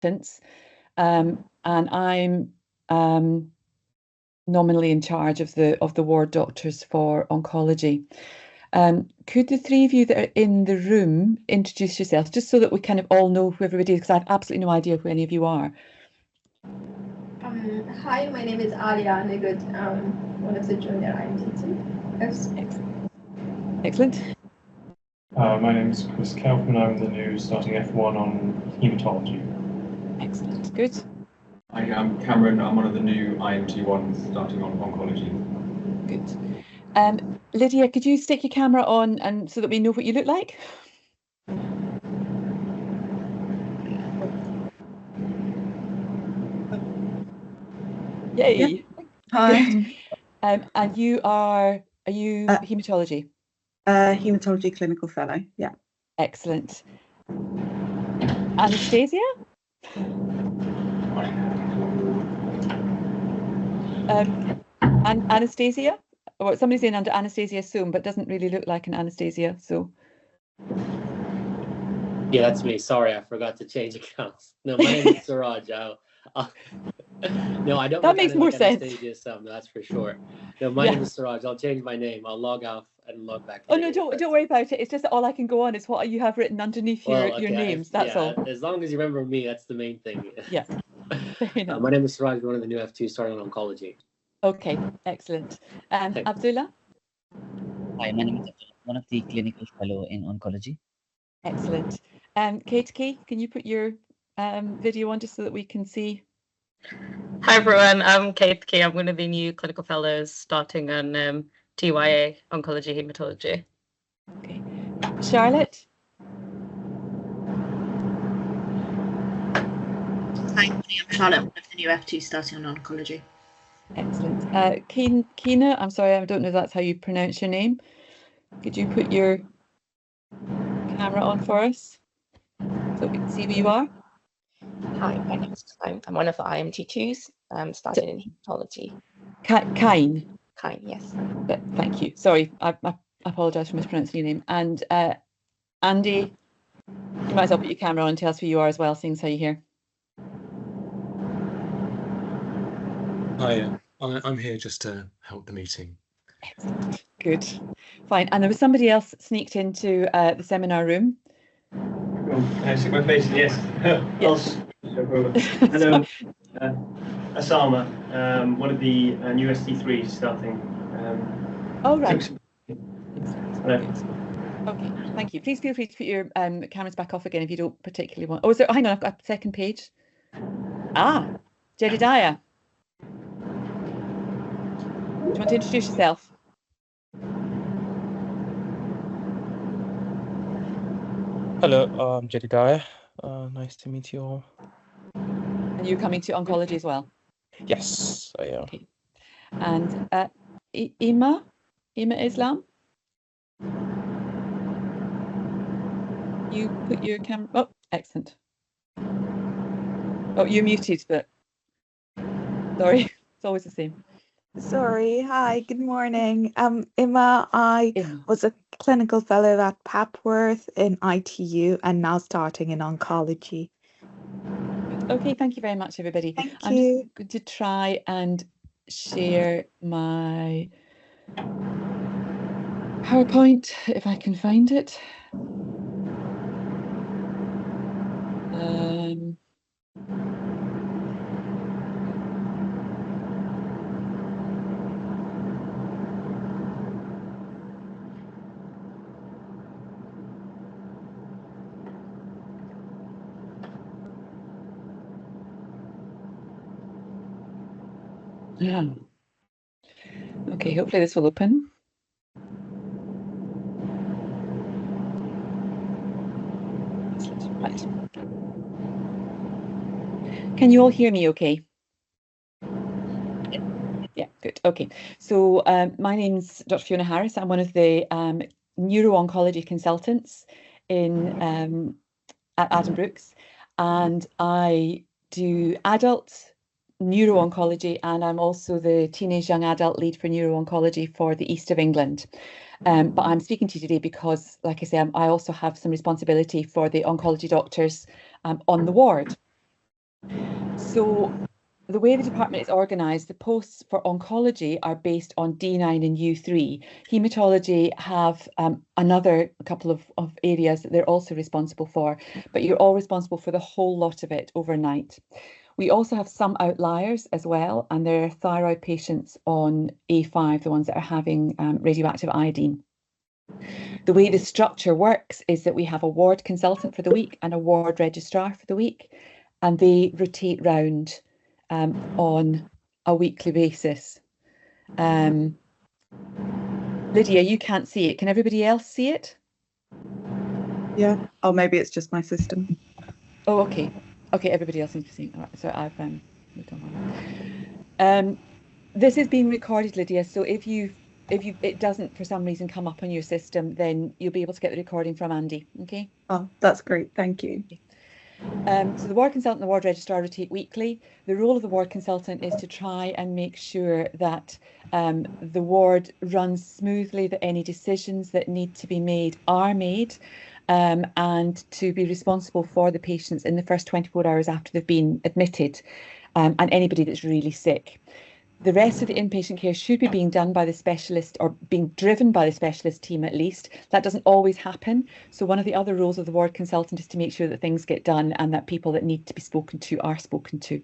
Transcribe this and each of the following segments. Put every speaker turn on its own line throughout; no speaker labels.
and I'm nominally in charge of the ward doctors for oncology. Could the three of you that are in the room introduce yourselves, just so that we kind of all know who everybody is, because I have absolutely no idea who any of you are.
Hi, my name is Alia Negud. I'm one of the junior IMT team.
Excellent.
My name is Chris Kaufman. I'm the new starting F1 on haematology.
Excellent. Good.
Hi, I'm Cameron. I'm one of the new IMT1s starting on oncology.
Good. Lydia, could you stick your camera on and so that we know what you look like? Yay.
Yeah. Hi.
And are you haematology?
Haematology clinical fellow, yeah.
Excellent. Anastasia? And Anastasia? Well, somebody's in under Anastasia soon, but doesn't really look like an Anastasia, so.
Yeah, that's me. Sorry, I forgot to change accounts. No, my name is Suraj. No, I don't.
That makes more sense.
Anastasia, that's for sure. No, my name is Suraj. I'll change my name. I'll log off and log back.
Oh no, don't worry about it. It's just that all I can go on is what you have written underneath your names. That's all.
As long as you remember me, that's the main thing.
Yeah.
My name is Suraj. One of the new F2 starting on oncology.
Okay, excellent. Abdullah?
Hi, my name is Abdullah, one of the clinical fellow in oncology.
Excellent. Kate, can you put your video on just so that we can see?
Hi everyone, I'm Kate Key. I'm one of the new clinical fellows starting on TYA, oncology haematology.
Okay. Charlotte?
Hi, I'm Charlotte, one of the new F2 starting on oncology.
Excellent. Keena, I'm sorry, I don't know if that's how you pronounce your name. Could you put your camera on for us so we can see who you are?
Hi, my name is Kine. I'm one of the IMT2s starting in haematology.
Kine?
Kine, yes.
Thank you. Sorry, I apologise for mispronouncing your name. And Andy, you might as well put your camera on and tell us who you are as well, seeing as how you're here.
Hi, I'm here just to help the meeting.
Excellent. Good. Fine. And there was somebody else sneaked into the seminar room.
Can I stick my face in? Yes.
Yes.
Hello, Asama, one of the new ST3s starting.
Oh, right.
Hello.
Okay, thank you. Please feel free to put your cameras back off again if you don't particularly want. Oh, is there? Hang on, I've got a second page. Jedediah. Do you want to introduce yourself?
Hello, I'm Jedediah. Nice to meet you all.
And you're coming to oncology as well?
Yes, I am.
Okay. And Ima Islam? You put your camera. Oh, excellent. Oh, you're muted, but sorry, it's always the same.
Sorry. Hi, good morning. Emma, I was a clinical fellow at Papworth in ITU and now starting in oncology.
Okay, thank you very much, everybody.
I'm just
going to try and share my PowerPoint if I can find it. Yeah. Okay, hopefully this will open. Right. Can you all hear me okay? Yeah, good. Okay. So my name's Dr. Fiona Harris. I'm one of the neuro-oncology consultants in at Addenbrooke's, and I do adult neuro-oncology, and I'm also the teenage young adult lead for neuro-oncology for the East of England. But I'm speaking to you today because, like I say, I also have some responsibility for the oncology doctors on the ward. So the way the department is organised, the posts for oncology are based on D9 and U3. Haematology have another couple of areas that they're also responsible for, but you're all responsible for the whole lot of it overnight. We also have some outliers as well, and there are thyroid patients on A5, the ones that are having radioactive iodine. The way the structure works is that we have a ward consultant for the week and a ward registrar for the week, and they rotate round on a weekly basis. Lydia, you can't see it. Can everybody else see it?
Yeah. Oh, maybe it's just my system.
Oh, okay. Okay, everybody else seems to see it. All right, so I've moved on. This is being recorded, Lydia. So if it doesn't for some reason come up on your system, then you'll be able to get the recording from Andy. Okay.
Oh, that's great. Thank you.
So the ward consultant and the ward registrar rotate weekly. The role of the ward consultant is to try and make sure that the ward runs smoothly, that any decisions that need to be made are made, and to be responsible for the patients in the first 24 hours after they've been admitted, and anybody that's really sick. The rest of the inpatient care should be being done by the specialist, or being driven by the specialist team at least. That doesn't always happen. So one of the other roles of the ward consultant is to make sure that things get done and that people that need to be spoken to are spoken to.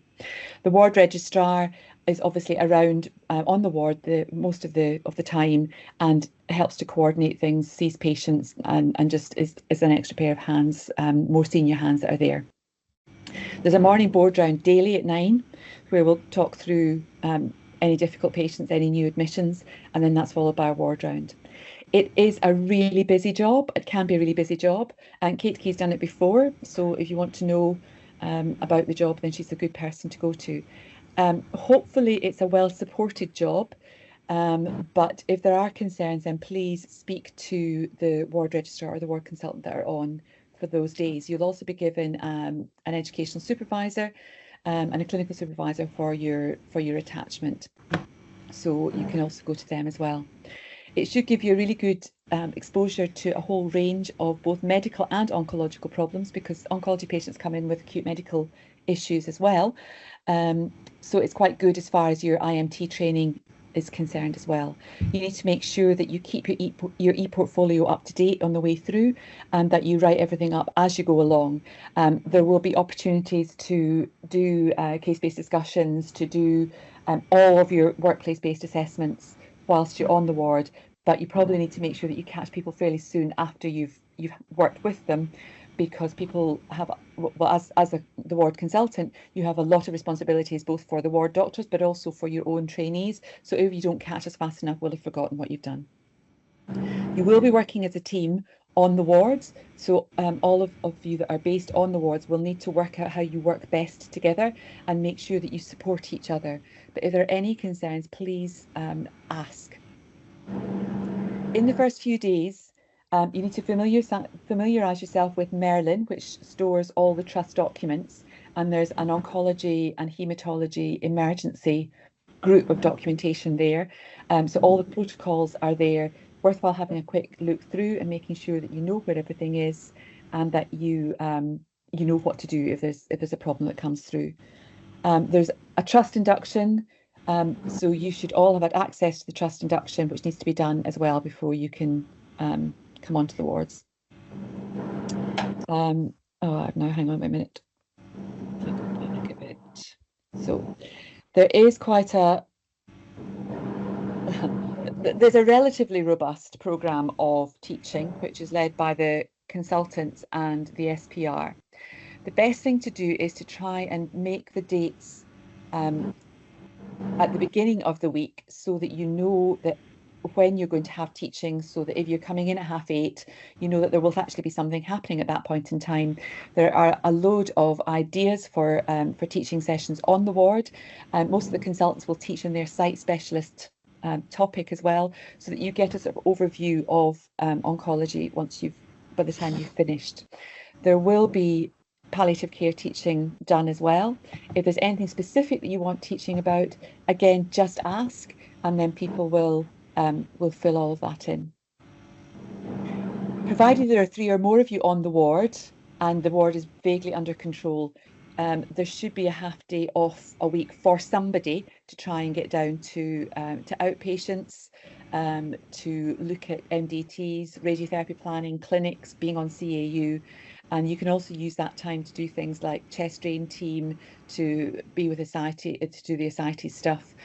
The ward registrar is obviously around on the ward most of the time and helps to coordinate things, sees patients, and just is an extra pair of hands, more senior hands that are there. There's a morning board round daily at 9 where we'll talk through any difficult patients, any new admissions, and then that's followed by a ward round. It is a really busy job. It can be a really busy job, and Kate Key's done it before, so if you want to know about the job, then she's a good person to go to. Hopefully it's a well-supported job, but if there are concerns, then please speak to the ward registrar or the ward consultant that are on for those days. You'll also be given an educational supervisor and a clinical supervisor for your attachment, so you can also go to them as well. It should give you a really good exposure to a whole range of both medical and oncological problems, because oncology patients come in with acute medical issues as well. So it's quite good as far as your IMT training is concerned as well. You need to make sure that you keep your e-portfolio up to date on the way through, and that you write everything up as you go along. There will be opportunities to do case-based discussions, to do all of your workplace-based assessments whilst you're on the ward, but you probably need to make sure that you catch people fairly soon after you've worked with them, because people have, well, as the ward consultant, you have a lot of responsibilities both for the ward doctors but also for your own trainees. So if you don't catch us fast enough, we'll have forgotten what you've done. You will be working as a team on the wards, so all of you that are based on the wards will need to work out how you work best together and make sure that you support each other. But if there are any concerns, please ask. In the first few days, you need to familiarise yourself with Merlin, which stores all the trust documents, and there's an oncology and haematology emergency group of documentation there. So all the protocols are there. Worthwhile having a quick look through and making sure that you know where everything is, and that you know what to do if there's a problem that comes through. There's a trust induction. So you should all have had access to the trust induction, which needs to be done as well before you can come onto the wards. Oh, now hang on a minute. So there is quite there's a relatively robust programme of teaching, which is led by the consultants and the SPR. The best thing to do is to try and make the dates at the beginning of the week, so that you know that when you're going to have teaching, so that if you're coming in at 8:30, you know that there will actually be something happening at that point in time. There are a load of ideas for teaching sessions on the ward. Most of the consultants will teach in their site specialist topic as well, so that you get a sort of overview of oncology by the time you've finished. There will be palliative care teaching done as well. If there's anything specific that you want teaching about, again, just ask, and then people will fill all of that in. Provided there are 3 or more of you on the ward and the ward is vaguely under control, there should be a half day off a week for somebody to try and get down to outpatients, to look at MDTs, radiotherapy planning, clinics, being on CAU. And you can also use that time to do things like chest drain team, to be with Ascites, to do the Ascites stuff.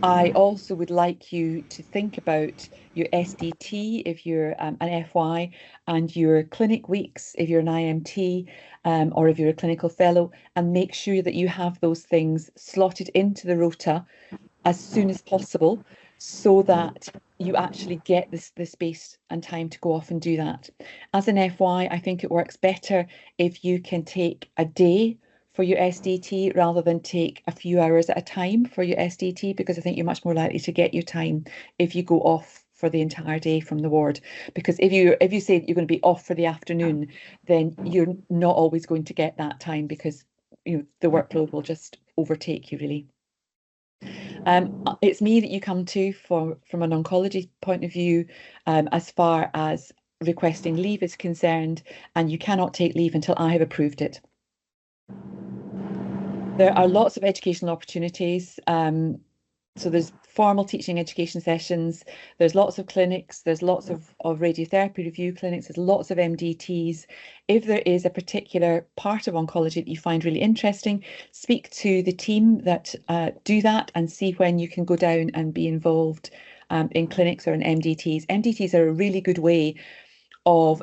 I also would like you to think about your SDT if you're an FY, and your clinic weeks if you're an IMT, or if you're a clinical fellow, and make sure that you have those things slotted into the rota as soon as possible, so that you actually get the space and time to go off and do that. As an FY, I think it works better if you can take a day for your SDT rather than take a few hours at a time for your SDT, because I think you're much more likely to get your time if you go off for the entire day from the ward. Because if you say you're going to be off for the afternoon, then you're not always going to get that time, because the workload will just overtake you, really. It's me that you come to from an oncology point of view, as far as requesting leave is concerned, and you cannot take leave until I have approved it. There are lots of educational opportunities. So there's formal teaching education sessions, there's lots of clinics, there's lots of radiotherapy review clinics, there's lots of MDTs. If there is a particular part of oncology that you find really interesting, speak to the team that do that and see when you can go down and be involved in clinics or in MDTs. MDTs are a really good way of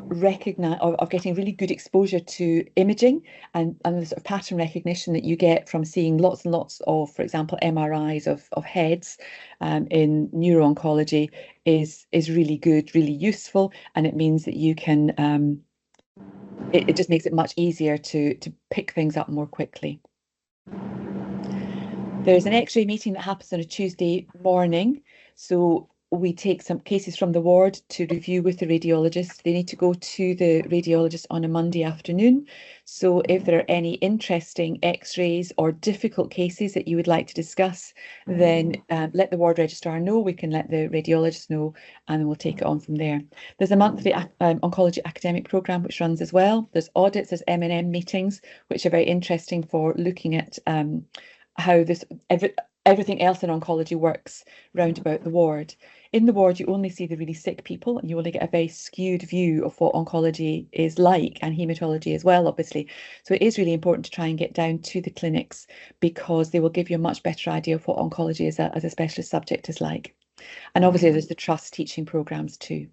getting really good exposure to imaging and the sort of pattern recognition that you get from seeing lots and lots of, for example, MRIs of heads in neuro-oncology is really good, really useful, and it means that you can, it just makes it much easier to pick things up more quickly. There's an X-ray meeting that happens on a Tuesday morning, so we take some cases from the ward to review with the radiologist. They need to go to the radiologist on a Monday afternoon. So if there are any interesting X-rays or difficult cases that you would like to discuss, then let the ward registrar know. We can let the radiologist know, and then we'll take it on from there. There's a monthly oncology academic programme which runs as well. There's audits, there's M&M meetings, which are very interesting for looking at how everything else in oncology works round about the ward. In the ward, you only see the really sick people, and you only get a very skewed view of what oncology is like, and haematology as well, obviously. So it is really important to try and get down to the clinics, because they will give you a much better idea of what oncology as a specialist subject is like. And obviously there's the trust teaching programmes too.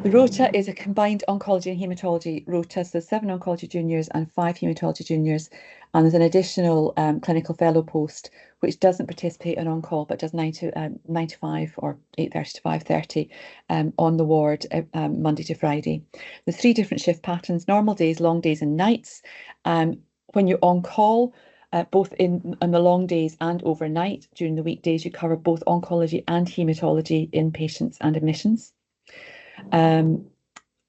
The rota is a combined oncology and haematology rota, so 7 oncology juniors and 5 haematology juniors, and there's an additional clinical fellow post which doesn't participate in on-call but does 9 to 5 or 8:30 to 5:30 on the ward Monday to Friday. There's 3 different shift patterns: normal days, long days and nights. When you're on call, both on the long days and overnight during the weekdays, you cover both oncology and haematology inpatients and admissions. On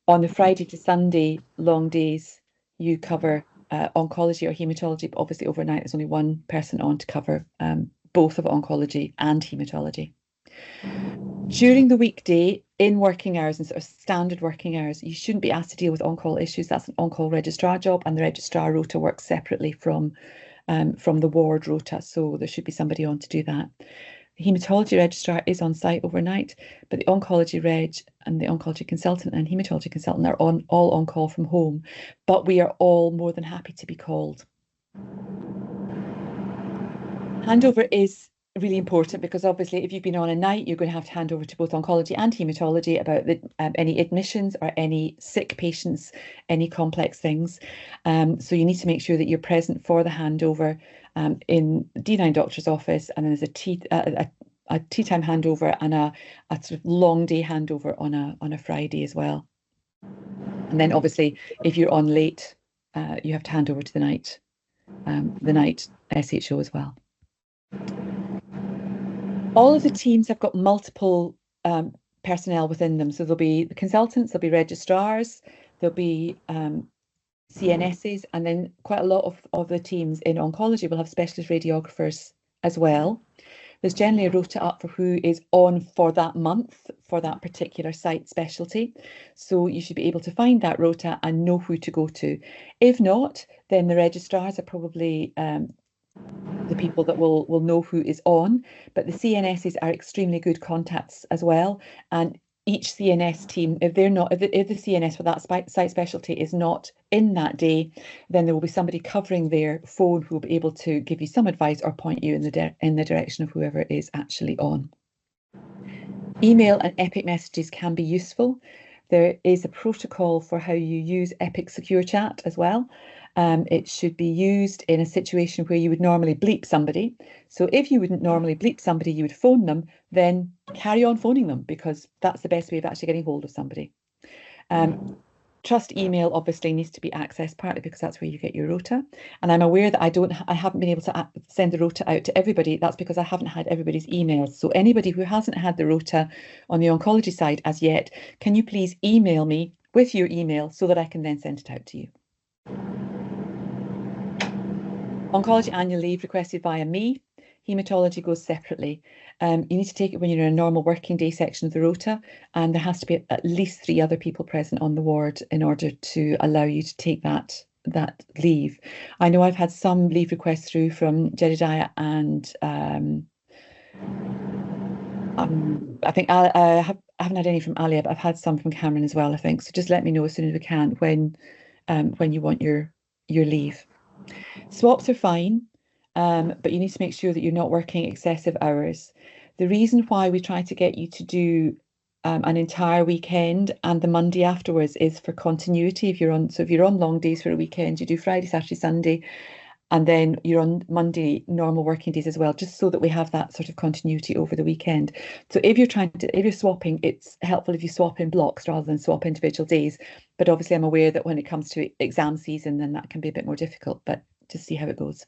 the Friday to Sunday long days, you cover oncology or haematology, but obviously overnight there's only one person on to cover both of oncology and haematology. During the weekday, in working hours and sort of standard working hours, you shouldn't be asked to deal with on-call issues. That's an on-call registrar job, and the registrar rota works separately from the ward rota, so there should be somebody on to do that. The haematology registrar is on site overnight, but the oncology reg and the oncology consultant and haematology consultant are all on call from home, but we are all more than happy to be called. Handover is really important, because obviously if you've been on a night, you're going to have to hand over to both oncology and haematology about any admissions or any sick patients, any complex things. So you need to make sure that you're present for the handover in the D9 doctor's office, and then there's a tea time handover and a sort of long day handover on a Friday as well. And then obviously if you're on late, you have to hand over to the night SHO as well. All of the teams have got multiple personnel within them. So there'll be the consultants, there'll be registrars, there'll be CNSs, and then quite a lot of the teams in oncology will have specialist radiographers as well. there's generally a rota up for who is on for that month for that particular site specialty. So you should be able to find that rota and know who to go to. If not, then the registrars are probably the people that will know who is on, but the CNSs are extremely good contacts as well. And each CNS team, if the CNS for that site specialty is not in that day, then there will be somebody covering their phone who will be able to give you some advice or point you in the direction of whoever is actually on. Email and Epic messages can be useful. There is a protocol for how you use Epic Secure Chat as well. It should be used in a situation where you would normally bleep somebody. So if you wouldn't normally bleep somebody, you would phone them, then carry on phoning them, because that's the best way of actually getting hold of somebody. Trust email obviously needs to be accessed, partly because that's where you get your rota. And I'm aware that I haven't been able to send the rota out to everybody. That's because I haven't had everybody's emails. So anybody who hasn't had the rota on the oncology side as yet, can you please email me with your email so that I can then send it out to you? Oncology annual leave requested via me. Haematology goes separately. You need to take it when you're in a normal working day section of the rota, and there has to be at least 3 other people present on the ward in order to allow you to take that leave. I know I've had some leave requests through from Jedediah, and I think I haven't had any from Alia, but I've had some from Cameron as well, I think. So just let me know as soon as we can when you want your leave. Swaps are fine. But you need to make sure that you're not working excessive hours. The reason why we try to get you to do an entire weekend and the Monday afterwards is for continuity. If you're on long days for a weekend, you do Friday, Saturday, Sunday, and then you're on Monday normal working days as well, just so that we have that sort of continuity over the weekend. So if you're swapping, it's helpful if you swap in blocks rather than swap individual days. But obviously I'm aware that when it comes to exam season, then that can be a bit more difficult, but just see how it goes.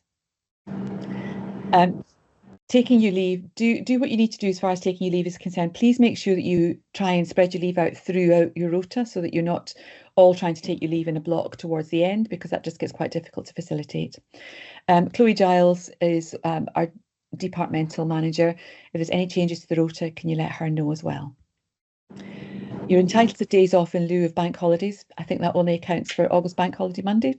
Taking your leave, do what you need to do as far as taking your leave is concerned. Please make sure that you try and spread your leave out throughout your rota so that you're not all trying to take your leave in a block towards the end, because that just gets quite difficult to facilitate. Chloe Giles is our departmental manager. If there's any changes to the rota, can you let her know as well? You're entitled to days off in lieu of bank holidays. I think that only accounts for August Bank Holiday Monday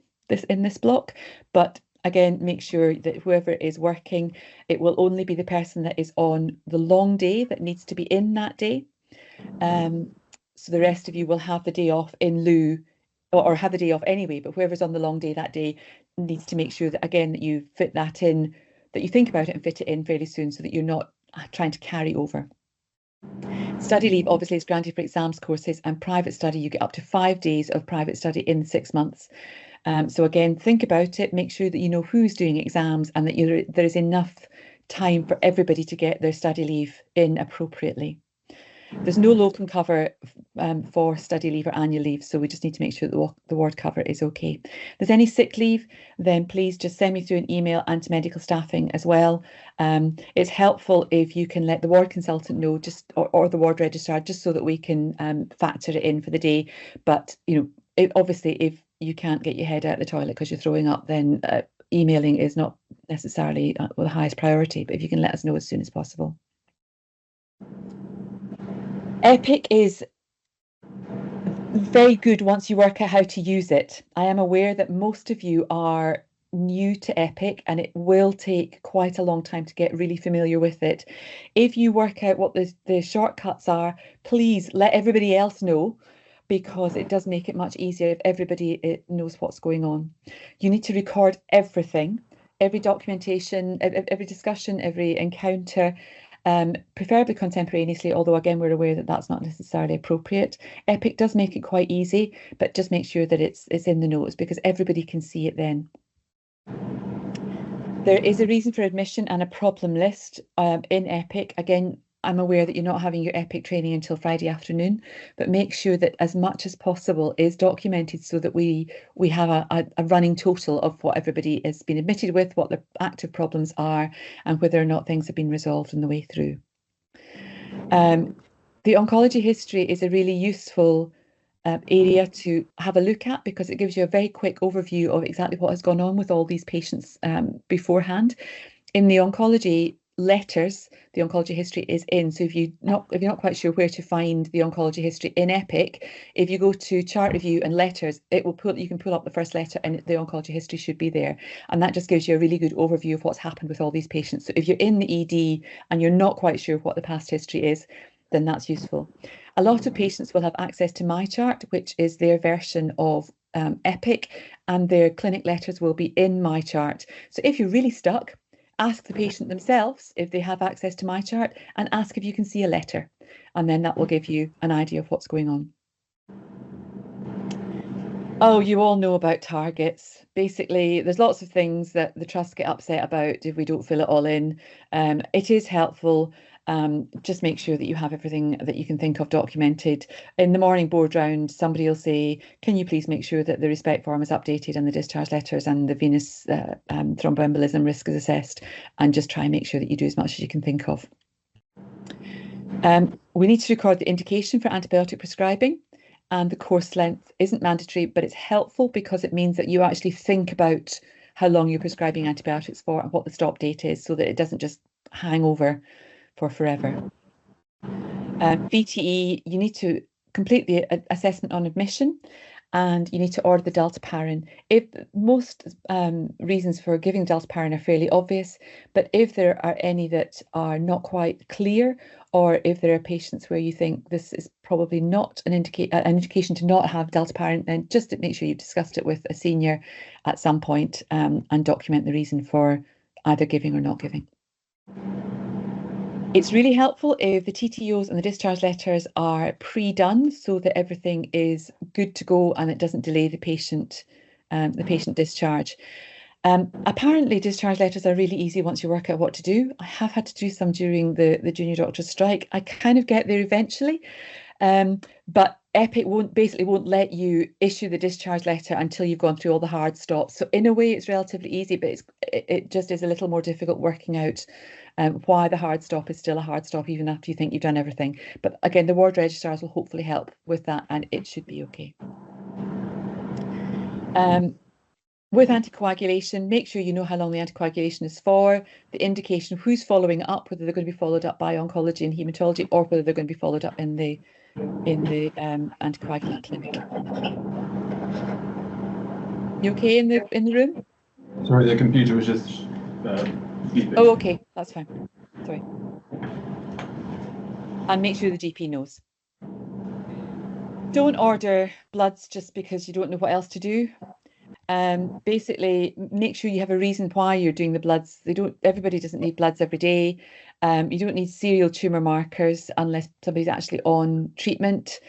in this block, but again, make sure that whoever is working, it will only be the person that is on the long day that needs to be in that day. So the rest of you will have the day off in lieu, or have the day off anyway, but whoever's on the long day that day needs to make sure that, again, that you fit that in, that you think about it and fit it in fairly soon so that you're not trying to carry over. Study leave obviously is granted for exams, courses, and private study. You get up to 5 days of private study in 6 months. So again, think about it, make sure that you know who's doing exams and that there is enough time for everybody to get their study leave in appropriately. There's no locum cover for study leave or annual leave, so we just need to make sure that the ward cover is okay. If there's any sick leave, then please just send me through an email and to medical staffing as well. It's helpful if you can let the ward consultant know, or the ward registrar, just so that we can factor it in for the day. But obviously, if you can't get your head out of the toilet because you're throwing up, then emailing is not necessarily the highest priority, but if you can let us know as soon as possible. Epic is very good once you work out how to use it. I am aware that most of you are new to Epic and it will take quite a long time to get really familiar with it. If you work out what the shortcuts are, please let everybody else know, because it does make it much easier if everybody knows what's going on. You need to record everything, every documentation, every discussion, every encounter, preferably contemporaneously, although again we're aware that that's not necessarily appropriate. Epic does make it quite easy, but just make sure that it's in the notes, because everybody can see it then. There is a reason for admission and a problem list in Epic. Again, I'm aware that you're not having your Epic training until Friday afternoon, but make sure that as much as possible is documented so that we have a running total of what everybody has been admitted with, what their active problems are, and whether or not things have been resolved on the way through. The oncology history is a really useful area to have a look at, because it gives you a very quick overview of exactly what has gone on with all these patients beforehand. In the oncology letters the oncology history is in. So if you're not quite sure where to find the oncology history in EPIC, if you go to chart review and letters, you can pull up the first letter and the oncology history should be there. And that just gives you a really good overview of what's happened with all these patients. So if you're in the ED and you're not quite sure what the past history is, then that's useful. A lot of patients will have access to MyChart, which is their version of EPIC, and their clinic letters will be in MyChart. So if you're really stuck, ask the patient themselves if they have access to MyChart and ask if you can see a letter. And then that will give you an idea of what's going on. Oh, you all know about targets. Basically, there's lots of things that the trusts get upset about if we don't fill it all in. It is helpful. Just make sure that you have everything that you can think of documented. In the morning board round, somebody will say, can you please make sure that the respect form is updated and the discharge letters and the venous thromboembolism risk is assessed, and just try and make sure that you do as much as you can think of. We need to record the indication for antibiotic prescribing, and the course length isn't mandatory, but it's helpful because it means that you actually think about how long you're prescribing antibiotics for and what the stop date is, so that it doesn't just hang over for forever. VTE, you need to complete the assessment on admission, and you need to order the dalteparin. If most reasons for giving dalteparin are fairly obvious, but if there are any that are not quite clear, or if there are patients where you think this is probably not an indication to not have dalteparin, then just make sure you've discussed it with a senior at some point, and document the reason for either giving or not giving. It's really helpful if the TTOs and the discharge letters are pre-done, so that everything is good to go and it doesn't delay the patient discharge. Apparently, discharge letters are really easy once you work out what to do. I have had to do some during the junior doctor's strike. I kind of get there eventually, but EPIC won't let you issue the discharge letter until you've gone through all the hard stops. So in a way, it's relatively easy, but it just is a little more difficult working out why the hard stop is still a hard stop, even after you think you've done everything. But again, the ward registrars will hopefully help with that, and it should be okay. With anticoagulation, make sure you know how long the anticoagulation is for, the indication, who's following up, whether they're going to be followed up by oncology and hematology, or whether they're going to be followed up in the anticoagulant clinic. You okay in the room?
Sorry, the computer was just beeping.
Oh, okay, that's fine. Sorry. And make sure the GP knows. Don't order bloods just because you don't know what else to do. Basically, make sure you have a reason why you're doing the bloods. Everybody doesn't need bloods every day. You don't need serial tumour markers unless somebody's actually on treatment.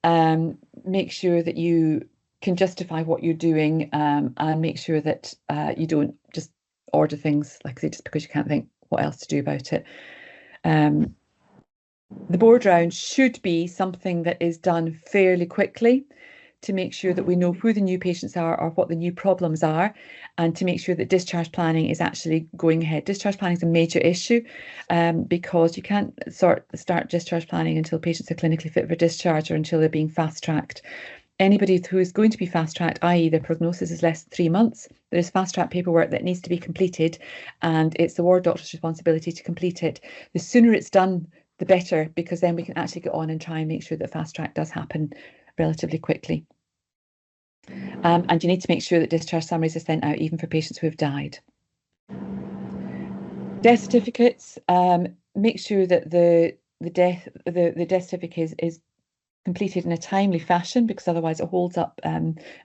Make sure that you can justify what you're doing, and make sure that you don't just order things, like I say, just because you can't think what else to do about it. The board round should be something that is done fairly quickly, to make sure that we know who the new patients are or what the new problems are, and to make sure that discharge planning is actually going ahead. Discharge planning is a major issue, because you can't start discharge planning until patients are clinically fit for discharge or until they're being fast-tracked. Anybody who is going to be fast-tracked, i.e. their prognosis is less than 3 months, there is fast-track paperwork that needs to be completed, and it's the ward doctor's responsibility to complete it. The sooner it's done, the better, because then we can actually get on and try and make sure that fast-track does happen relatively quickly. And you need to make sure that discharge summaries are sent out even for patients who have died. Death certificates, make sure that the death certificate is completed in a timely fashion, because otherwise it holds up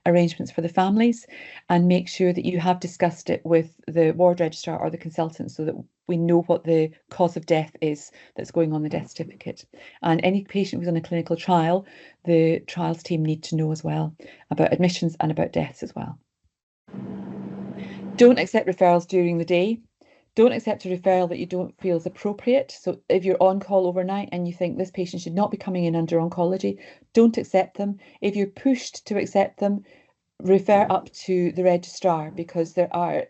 arrangements for the families, and make sure that you have discussed it with the ward registrar or the consultant so that we know what the cause of death is that's going on the death certificate. And any patient who's on a clinical trial, the trials team need to know as well about admissions and about deaths as well. Don't accept referrals during the day. Don't accept a referral that you don't feel is appropriate. So if you're on call overnight and you think this patient should not be coming in under oncology, don't accept them. If you're pushed to accept them, refer up to the registrar, because there are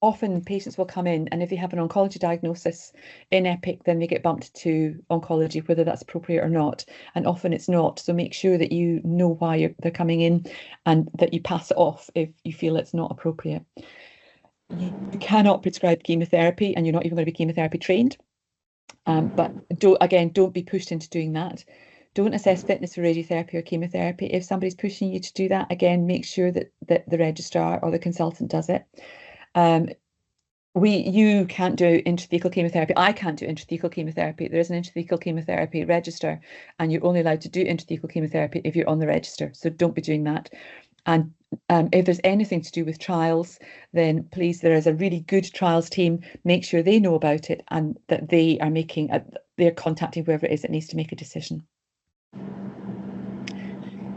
often patients will come in and if they have an oncology diagnosis in EPIC, then they get bumped to oncology, whether that's appropriate or not. And often it's not. So make sure that you know why they're coming in and that you pass it off if you feel it's not appropriate. you cannot prescribe chemotherapy, and you're not even going to be chemotherapy trained. But don't be pushed into doing that. Don't assess fitness for radiotherapy or chemotherapy. If somebody's pushing you to do that, again, make sure that the registrar or the consultant does it. You can't do intrathecal chemotherapy. I can't do intrathecal chemotherapy. There is an intrathecal chemotherapy register, and you're only allowed to do intrathecal chemotherapy if you're on the register. So don't be doing that. And if there's anything to do with trials, then please, there is a really good trials team. Make sure they know about it and that they are they're contacting whoever it is that needs to make a decision.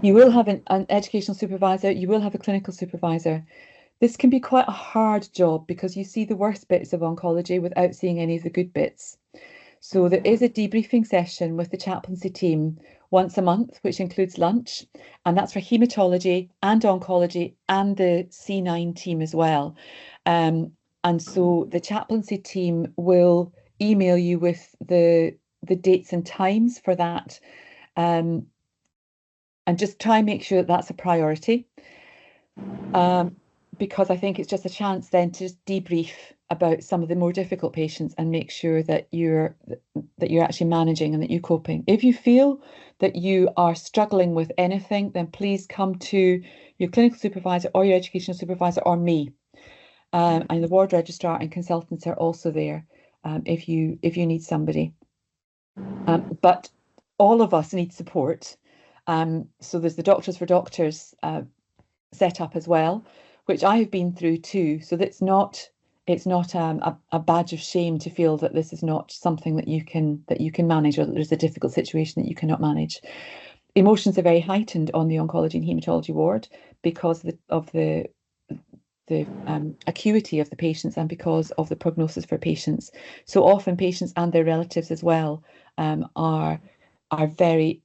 You will have an educational supervisor. You will have a clinical supervisor. This can be quite a hard job because you see the worst bits of oncology without seeing any of the good bits. So there is a debriefing session with the chaplaincy team once a month, which includes lunch, and that's for hematology and oncology and the C9 team as well. And so the chaplaincy team will email you with the dates and times for that, and just try and make sure that that's a priority. Because I think it's just a chance then to just debrief about some of the more difficult patients and make sure that you're actually managing and that you're coping. If you feel that you are struggling with anything, then please come to your clinical supervisor or your educational supervisor or me. And the ward registrar and consultants are also there if you need somebody. But all of us need support. So there's the Doctors for Doctors set up as well, which I have been through too. So it's not a badge of shame to feel that this is not something that you can manage, or that there's a difficult situation that you cannot manage. Emotions are very heightened on the oncology and hematology ward because of the acuity of the patients and because of the prognosis for patients. So often patients and their relatives as well are very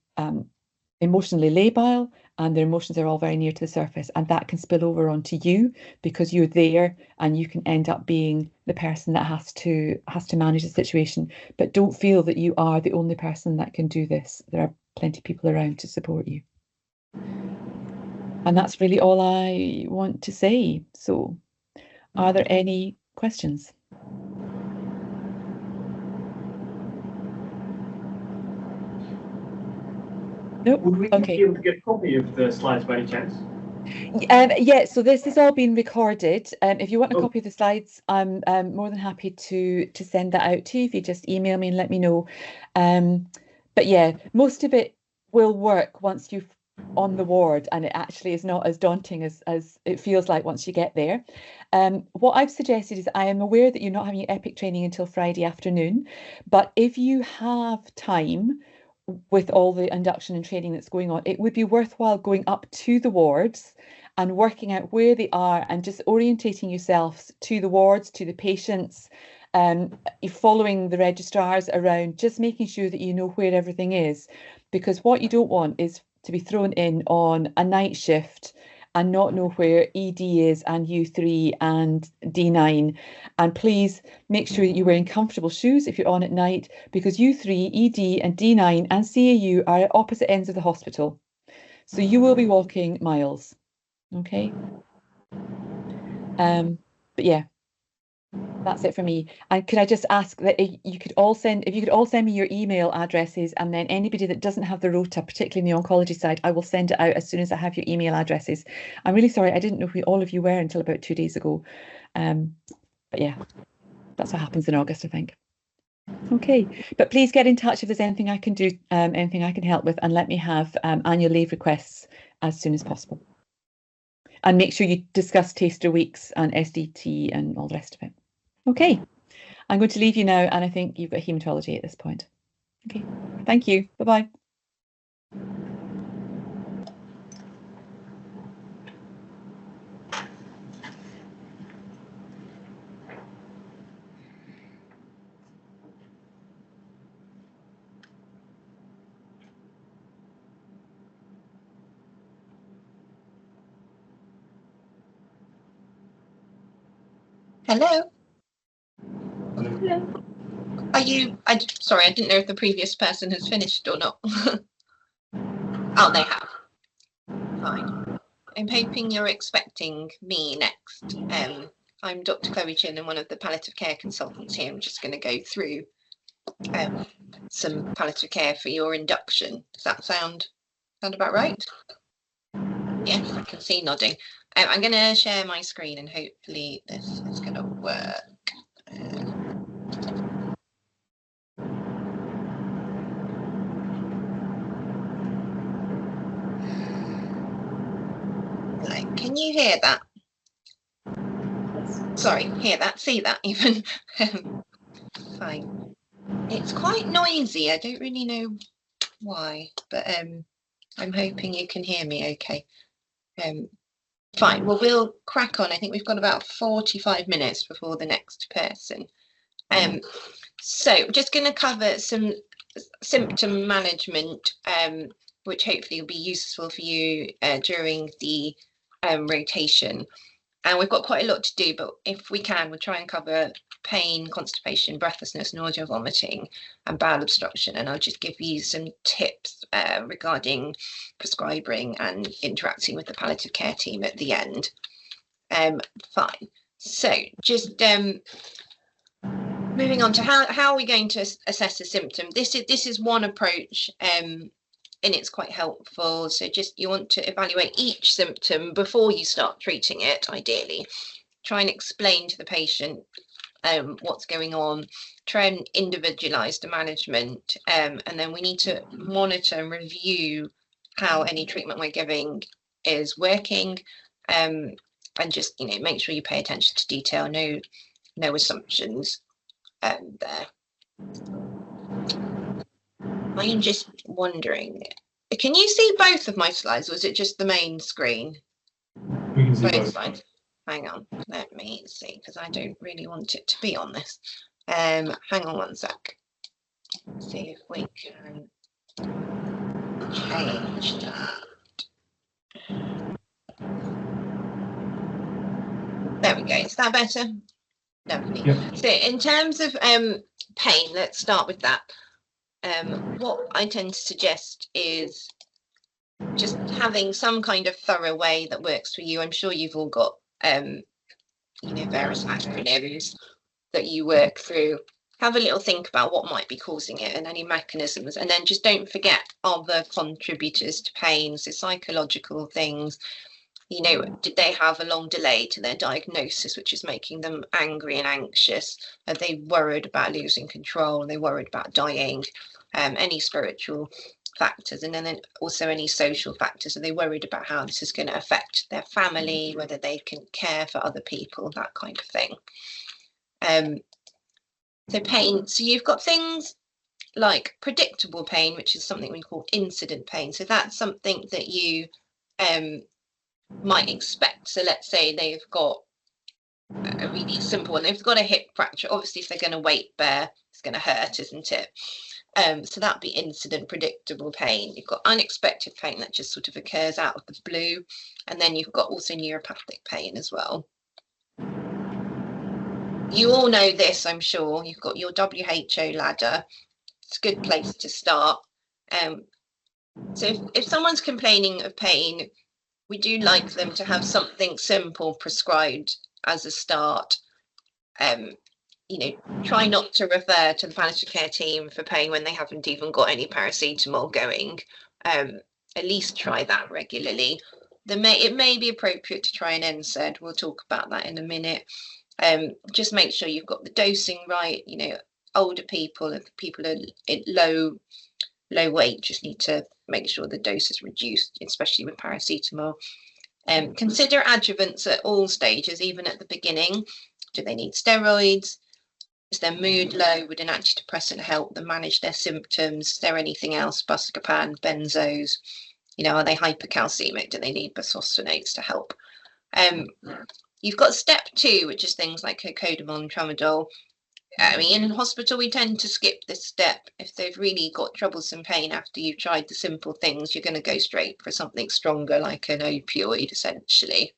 emotionally labile, and their emotions are all very near to the surface, and that can spill over onto you because you're there and you can end up being the person that has to manage the situation. But don't feel that you are the only person that can do this. There are plenty of people around to support you. And that's really all I want to say. So are there any questions? Nope.
Would we
Okay.
be able to get a copy of the slides by any chance?
Yeah, so this has all been recorded. If you want a copy of the slides, I'm more than happy to send that out to you. If you just email me and let me know. But yeah, most of it will work once you're on the ward, and it actually is not as daunting as it feels like once you get there. What I've suggested is, I am aware that you're not having your EPIC training until Friday afternoon, but if you have time with all the induction and training that's going on, it would be worthwhile going up to the wards and working out where they are and just orientating yourselves to the wards, to the patients, following the registrars around, just making sure that you know where everything is. Because what you don't want is to be thrown in on a night shift and not know where ED is and U3 and D9. And please make sure that you're wearing comfortable shoes if you're on at night, because U3, ED and D9 and CAU are at opposite ends of the hospital. So you will be walking miles. Okay. But yeah, that's it for me. And could I just ask that if you could all send me your email addresses, and then anybody that doesn't have the rota, particularly in the oncology side, I will send it out as soon as I have your email addresses. I'm really sorry, I didn't know who all of you were until about 2 days ago. But yeah, that's what happens in August, I think. Okay, but please get in touch if there's anything I can do, anything I can help with, and let me have annual leave requests as soon as possible. And make sure you discuss taster weeks and SDT and all the rest of it. Okay, I'm going to leave you now, and I think you've got haematology at this point. Okay, thank you. Bye-bye.
Hello.
Hello.
Are you? Sorry, I didn't know if the previous person has finished or not. Oh, they have. Fine. I'm hoping you're expecting me next. I'm Dr. Chloe Chin and one of the palliative care consultants here. I'm just going to go through some palliative care for your induction. Does that sound about right? Yes, I can see nodding. I'm going to share my screen and hopefully this is going to work. Right, can you hear that? Sorry, hear that, see that even. Fine. It's quite noisy. I don't really know why, but I'm hoping you can hear me okay. Fine, well, we'll crack on. I think we've got about 45 minutes before the next person. So we're just going to cover some symptom management, which hopefully will be useful for you during the rotation. And we've got quite a lot to do, but if we can, we'll try and cover pain, constipation, breathlessness, nausea, vomiting, and bowel obstruction. And I'll just give you some tips regarding prescribing and interacting with the palliative care team at the end. Fine. So just moving on to how are we going to assess a symptom? This is one approach. And it's quite helpful. So just you want to evaluate each symptom before you start treating it, ideally. Try and explain to the patient what's going on, try and individualize the management, and then we need to monitor and review how any treatment we're giving is working, and just make sure you pay attention to detail, no assumptions there. I am just wondering, can you see both of my slides, or is it just the main screen?
We can see
Both
both.
slides. Hang on, let me see, because I don't really want it to be on this. Hang on one sec. See if we can change that. There we go. Is that better? Lovely. Yep. So in terms of pain, let's start with that. What I tend to suggest is just having some kind of thorough way that works for you. I'm sure you've all got various acronyms that you work through. Have a little think about what might be causing it and any mechanisms, and then just don't forget other contributors to pain, so psychological things. Did they have a long delay to their diagnosis, which is making them angry and anxious? Are they worried about losing control? Are they worried about dying? Any spiritual factors, and then also any social factors. Are they worried about how this is going to affect their family, whether they can care for other people, that kind of thing. So pain, so you've got things like predictable pain, which is something we call incident pain. So that's something that you might expect. So let's say they've got a really simple one. They've got a hip fracture. Obviously, if they're going to weight bear, it's going to hurt, isn't it? So that'd be incident predictable pain. You've got unexpected pain that just sort of occurs out of the blue. And then you've got also neuropathic pain as well. You all know this, I'm sure. You've got your WHO ladder. It's a good place to start. So if someone's complaining of pain, we do like them to have something simple prescribed as a start. Try not to refer to the palliative care team for pain when they haven't even got any paracetamol going. At least try that regularly. It may be appropriate to try an NSAID. We'll talk about that in a minute. Just make sure you've got the dosing right. Older people, if people are at low weight, just need to make sure the dose is reduced, especially with paracetamol. Consider adjuvants at all stages, even at the beginning. Do they need steroids? Is their mood low? Would an antidepressant help them manage their symptoms? Is there anything else? Buscopan, benzos? Are they hypercalcemic? Do they need bisphosphonates to help? You've got step 2, which is things like cocodamol and tramadol. In hospital, we tend to skip this step. If they've really got troublesome pain after you've tried the simple things, you're going to go straight for something stronger, like an opioid, essentially.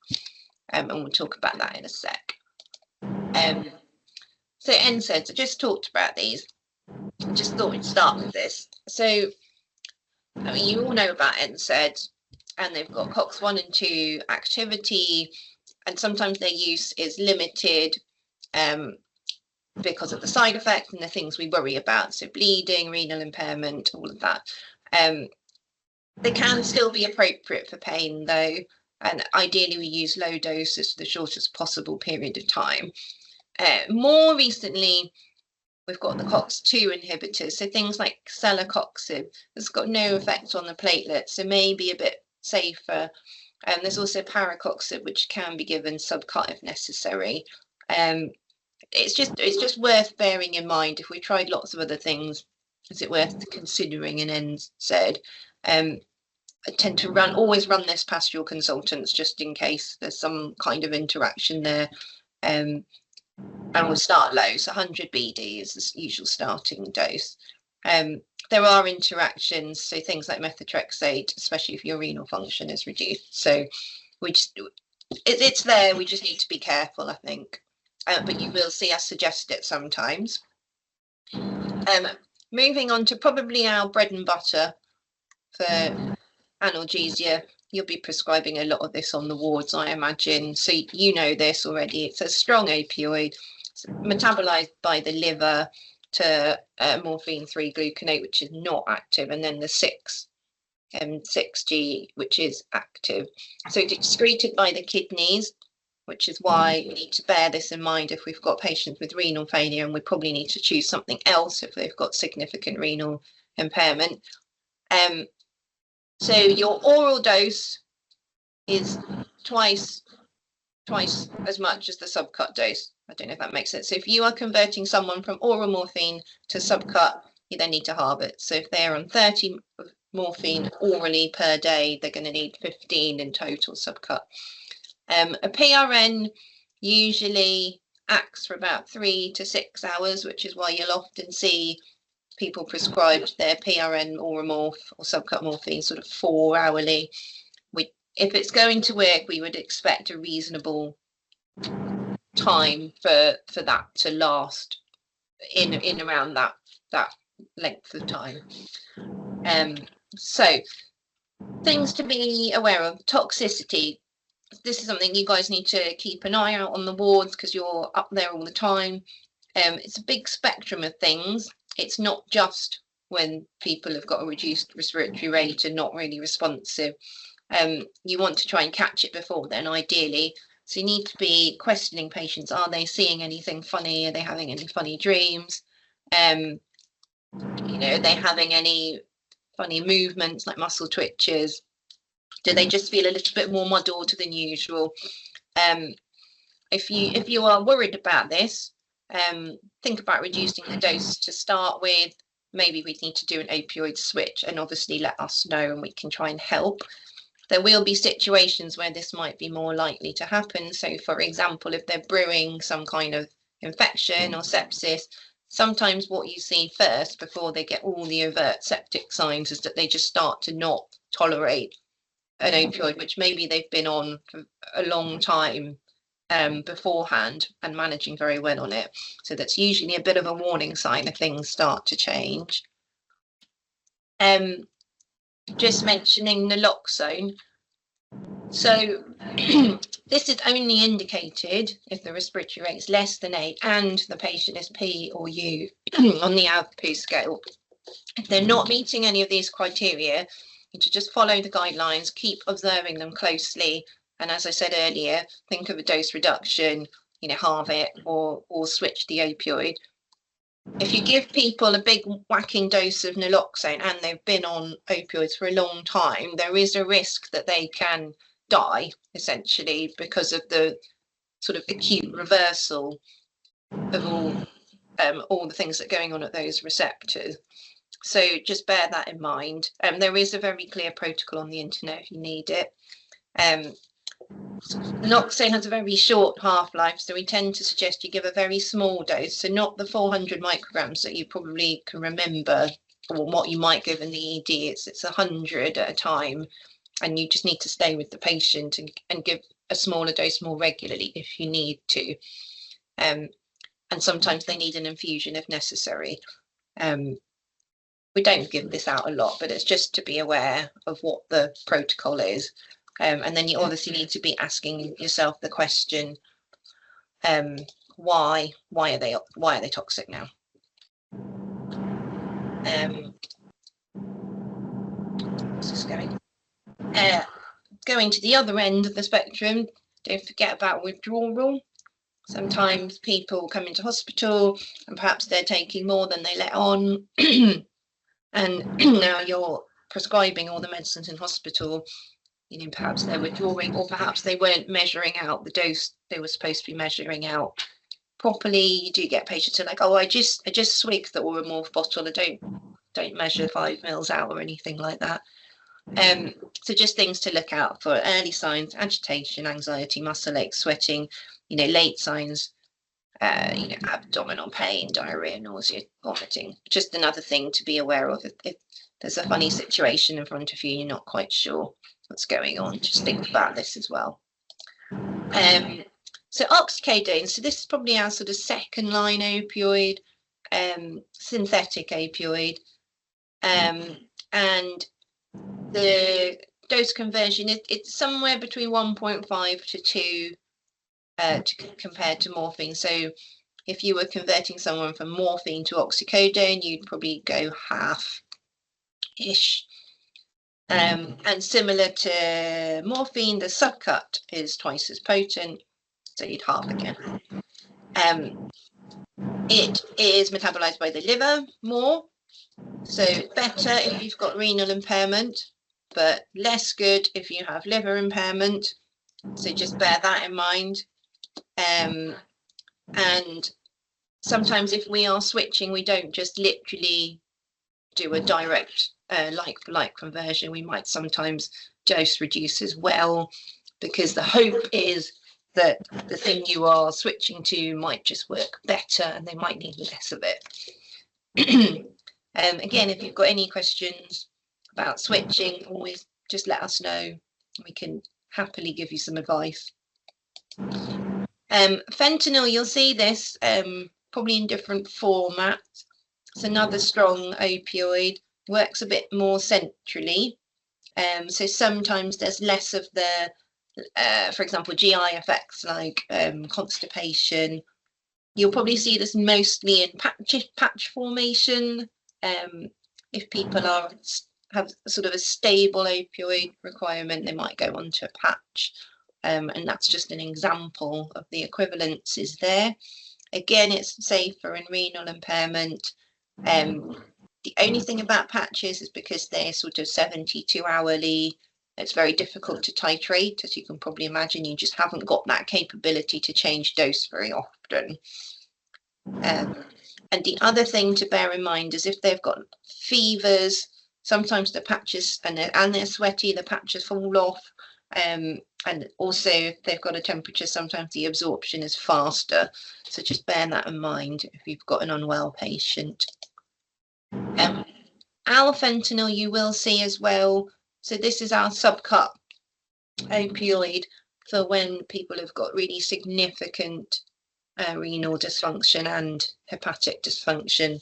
And we'll talk about that in a sec. So NSAIDs, I just talked about these. I just thought we'd start with this. So, you all know about NSAIDs, and they've got COX-1 and 2 activity. and sometimes their use is limited because of the side effects and the things we worry about, so bleeding, renal impairment, all of that. They can still be appropriate for pain though, and ideally we use low doses for the shortest possible period of time. More recently, we've got the COX-2 inhibitors, so things like celecoxib. It's got no effect on the platelets, so maybe a bit safer. There's also paracoxib, which can be given subcut if necessary. It's just worth bearing in mind. If we tried lots of other things, is it worth considering an NSAID? I tend to always run this past your consultants just in case there's some kind of interaction there. And we'll start low, so 100 BD is the usual starting dose. There are interactions, so things like methotrexate, especially if your renal function is reduced. So it's there, we just need to be careful, I think. But you will see us suggest it sometimes. Moving on to probably our bread and butter for analgesia. You'll be prescribing a lot of this on the wards, I imagine. So you know this already. It's a strong opioid. It's metabolized by the liver to morphine 3-gluconate, which is not active, and then the 6G, which is active. So it's excreted by the kidneys, which is why we need to bear this in mind if we've got patients with renal failure, and we probably need to choose something else if they've got significant renal impairment. So your oral dose is twice as much as the subcut dose. I don't know if that makes sense. So if you are converting someone from oral morphine to subcut, you then need to halve it. So if they're on 30 morphine orally per day, they're going to need 15 in total subcut. A PRN usually acts for about 3 to 6 hours, which is why you'll often see people prescribed their PRN oral morph or subcut morphine sort of 4 hourly. If it's going to work, we would expect a reasonable time for that to last in around that length of time. So things to be aware of: toxicity. This is something you guys need to keep an eye out on the wards because you're up there all the time. It's a big spectrum of things. It's not just when people have got a reduced respiratory rate and not really responsive. You want to try and catch it before then, ideally. So you need to be questioning patients. Are they seeing anything funny? Are they having any funny dreams? Are they having any funny movements like muscle twitches? Do they just feel a little bit more muddled than usual? If you are worried about this, think about reducing the dose to start with. Maybe we need to do an opioid switch, and obviously let us know and we can try and help. There will be situations where this might be more likely to happen. So for example, if they're brewing some kind of infection or sepsis, sometimes what you see first before they get all the overt septic signs is that they just start to not tolerate an opioid, which maybe they've been on for a long time beforehand and managing very well on it. So that's usually a bit of a warning sign if things start to change. Just mentioning naloxone. So this is only indicated if the respiratory rate is less than 8 and the patient is P or U on the AVPU scale. If they're not meeting any of these criteria, you need to just follow the guidelines, keep observing them closely, and as I said earlier, think of a dose reduction, halve it or switch the opioid. If you give people a big whacking dose of naloxone and they've been on opioids for a long time, there is a risk that they can die, essentially, because of the sort of acute reversal of all the things that are going on at those receptors. So just bear that in mind. There is a very clear protocol on the internet if you need it. Naloxone has a very short half-life, so we tend to suggest you give a very small dose, so not the 400 micrograms that you probably can remember, or what you might give in the ED. It's 100 at a time, and you just need to stay with the patient and give a smaller dose more regularly if you need to. And sometimes they need an infusion if necessary. We don't give this out a lot, but it's just to be aware of what the protocol is. And then you obviously need to be asking yourself the question, why are they toxic now? What's this going? Going to the other end of the spectrum, don't forget about withdrawal. Sometimes people come into hospital and perhaps they're taking more than they let on, and now you're prescribing all the medicines in hospital. You know, perhaps they're withdrawing, or perhaps they weren't measuring out the dose they were supposed to be measuring out properly. You do get patients who are like, oh, I just swigged the Oromorph bottle. I don't measure 5 mils out or anything like that. So just things to look out for: early signs, agitation, anxiety, muscle aches, sweating. You know, late signs, you know, abdominal pain, diarrhea, nausea, vomiting. Just another thing to be aware of if there's a funny situation in front of you, you're not quite sure what's going on. Just think about this as well. So oxycodone. So this is probably our sort of second line opioid, synthetic opioid, and the dose conversion, it's somewhere between 1.5 to 2 compared to morphine. So if you were converting someone from morphine to oxycodone, you'd probably go half-ish. And similar to morphine, the subcut is twice as potent, so you'd halve again. It is metabolized by the liver more, so better if you've got renal impairment, but less good if you have liver impairment. So just bear that in mind. And sometimes if we are switching, we don't just literally do a direct like-for-like conversion. We might sometimes dose reduce as well, because the hope is that the thing you are switching to might just work better and they might need less of it. Again, if you've got any questions about switching, always just let us know. We can happily give you some advice. Fentanyl, you'll see this probably in different formats. It's another strong opioid, works a bit more centrally. So sometimes there's less of the, for example, GI effects like constipation. You'll probably see this mostly in patch formation. If people have sort of a stable opioid requirement, they might go onto a patch. And that's just an example of the equivalences there. Again, it's safer in renal impairment. The only thing about patches is because they're sort of 72 hourly, it's very difficult to titrate. As you can probably imagine, you just haven't got that capability to change dose very often. And the other thing to bear in mind is if they've got fevers, sometimes the patches, and they're sweaty, the patches fall off. And also if they've got a temperature, sometimes the absorption is faster. So just bear that in mind if you've got an unwell patient. Alfentanil you will see as well. So this is our subcut opioid for when people have got really significant renal dysfunction and hepatic dysfunction.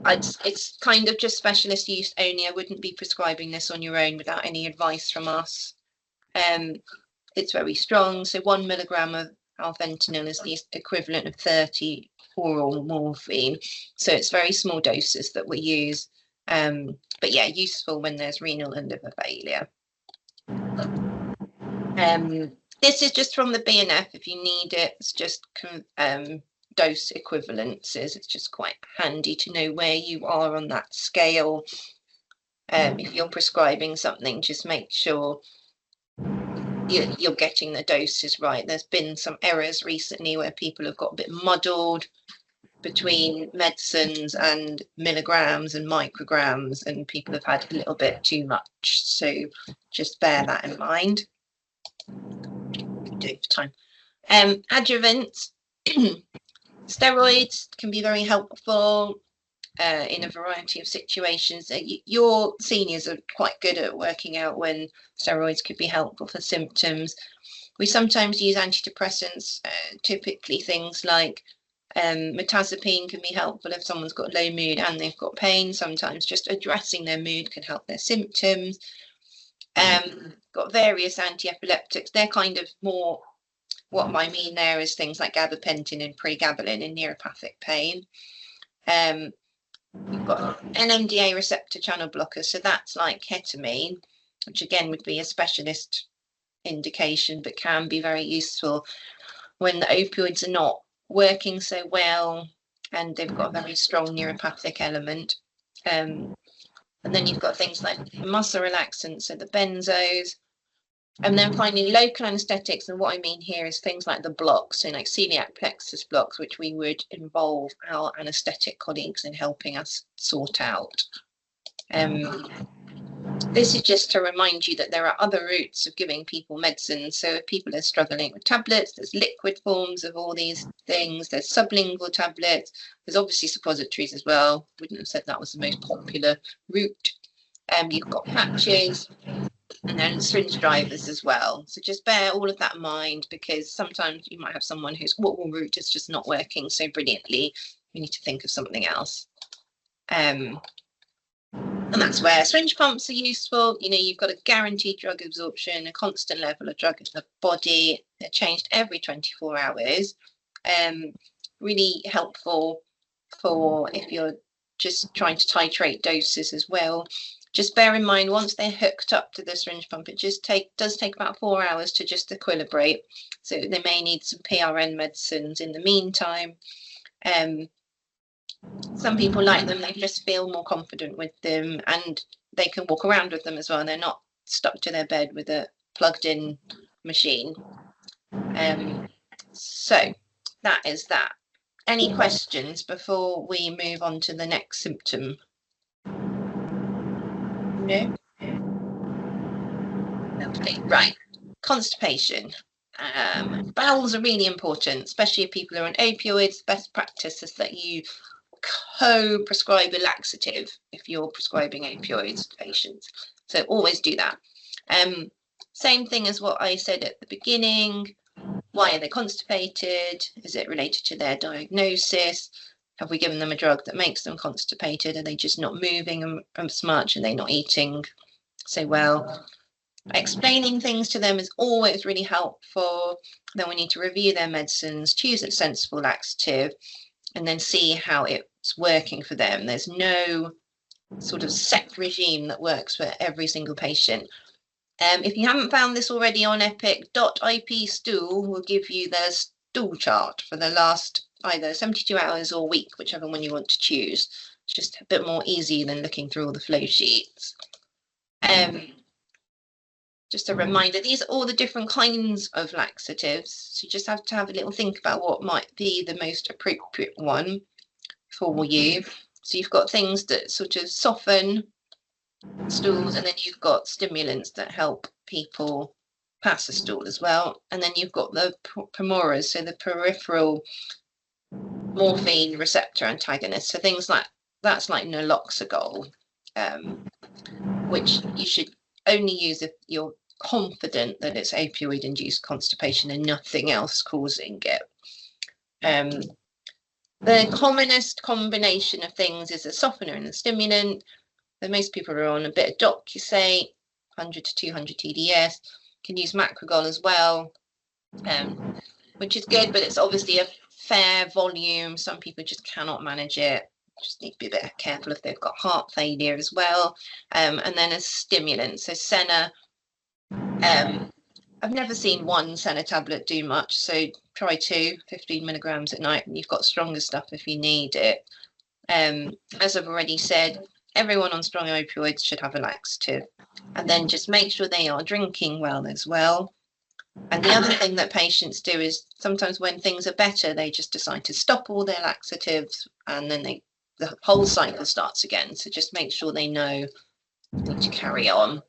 It's kind of just specialist use only. I wouldn't be prescribing this on your own without any advice from us. It's very strong. So 1 milligram of alfentanil is the equivalent of 30 oral morphine. So it's very small doses that we use. But yeah, useful when there's renal and liver failure. This is just from the BNF if you need it. It's just dose equivalences. It's just quite handy to know where you are on that scale. If you're prescribing something, just make sure you're getting the doses right. There's been some errors recently where people have got a bit muddled between medicines and milligrams and micrograms, and people have had a little bit too much. So just bear that in mind. Do it for time. Adjuvants. Steroids can be very helpful in a variety of situations. Your seniors are quite good at working out when steroids could be helpful for symptoms. We sometimes use antidepressants, typically things like mirtazapine can be helpful if someone's got low mood and they've got pain. Sometimes just addressing their mood can help their symptoms. Got various anti-epileptics. They're kind of more, what I mean there is things like gabapentin and pregabalin in neuropathic pain. You've got NMDA receptor channel blockers, so that's like ketamine, which again would be a specialist indication, but can be very useful when the opioids are not working so well and they've got a very strong neuropathic element. And then you've got things like muscle relaxants, so the benzos. And then finally, local anesthetics, and what I mean here is things like the blocks, so like celiac plexus blocks, which we would involve our anesthetic colleagues in helping us sort out. This is just to remind you that there are other routes of giving people medicines. So if people are struggling with tablets, there's liquid forms of all these things. There's sublingual tablets. There's obviously suppositories as well. Wouldn't have said that was the most popular route. You've got patches. And then syringe drivers as well. So just bear all of that in mind, because sometimes you might have someone whose oral route is just not working so brilliantly. You need to think of something else. And that's where syringe pumps are useful. You know, you've got a guaranteed drug absorption, a constant level of drug in the body. They're changed every 24 hours. Really helpful for if you're just trying to titrate doses as well. Just bear in mind, once they're hooked up to the syringe pump, it just does take about 4 hours to just equilibrate. So they may need some PRN medicines in the meantime. Some people like them, they just feel more confident with them, and they can walk around with them as well. They're not stuck to their bed with a plugged-in machine. So that is that. Any questions before we move on to the next symptom? No? Okay, right. Constipation. Bowels are really important, especially if people are on opioids. Best practice is that you co-prescribe a laxative if you're prescribing opioids to patients. So always do that. Same thing as what I said at the beginning. Why are they constipated? Is it related to their diagnosis? Have we given them a drug that makes them constipated? Are they just not moving as much? Are they not eating so well? Explaining things to them is always really helpful. Then we need to review their medicines, choose a sensible laxative, and then see how it's working for them. There's no sort of set regime that works for every single patient. If you haven't found this already on Epic.IP stool will give you the stool chart for the last either 72 hours or week, whichever one you want to choose. It's just a bit more easy than looking through all the flow sheets. Just a reminder, these are all the different kinds of laxatives. So you just have to have a little think about what might be the most appropriate one for you. So you've got things that sort of soften stools, and then you've got stimulants that help people pass the stool as well. And then you've got the PMORAs, so the peripheral morphine receptor antagonists. So things like that's like naloxone, which you should only use if you're confident that it's opioid-induced constipation and nothing else causing it. The commonest combination of things is a softener and a stimulant. So most people are on a bit of docusate, 100 to 200 TDS. Can use macrogol as well, which is good, but it's obviously a fair volume. Some people just cannot manage it. Just need to be a bit careful if they've got heart failure as well. And then a stimulant, so Senna. I've never seen one Senna tablet do much, so try 15 milligrams at night, and you've got stronger stuff if you need it. As I've already said, everyone on strong opioids should have a laxative, and then just make sure they are drinking well as well. And the other thing that patients do is sometimes when things are better, they just decide to stop all their laxatives, and then the whole cycle starts again. So just make sure they know they need to carry on.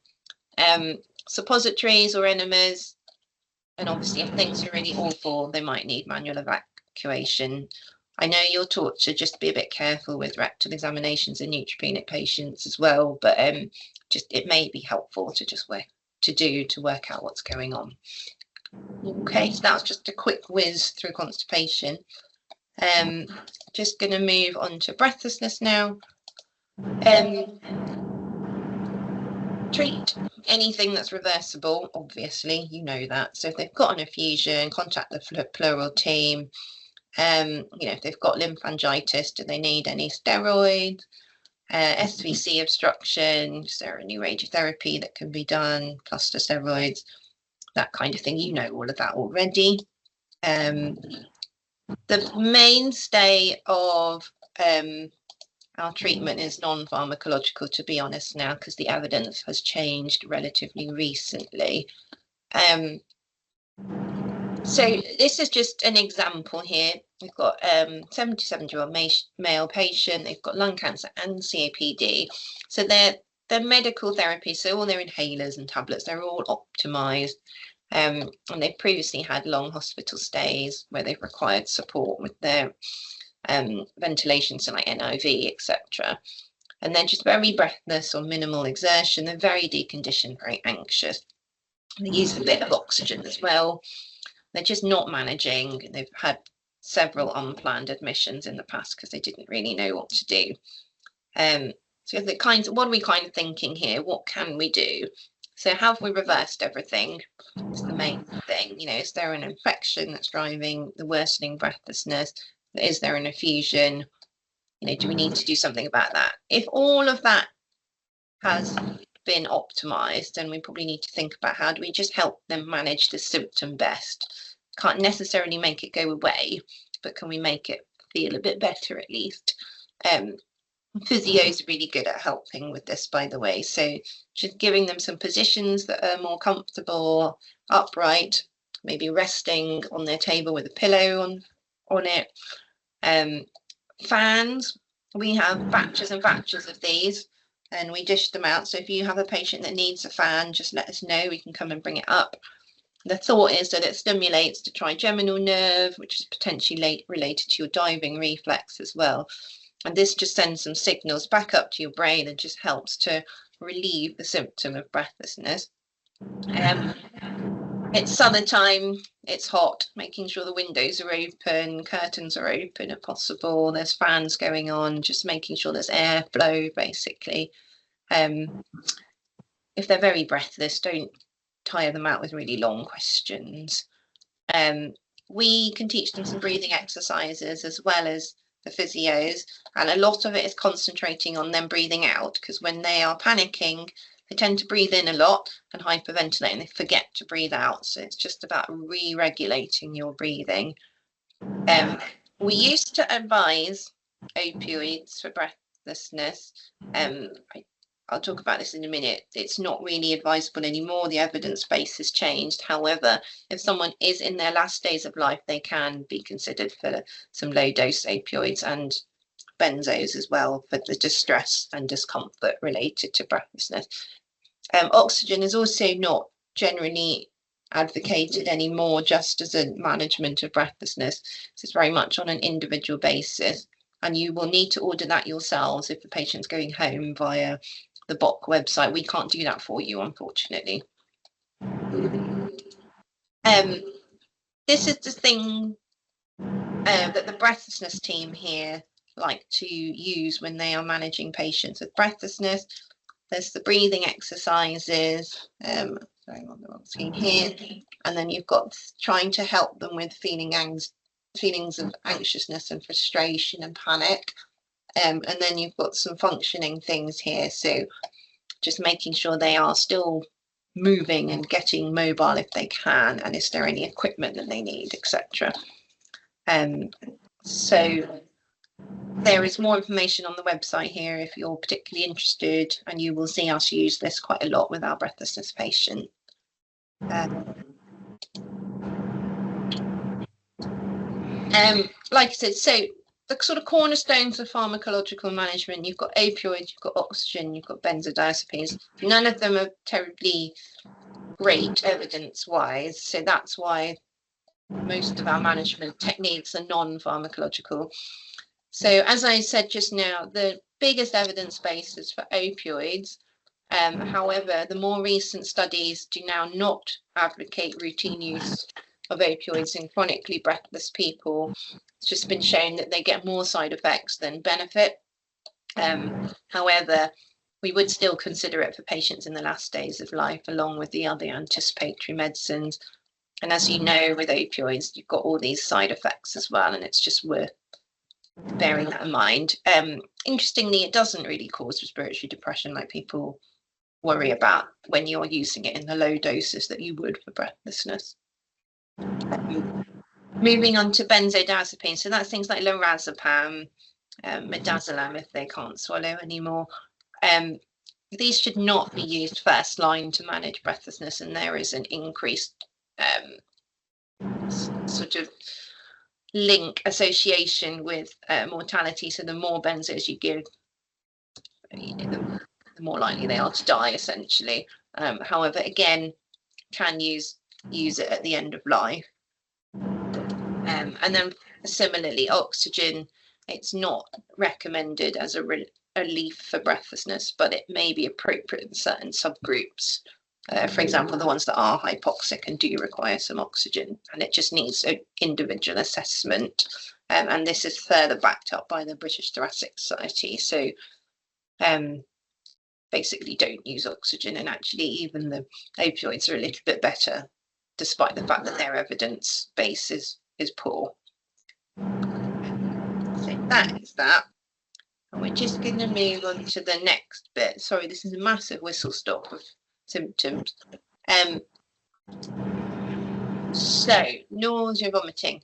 Suppositories or enemas, and obviously if things are really awful, they might need manual evacuation. I know you're taught to just be a bit careful with rectal examinations in neutropenic patients as well, but just it may be helpful to just work out what's going on. Okay, so that's just a quick whiz through constipation. Just going to move on to breathlessness now. treat anything that's reversible, obviously, you know that. So if they've got an effusion, contact the pleural team. If they've got lymphangitis, do they need any steroids? SVC obstruction, is there any radiotherapy that can be done, cluster steroids, that kind of thing. You know all of that already. The mainstay of our treatment is non-pharmacological, to be honest now, because the evidence has changed relatively recently. So this is just an example here. We've got 77-year-old male patient. They've got lung cancer and COPD. So their medical therapy, so all their inhalers and tablets, they're all optimized. And they've previously had long hospital stays where they've required support with their ventilation, so like NIV, etc. And they're just very breathless or minimal exertion. They're very deconditioned, very anxious. They use a bit of oxygen as well. They're just not managing. They've had several unplanned admissions in the past because they didn't really know what to do. So what are we kind of thinking here? What can we do? So have we reversed everything? It's the main thing. Is there an infection that's driving the worsening breathlessness? Is there an effusion? Do we need to do something about that? If all of that has been optimized, then we probably need to think about how do we just help them manage the symptom best. Can't necessarily make it go away, but can we make it feel a bit better at least? Physio is really good at helping with this, by the way. So just giving them some positions that are more comfortable, upright, maybe resting on their table with a pillow on it. Fans, we have batches and batches of these, and we dish them out. So if you have a patient that needs a fan, just let us know. We can come and bring it up. The thought is that it stimulates the trigeminal nerve, which is potentially related to your diving reflex as well. And this just sends some signals back up to your brain and just helps to relieve the symptom of breathlessness. It's summertime, it's hot, making sure the windows are open, curtains are open if possible, there's fans going on, just making sure there's airflow, basically. If they're very breathless, don't tire them out with really long questions. We can teach them some breathing exercises as well as the physios, and a lot of it is concentrating on them breathing out, because when they are panicking, they tend to breathe in a lot and hyperventilate and they forget to breathe out. So it's just about re-regulating your breathing. We used to advise opioids for breathlessness. I'll talk about this in a minute. It's not really advisable anymore. The evidence base has changed. However, if someone is in their last days of life, they can be considered for some low dose opioids and benzos as well for the distress and discomfort related to breathlessness. Oxygen is also not generally advocated anymore just as a management of breathlessness. So it's very much on an individual basis, and you will need to order that yourselves if the patient's going home via the BOC website. We can't do that for you, unfortunately. This is the thing that the breathlessness team here like to use when they are managing patients with breathlessness. There's the breathing exercises, sorry, I'm on the wrong screen here, and then you've got trying to help them with feelings of anxiousness and frustration and panic, and then you've got some functioning things here, so just making sure they are still moving and getting mobile if they can, and is there any equipment that they need, etc. So there is more information on the website here if you're particularly interested, and you will see us use this quite a lot with our breathlessness patient. Like I said, so the sort of cornerstones of pharmacological management, you've got opioids, you've got oxygen, you've got benzodiazepines. None of them are terribly great evidence-wise, so that's why most of our management techniques are non-pharmacological. So as I said just now, the biggest evidence base is for opioids. However, the more recent studies do now not advocate routine use of opioids in chronically breathless people. It's just been shown that they get more side effects than benefit. However, we would still consider it for patients in the last days of life, along with the other anticipatory medicines. And as you know, with opioids, you've got all these side effects as well, and it's just worth bearing that in mind. Interestingly, it doesn't really cause respiratory depression like people worry about when you're using it in the low doses that you would for breathlessness. Moving on to benzodiazepines, so that's things like lorazepam, midazolam if they can't swallow anymore. These should not be used first line to manage breathlessness, and there is an increased sort of link association with mortality. So the more benzos you give, the more likely they are to die, essentially. However, again, can use it at the end of life. And then similarly, oxygen, it's not recommended as a relief for breathlessness, but it may be appropriate in certain subgroups. For example, the ones that are hypoxic and do require some oxygen, and it just needs an individual assessment. And this is further backed up by the British Thoracic Society. So basically don't use oxygen, and actually even the opioids are a little bit better, despite the fact that their evidence base is poor. So that is that. And we're just going to move on to the next bit. Sorry, this is a massive whistle stop of symptoms. So nausea, vomiting.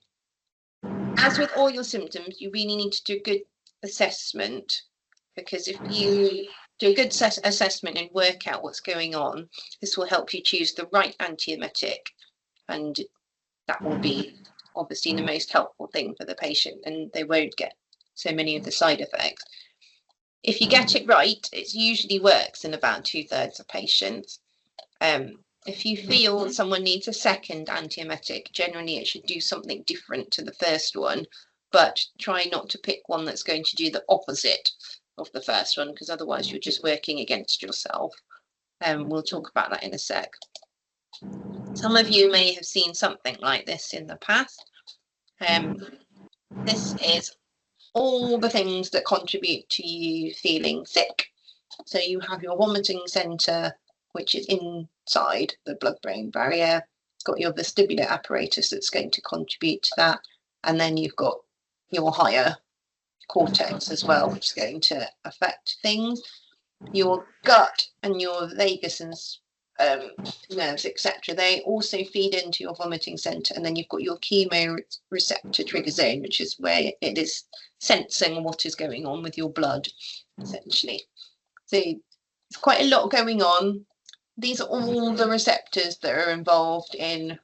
As with all your symptoms, you really need to do a good assessment, because if you do a good assessment and work out what's going on, this will help you choose the right antiemetic, and that will be obviously the most helpful thing for the patient, and they won't get so many of the side effects. If you get it right, it usually works in about 2/3 of patients. If you feel someone needs a second antiemetic, generally it should do something different to the first one, but try not to pick one that's going to do the opposite of the first one, because otherwise you're just working against yourself. We'll talk about that in a sec. Some of you may have seen something like this in the past. This is all the things that contribute to you feeling sick. So you have your vomiting centre, which is inside the blood-brain barrier. Got your vestibular apparatus that's going to contribute to that. And then you've got your higher cortex as well, which is going to affect things. Your gut and your vagus and nerves, etc. They also feed into your vomiting centre. And then you've got your chemoreceptor trigger zone, which is where it is sensing what is going on with your blood, essentially. So it's quite a lot going on. These are all the receptors that are involved in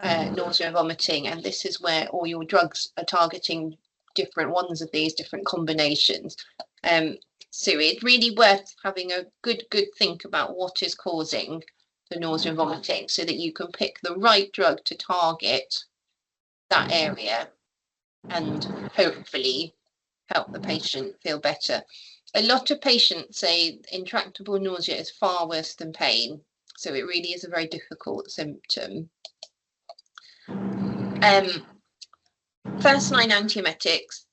nausea and vomiting, and this is where all your drugs are targeting different ones of these different combinations. So it's really worth having a good think about what is causing the nausea and vomiting, so that you can pick the right drug to target that area and hopefully help the patient feel better. A lot of patients say intractable nausea is far worse than pain, so it really is a very difficult symptom. First line antiemetics,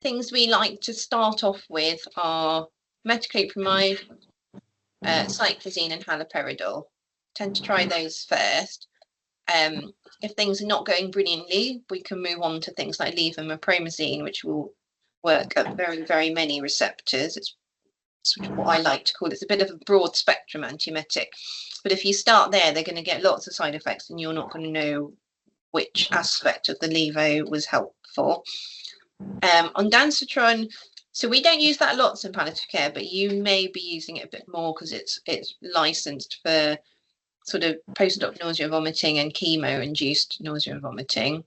things we like to start off with are metoclopramide, cyclizine and haloperidol. Tend to try those first. If things are not going brilliantly, we can move on to things like levomepromazine, which will work at very, very many receptors. It's sort of what I like to call it. It's a bit of a broad spectrum antiemetic. But if you start there, they're going to get lots of side effects and you're not going to know which aspect of the levo was helpful. Ondansetron, so we don't use that lots in palliative care, but you may be using it a bit more because it's licensed for sort of post-op nausea and vomiting and chemo-induced nausea and vomiting.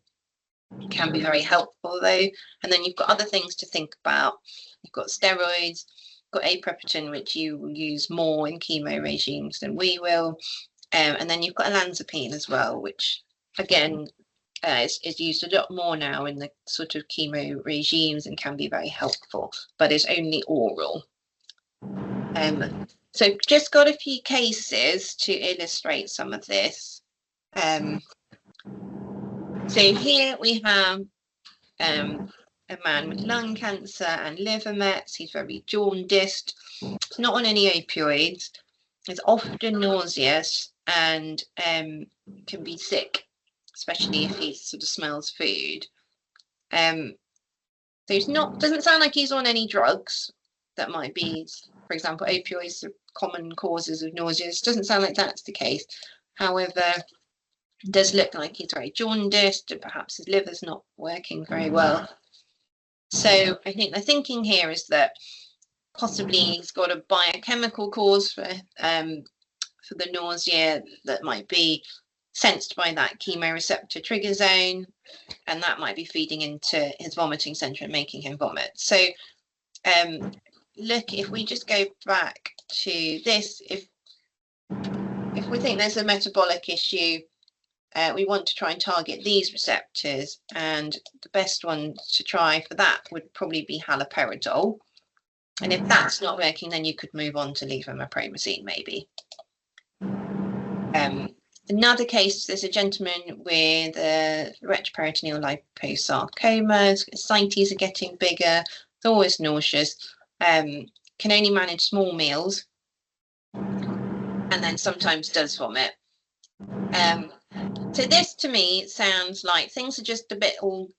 It can be very helpful though. And then you've got other things to think about. You've got steroids, got aprepitant, which you will use more in chemo regimes than we will. And then you've got olanzapine as well, which again is used a lot more now in the sort of chemo regimes and can be very helpful, but it's only oral. So just got a few cases to illustrate some of this. So here we have a a man with lung cancer and liver mets. He's very jaundiced. He's not on any opioids. He's often nauseous and can be sick, especially if he sort of smells food. So he's not, doesn't sound like he's on any drugs that might be, for example, opioids are common causes of nausea. It doesn't sound like that's the case. However, it does look like he's very jaundiced and perhaps his liver's not working very well. So I think the thinking here is that possibly he's got a biochemical cause for the nausea that might be sensed by that chemoreceptor trigger zone, and that might be feeding into his vomiting center and making him vomit. So look, if we just go back to this, if we think there's a metabolic issue, we want to try and target these receptors, and the best one to try for that would probably be haloperidol. And if that's not working, then you could move on to levomepromazine maybe. Another case, there's a gentleman with retroperitoneal liposarcoma. His ascites are getting bigger. It's always nauseous. Can only manage small meals, and then sometimes does vomit. So this to me sounds like things are just a bit all,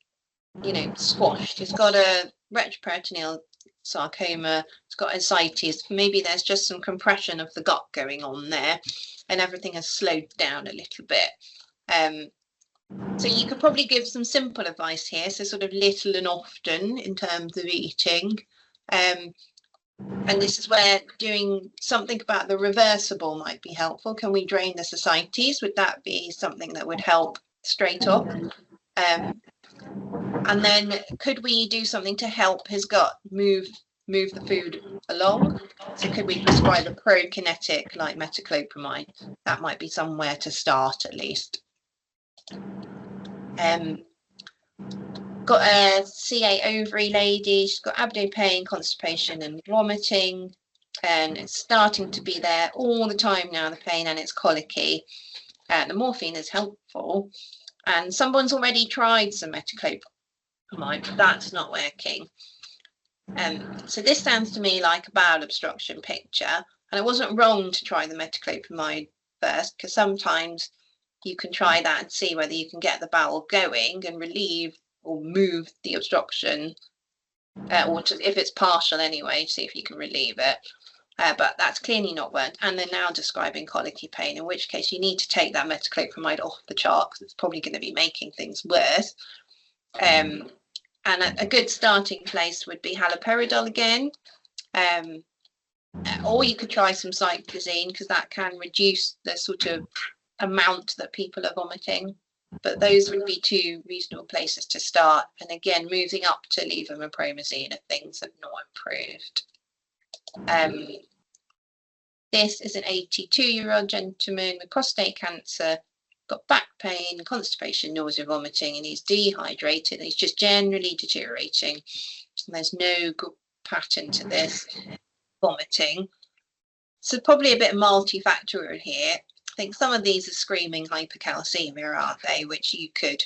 squashed. He's got a retroperitoneal sarcoma, it's got ascites, maybe there's just some compression of the gut going on there and everything has slowed down a little bit. So you could probably give some simple advice here, so sort of little and often in terms of eating. And this is where doing something about the reversible might be helpful. Can we drain the ascites? Would that be something that would help straight off? And then could we do something to help his gut move the food along? So could we prescribe a prokinetic like metoclopramide? That might be somewhere to start at least. Got a CA ovary lady, she's got abdo pain, constipation and vomiting, and it's starting to be there all the time now, the pain, and it's colicky. The morphine is helpful, and someone's already tried some metoclopramide, but that's not working. So this sounds to me like a bowel obstruction picture, and it wasn't wrong to try the metoclopramide first, because sometimes you can try that and see whether you can get the bowel going and relieve or move the obstruction, if it's partial anyway, see if you can relieve it. But that's clearly not worked, and they're now describing colicky pain, in which case you need to take that metoclopramide off the chart because it's probably going to be making things worse. And a good starting place would be haloperidol again, or you could try some cyclizine because that can reduce the sort of amount that people are vomiting. But those would be two reasonable places to start. And again, moving up to levomepromazine if things have not improved. This is an 82-year-old gentleman with prostate cancer, got back pain, constipation, nausea, vomiting, and he's dehydrated. And he's just generally deteriorating. And there's no good pattern to this vomiting. So probably a bit multifactorial here. I think some of these are screaming hypercalcemia, aren't they? Which you could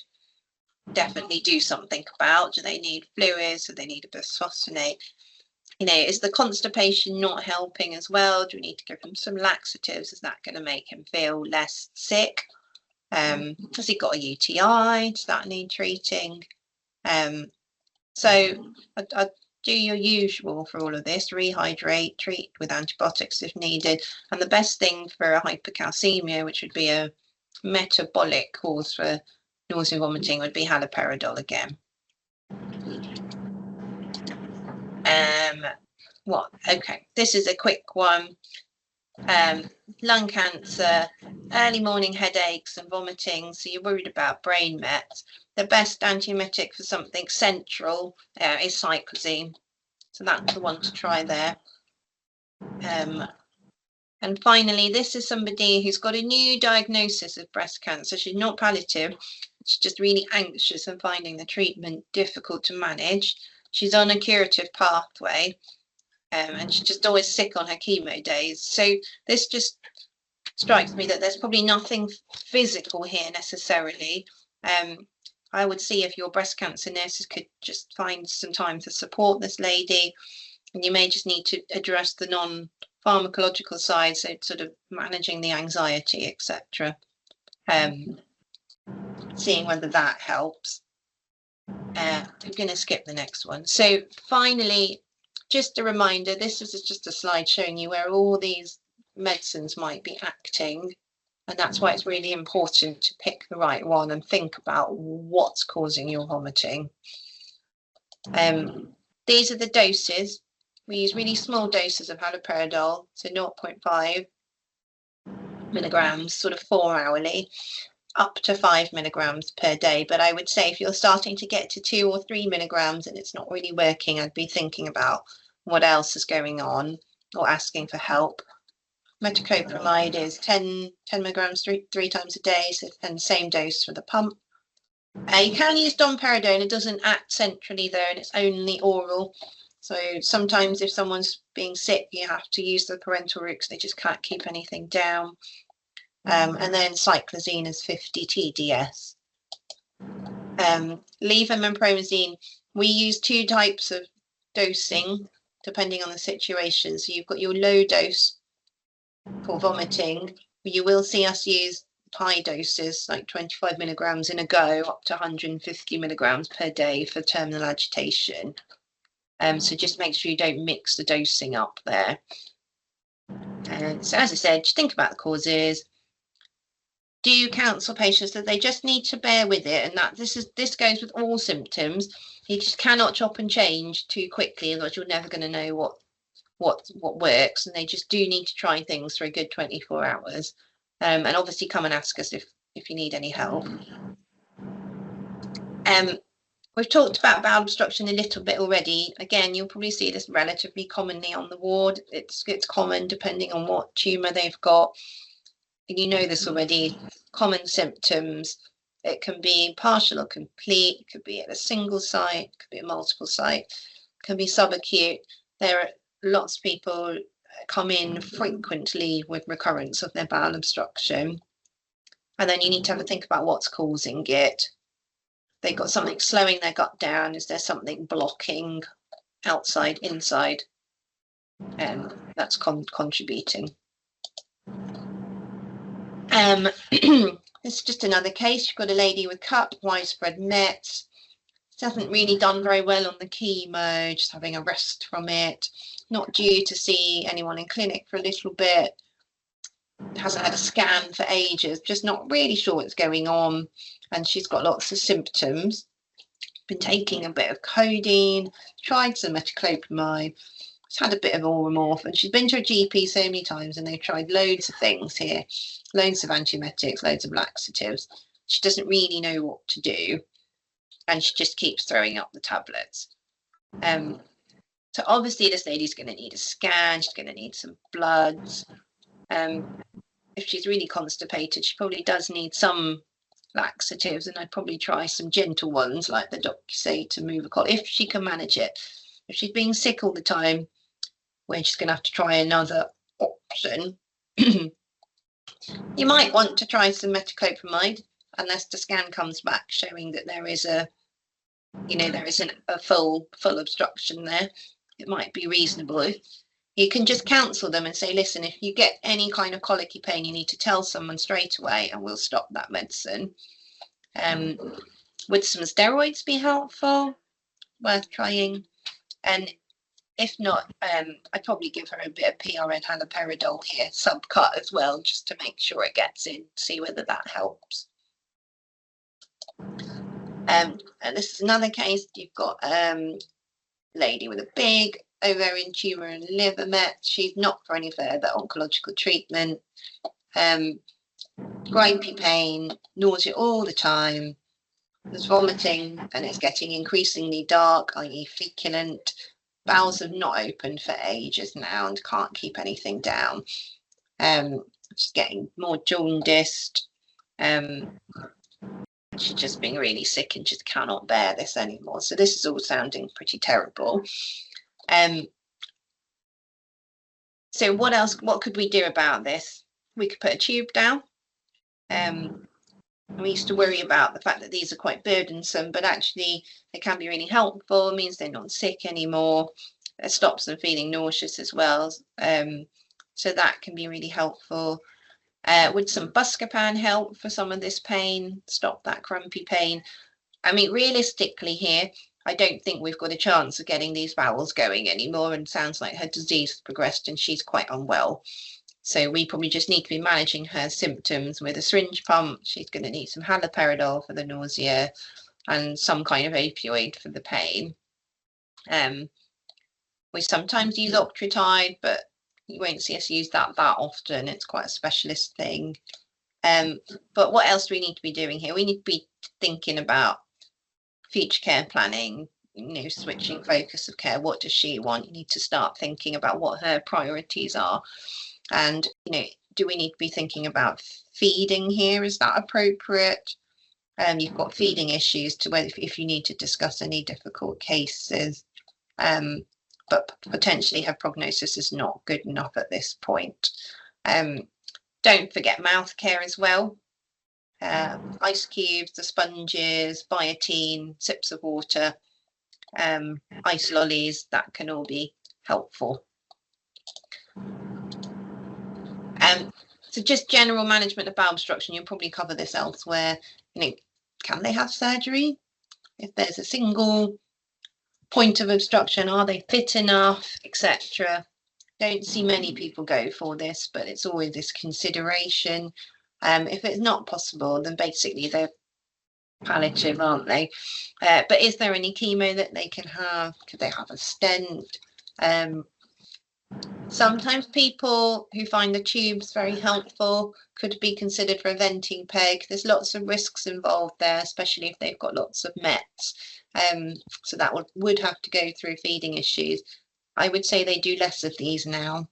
definitely do something about. Do they need fluids? Do they need a bisphosphonate? Is the constipation not helping as well? Do we need to give him some laxatives? Is that going to make him feel less sick? Has he got a UTI? Does that need treating? So I'd do your usual for all of this, rehydrate, treat with antibiotics if needed. And the best thing for a hypercalcemia, which would be a metabolic cause for nausea and vomiting, would be haloperidol again. Okay, this is a quick one. Lung cancer, early morning headaches and vomiting, so you're worried about brain mets. The best antiemetic for something central is cyclizine, so that's the one to try there. And finally, this is somebody who's got a new diagnosis of breast cancer. She's not palliative, she's just really anxious and finding the treatment difficult to manage. She's on a curative pathway, and she's just always sick on her chemo days. So this just strikes me that there's probably nothing physical here necessarily. I would see if your breast cancer nurses could just find some time to support this lady, and you may just need to address the non-pharmacological side, so sort of managing the anxiety, etc. Seeing whether that helps. I'm going to skip the next one. So finally, just a reminder, this is just a slide showing you where all these medicines might be acting. And that's why it's really important to pick the right one and think about what's causing your vomiting. These are the doses. We use really small doses of haloperidol, so 0.5 milligrams, sort of 4 hourly, up to 5 milligrams per day. But I would say if you're starting to get to 2 or 3 milligrams and it's not really working, I'd be thinking about what else is going on or asking for help. Metoclopramide is 10 milligrams three times a day, so, and same dose for the pump. You can use domperidone. It doesn't act centrally though, and it's only oral. So sometimes if someone's being sick, you have to use the parenteral route because they just can't keep anything down. And then cyclazine is 50 TDS. Levomempromazine, we use 2 types of dosing depending on the situation. So you've got your low dose for vomiting. You will see us use high doses, like 25 milligrams in a go, up to 150 milligrams per day for terminal agitation. So just make sure you don't mix the dosing up there. So as I said, just think about the causes. Do you counsel patients that they just need to bear with it, and that this goes with all symptoms? You just cannot chop and change too quickly, otherwise you're never going to know what works, and they just do need to try things for a good 24 hours. And obviously come and ask us if you need any help. We've talked about bowel obstruction a little bit already. Again, you'll probably see this relatively commonly on the ward. It's common depending on what tumour they've got. And you know this already. Common symptoms. It can be partial or complete. It could be at a single site. It could be at multiple sites. It can be subacute. There are lots of people come in frequently with recurrence of their bowel obstruction. And then you need to have a think about what's causing it. They've got something slowing their gut down. Is there something blocking outside, inside? And that's contributing. This is just another case. You've got a lady with CUH, widespread Mets. Hasn't really done very well on the chemo, just having a rest from it. Not due to see anyone in clinic for a little bit. Hasn't had a scan for ages, just not really sure what's going on. And she's got lots of symptoms. Been taking a bit of codeine, tried some metoclopramide. She's had a bit of Oromorph, and she's been to a GP so many times, and they've tried loads of things here, loads of antiemetics, loads of laxatives. She doesn't really know what to do, and she just keeps throwing up the tablets. So obviously this lady's going to need a scan. She's going to need some bloods. If she's really constipated, she probably does need some laxatives, and I'd probably try some gentle ones like the doctor say to move a colic if she can manage it. If she's being sick all the time, where she's going to have to try another option. You might want to try some metoclopramide unless the scan comes back showing that there is a full obstruction there. It might be reasonable. You can just counsel them and say, listen, if you get any kind of colicky pain, you need to tell someone straight away and we'll stop that medicine. Would some steroids be helpful? Worth trying. And if not, I'd probably give her a bit of PRN haloperidol here, subcut as well, just to make sure it gets in, see whether that helps. And this is another case. You've got a lady with a big ovarian tumour and liver met. She's not for any further oncological treatment. Gripey pain, nausea all the time. There's vomiting, and it's getting increasingly dark, i.e. feculent. Bowels have not opened for ages now and can't keep anything down. She's getting more jaundiced. She's just being really sick and just cannot bear this anymore. So this is all sounding pretty terrible. So what could we do about this? We could put a tube down. And we used to worry about the fact that these are quite burdensome, but actually they can be really helpful. It means they're not sick anymore. It stops them feeling nauseous as well. So that can be really helpful. Would some Buscopan help for some of this pain, stop that crumpy pain? I mean, realistically here, I don't think we've got a chance of getting these bowels going anymore, and sounds like her disease has progressed and she's quite unwell. So we probably just need to be managing her symptoms with a syringe pump. She's going to need some haloperidol for the nausea and some kind of opioid for the pain. We sometimes use octreotide, but you won't see us use that often. It's quite a specialist thing. But what else do we need to be doing here? We need to be thinking about future care planning, switching focus of care. What does she want? You need to start thinking about what her priorities are. And, do we need to be thinking about feeding here? Is that appropriate? You've got feeding issues to whether if you need to discuss any difficult cases, but potentially her prognosis is not good enough at this point. Don't forget mouth care as well. Ice cubes, the sponges, biotin, sips of water, ice lollies, that can all be helpful. So just general management of bowel obstruction, you'll probably cover this elsewhere. Can they have surgery? If there's a single point of obstruction, are they fit enough, etc. Don't see many people go for this, but it's always this consideration. If it's not possible, then basically they're palliative, aren't they? But is there any chemo that they can have? Could they have a stent? Sometimes people who find the tubes very helpful could be considered for a venting peg. There's lots of risks involved there, especially if they've got lots of mets. So that would have to go through feeding issues. I would say they do less of these now,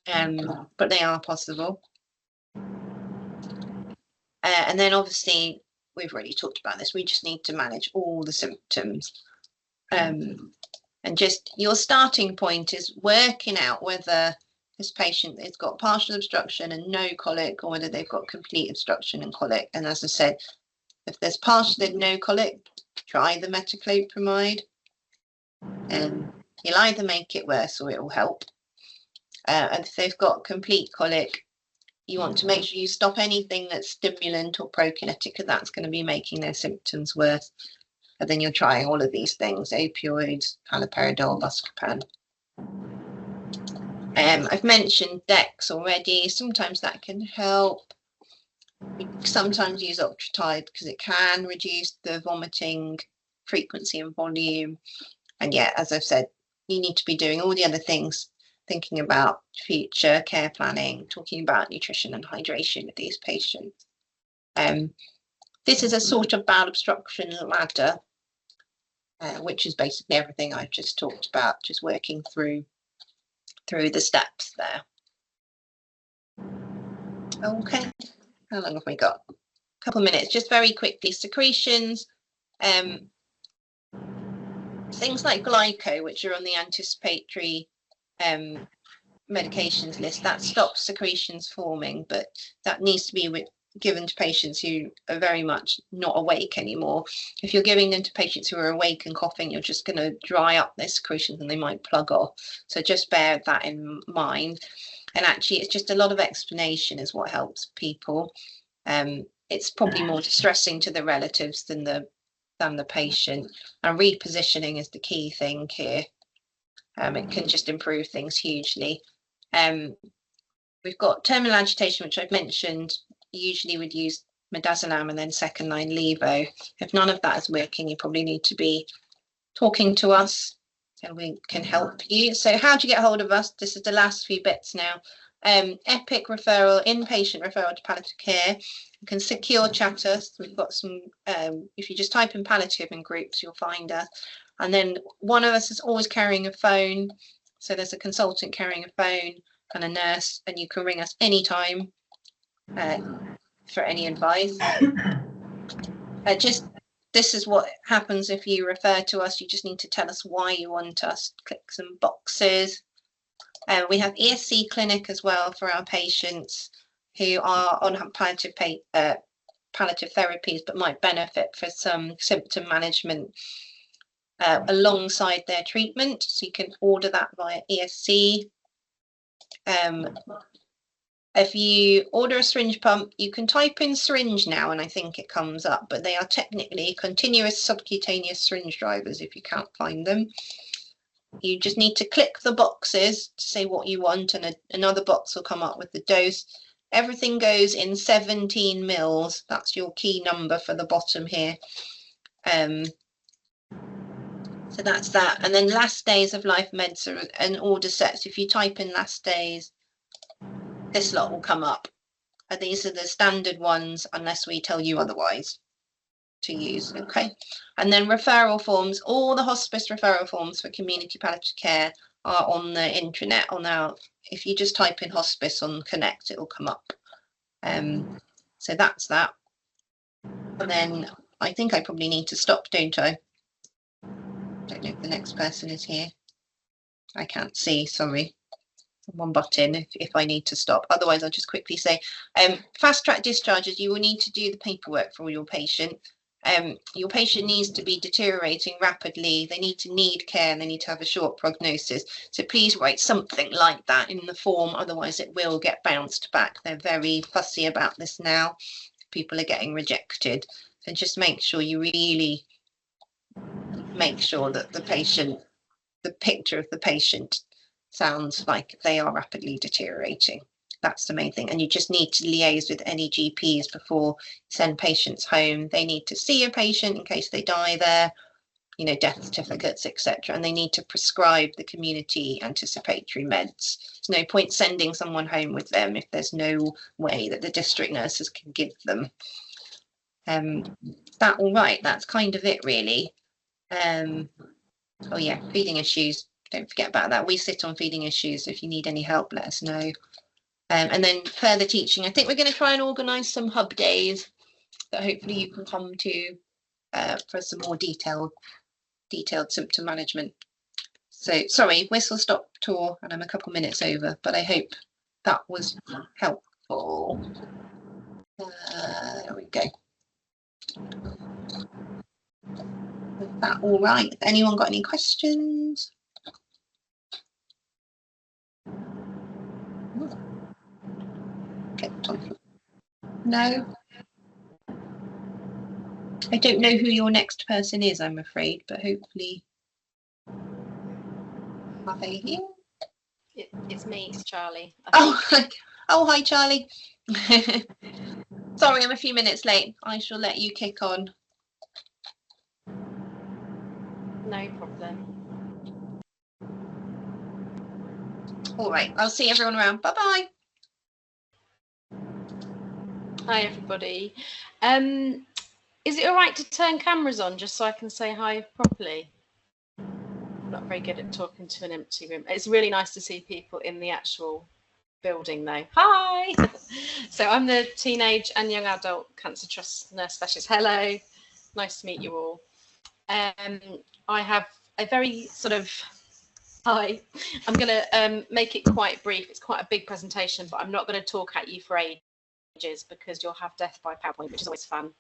but they are possible. And then obviously, we've already talked about this, we just need to manage all the symptoms. And just your starting point is working out whether this patient has got partial obstruction and no colic, or whether they've got complete obstruction and colic. And as I said, if there's partial and no colic, try the metoclopramide. You'll either make it worse or it will help. And if they've got complete colic, you want to make sure you stop anything that's stimulant or prokinetic, because that's going to be making their symptoms worse. And then you'll try all of these things: opioids, haloperidol, buscopan. I've mentioned Dex already. Sometimes that can help. We sometimes use octreotide because it can reduce the vomiting frequency and volume. And yeah, as I've said, you need to be doing all the other things, thinking about future care planning, talking about nutrition and hydration with these patients. This is a sort of bowel obstruction ladder, which is basically everything I've just talked about, just working through the steps there. Okay, how long have we got? A couple of minutes, just very quickly. Secretions, things like glyco, which are on the anticipatory medications list, that stops secretions forming, but that needs to be given to patients who are very much not awake anymore. If you're giving them to patients who are awake and coughing, you're just going to dry up their secretions and they might plug off. So just bear that in mind. And actually, it's just a lot of explanation is what helps people. It's probably more distressing to the relatives than the patient. And repositioning is the key thing here. It can just improve things hugely. We've got terminal agitation, which I've mentioned. Usually would use midazolam and then second line levo. If none of that is working, you probably need to be talking to us and we can help you. So how do you get hold of us? This is the last few bits now. EPIC referral, inpatient referral to palliative care. You can secure chat us. We've got some, if you just type in palliative in groups, you'll find us. And then one of us is always carrying a phone. So there's a consultant carrying a phone and a nurse, and you can ring us anytime for any advice. This is what happens if you refer to us. You just need to tell us why you want us. Click some boxes. We have ESC clinic as well for our patients who are on palliative palliative therapies, but might benefit for some symptom management alongside their treatment. So you can order that via ESC. If you order a syringe pump, you can type in syringe now and I think it comes up, but they are technically continuous subcutaneous syringe drivers if you can't find them. You just need to click the boxes to say what you want, and another box will come up with the dose. Everything goes in 17 mils. That's your key number for the bottom here. So that's that. And then last days of life meds are an order set. So if you type in last days, this lot will come up. And these are the standard ones unless we tell you otherwise to use. Okay. And then referral forms, all the hospice referral forms for community palliative care are on the intranet. If you just type in hospice on Connect, it will come up. So that's that. And then I think I probably need to stop, don't I? Don't know if the next person is here. I can't see, sorry. One button if I need to stop. Otherwise, I'll just quickly say, fast track discharges, you will need to do the paperwork for your patient. Your patient needs to be deteriorating rapidly. They need care and they need to have a short prognosis. So please write something like that in the form, otherwise it will get bounced back. They're very fussy about this now. People are getting rejected. So just make sure you really make sure that the picture of the patient sounds like they are rapidly deteriorating. That's the main thing. And you just need to liaise with any GPs before you send patients home. They need to see a patient in case they die there, you know, death certificates, etc. And they need to prescribe the community anticipatory meds. There's no point sending someone home with them if there's no way that the district nurses can give them. That all right? That's kind of it, really. Oh yeah, feeding issues. Don't forget about that. We sit on feeding issues. If you need any help, let us know. And then further teaching. I think we're going to try and organise some hub days that hopefully you can come to for some more detailed symptom management. So sorry, whistle stop tour, and I'm a couple minutes over, but I hope that was helpful. There we go. Is that all right? Anyone got any questions? No. I don't know who your next person is, I'm afraid, but hopefully. Are they here?
It's me, it's Charlie.
Oh, hi, Charlie. Sorry, I'm a few minutes late. I shall let you kick on.
No problem.
All right, I'll see everyone around. Bye-bye.
Hi, everybody. Is it all right to turn cameras on just so I can say hi properly? I'm not very good at talking to an empty room. It's really nice to see people in the actual building though. Hi! So I'm the Teenage and Young Adult Cancer Trust Nurse Specialist. Hello, nice to meet you all. I have a very hi. I'm going to make it quite brief. It's quite a big presentation, but I'm not going to talk at you for ages because you'll have death by PowerPoint, which is always fun.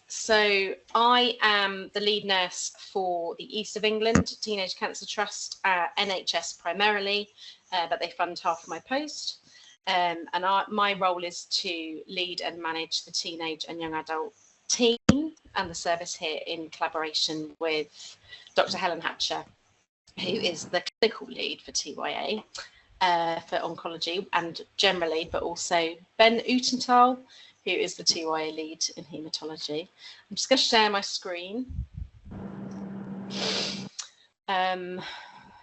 So I am the lead nurse for the East of England Teenage Cancer Trust, NHS primarily, but they fund half of my post. And my role is to lead and manage the teenage and young adult team and the service here in collaboration with Dr. Helen Hatcher, who is the clinical lead for TYA for oncology and generally, but also Ben Utenthal, who is the TYA lead in haematology. I'm just going to share my screen.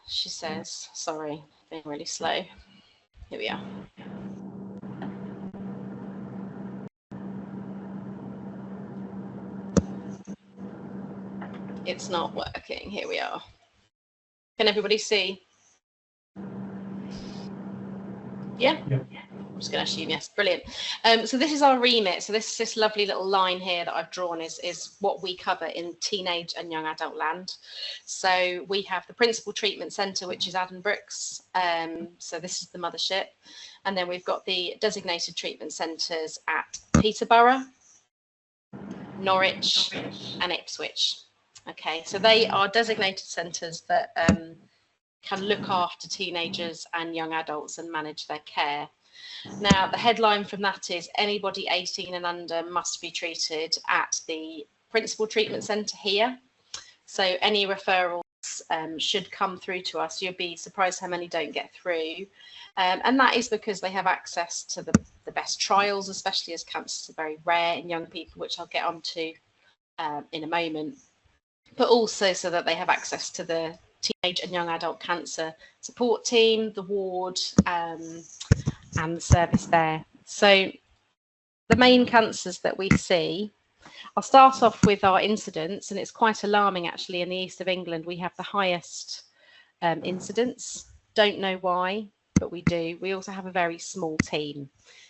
She says, sorry, being really slow. Here we are. It's not working. Here we are. Can everybody see? Yeah? I'm just going to assume yes. Brilliant. So this is our remit. So this lovely little line here that I've drawn is what we cover in teenage and young adult land. So we have the Principal Treatment Centre, which is Addenbrooke's. So this is the mothership. And then we've got the designated treatment centres at Peterborough, Norwich and Ipswich. Okay, so they are designated centres that can look after teenagers and young adults and manage their care. Now, the headline from that is anybody 18 and under must be treated at the Principal Treatment Centre here. So any referrals should come through to us. You'll be surprised how many don't get through. And that is because they have access to the best trials, especially as cancers are very rare in young people, which I'll get onto in a moment. But also so that they have access to the teenage and young adult cancer support team, the ward, and the service there. So the main cancers that we see, I'll start off with our incidence, and it's quite alarming actually. In the east of England, we have the highest incidence. Don't know why, but we do. We also have a very small team,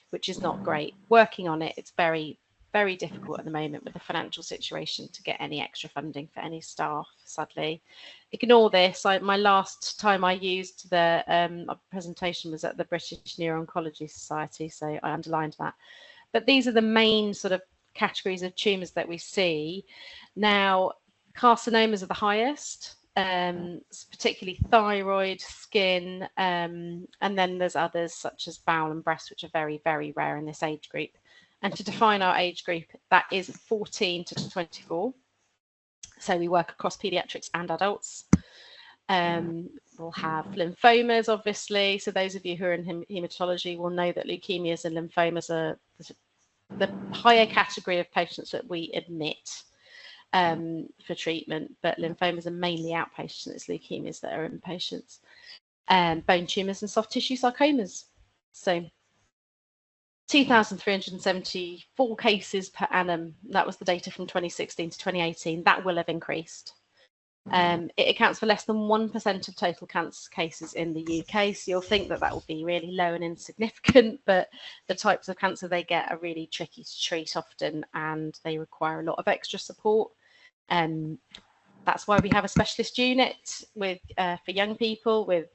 which is not great. Working on it, it's very, very difficult at the moment with the financial situation to get any extra funding for any staff, sadly. Ignore this. My last time I used the presentation was at the British Neuro-Oncology Society, so I underlined that. But these are the main sort of categories of tumours that we see. Now, carcinomas are the highest, particularly thyroid, skin, and then there's others such as bowel and breast, which are very, very rare in this age group. And to define our age group, that is 14 to 24. So we work across paediatrics and adults. We'll have lymphomas, obviously. So those of you who are in haematology will know that leukemias and lymphomas are the higher category of patients that we admit for treatment, but lymphomas are mainly outpatients. It's leukemias that are inpatients. Bone tumours and soft tissue sarcomas. So 2,374 cases per annum. That was the data from 2016 to 2018. That will have increased. It accounts for less than 1% of total cancer cases in the UK. So you'll think that that will be really low and insignificant, but the types of cancer they get are really tricky to treat often, and they require a lot of extra support. That's why we have a specialist unit with for young people with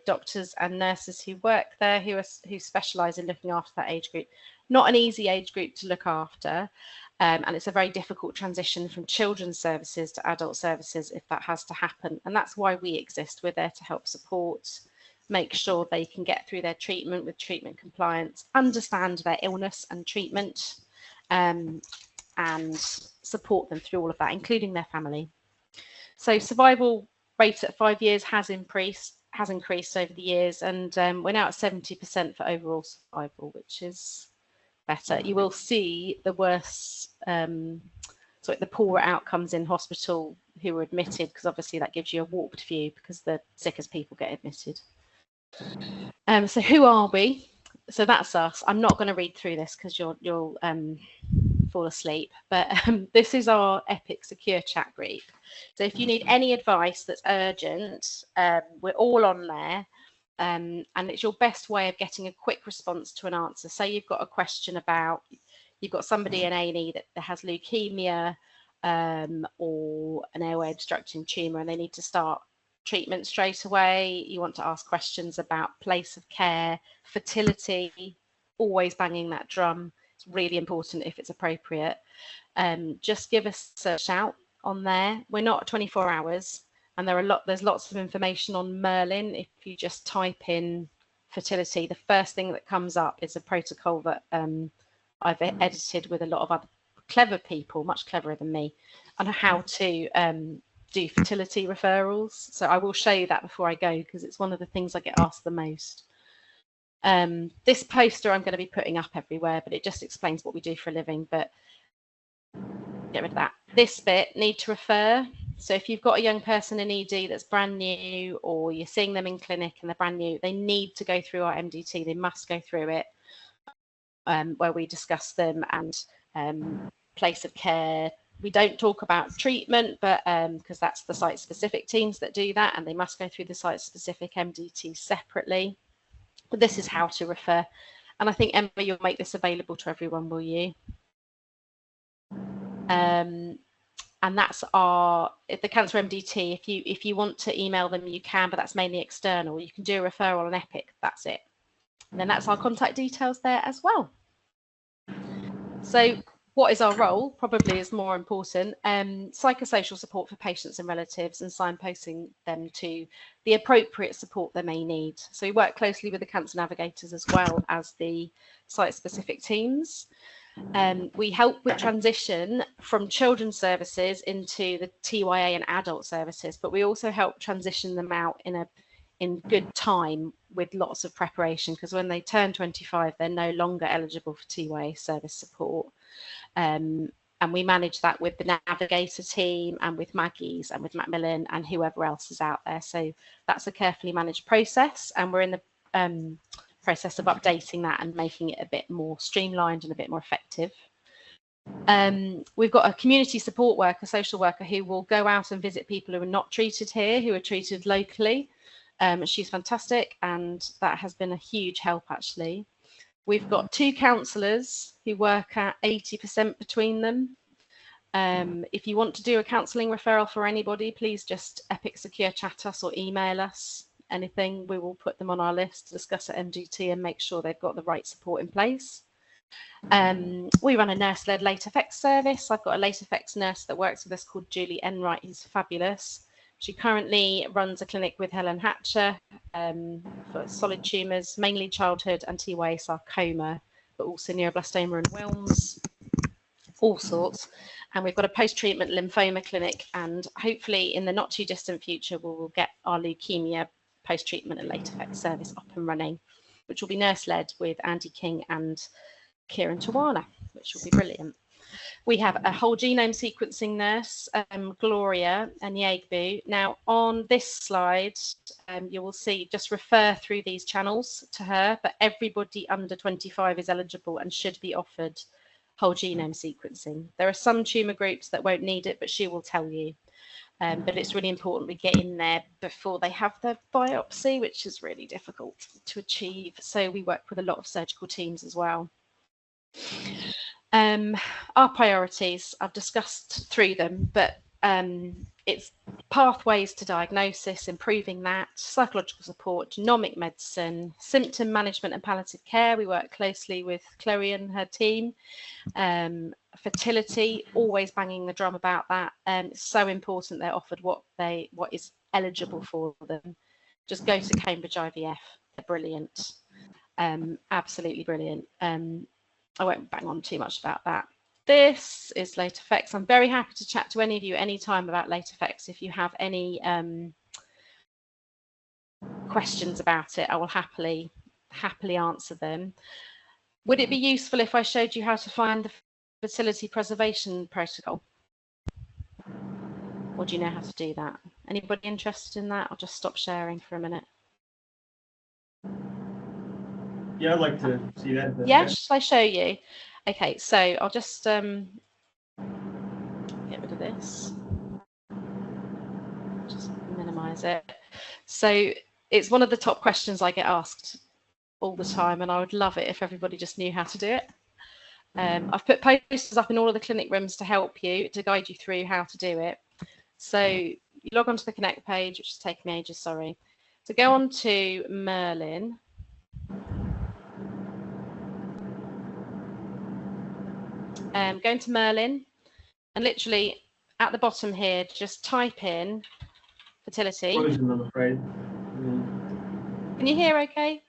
doctors and nurses who work there who specialise in looking after that age group. Not an easy age group to look after, and it's a very difficult transition from children's services to adult services if that has to happen. And that's why we exist. We're there to help support, make sure they can get through their treatment with treatment compliance, understand their illness and treatment, and support them through all of that, including their family. So survival rate at 5 years has increased over the years, and we're now at 70% for overall survival, which is better. You will see the worse, the poorer outcomes in hospital who are admitted, because obviously that gives you a warped view because the sickest people get admitted. So who are we? So that's us. I'm not going to read through this because you'll fall asleep, but this is our Epic Secure chat group. So if you need any advice that's urgent, we're all on there, and it's your best way of getting a quick response to an answer. Say you've got a question about, you've got somebody in A&E that has leukemia or an airway obstructing tumour and they need to start treatment straight away. You want to ask questions about place of care, fertility, always banging that drum. It's really important if it's appropriate. Just give us a shout on there. We're not 24 hours, and there's lots of information on Merlin. If you just type in fertility, the first thing that comes up is a protocol that I've edited with a lot of other clever people, much cleverer than me, on how to do fertility referrals. So I will show you that before I go, because it's one of the things I get asked the most. This poster I'm going to be putting up everywhere, but it just explains what we do for a living, but get rid of that. This bit, need to refer. So if you've got a young person in ED that's brand new, or you're seeing them in clinic and they're brand new, they need to go through our MDT. They must go through it, where we discuss them and place of care. We don't talk about treatment, but because that's the site-specific teams that do that, and they must go through the site-specific MDT separately. But this is how to refer. And I think, Emma, you'll make this available to everyone, will you? And that's the Cancer MDT. If you want to email them, you can, but that's mainly external. You can do a referral on Epic. That's it. And then that's our contact details there as well. So what is our role? Probably is more important. Psychosocial support for patients and relatives, and signposting them to the appropriate support they may need. So we work closely with the cancer navigators as well as the site-specific teams. We help with transition from children's services into the TYA and adult services, but we also help transition them out in good time with lots of preparation, because when they turn 25, they're no longer eligible for TYA service support. And we manage that with the navigator team and with Maggie's and with Macmillan and whoever else is out there. So that's a carefully managed process, and we're in the process of updating that and making it a bit more streamlined and a bit more effective. We've got a community support worker, social worker, who will go out and visit people who are not treated here, who are treated locally. She's fantastic, and that has been a huge help, actually. We've got 2 counsellors who work at 80% between them. If you want to do a counselling referral for anybody, please just Epic Secure chat us or email us. Anything, we will put them on our list to discuss at MDT and make sure they've got the right support in place. We run a nurse-led late effects service. I've got a late effects nurse that works with us called Julie Enright, who's fabulous. She currently runs a clinic with Helen Hatcher for solid tumours, mainly childhood and TYA sarcoma, but also neuroblastoma and Wilms, all sorts. And we've got a post-treatment lymphoma clinic, and hopefully in the not too distant future, we will get our leukemia post-treatment and late effects service up and running, which will be nurse-led with Andy King and Kieran Tawana, which will be brilliant. We have a whole genome sequencing nurse, Gloria and Yegbu. Now, on this slide, you will see, just refer through these channels to her, but everybody under 25 is eligible and should be offered whole genome sequencing. There are some tumour groups that won't need it, but she will tell you. But it's really important we get in there before they have their biopsy, which is really difficult to achieve. So we work with a lot of surgical teams as well. Our priorities, I've discussed through them, but it's pathways to diagnosis, improving that, psychological support, genomic medicine, symptom management and palliative care. We work closely with Chloe and her team. Fertility, always banging the drum about that. It's so important they're offered what is eligible for them. Just go to Cambridge IVF. They're brilliant. Absolutely brilliant. I won't bang on too much about that. This is late effects. I'm very happy to chat to any of you anytime about late effects. If you have any questions about it, I will happily answer them. Would it be useful if I showed you how to find the fertility preservation protocol? Or do you know how to do that? Anybody interested in that? I'll just stop sharing for a minute.
Yeah, I'd like to see that.
Yeah, shall I show you? Okay, so I'll just get rid of this. Just minimize it. So it's one of the top questions I get asked all the time, and I would love it if everybody just knew how to do it. I've put posters up in all of the clinic rooms to help you, to guide you through how to do it. So you log onto the Connect page, which is taking me ages, sorry. So go on to Merlin. Go into Merlin, and literally at the bottom here, just type in fertility.
I'm afraid.
Can you hear okay?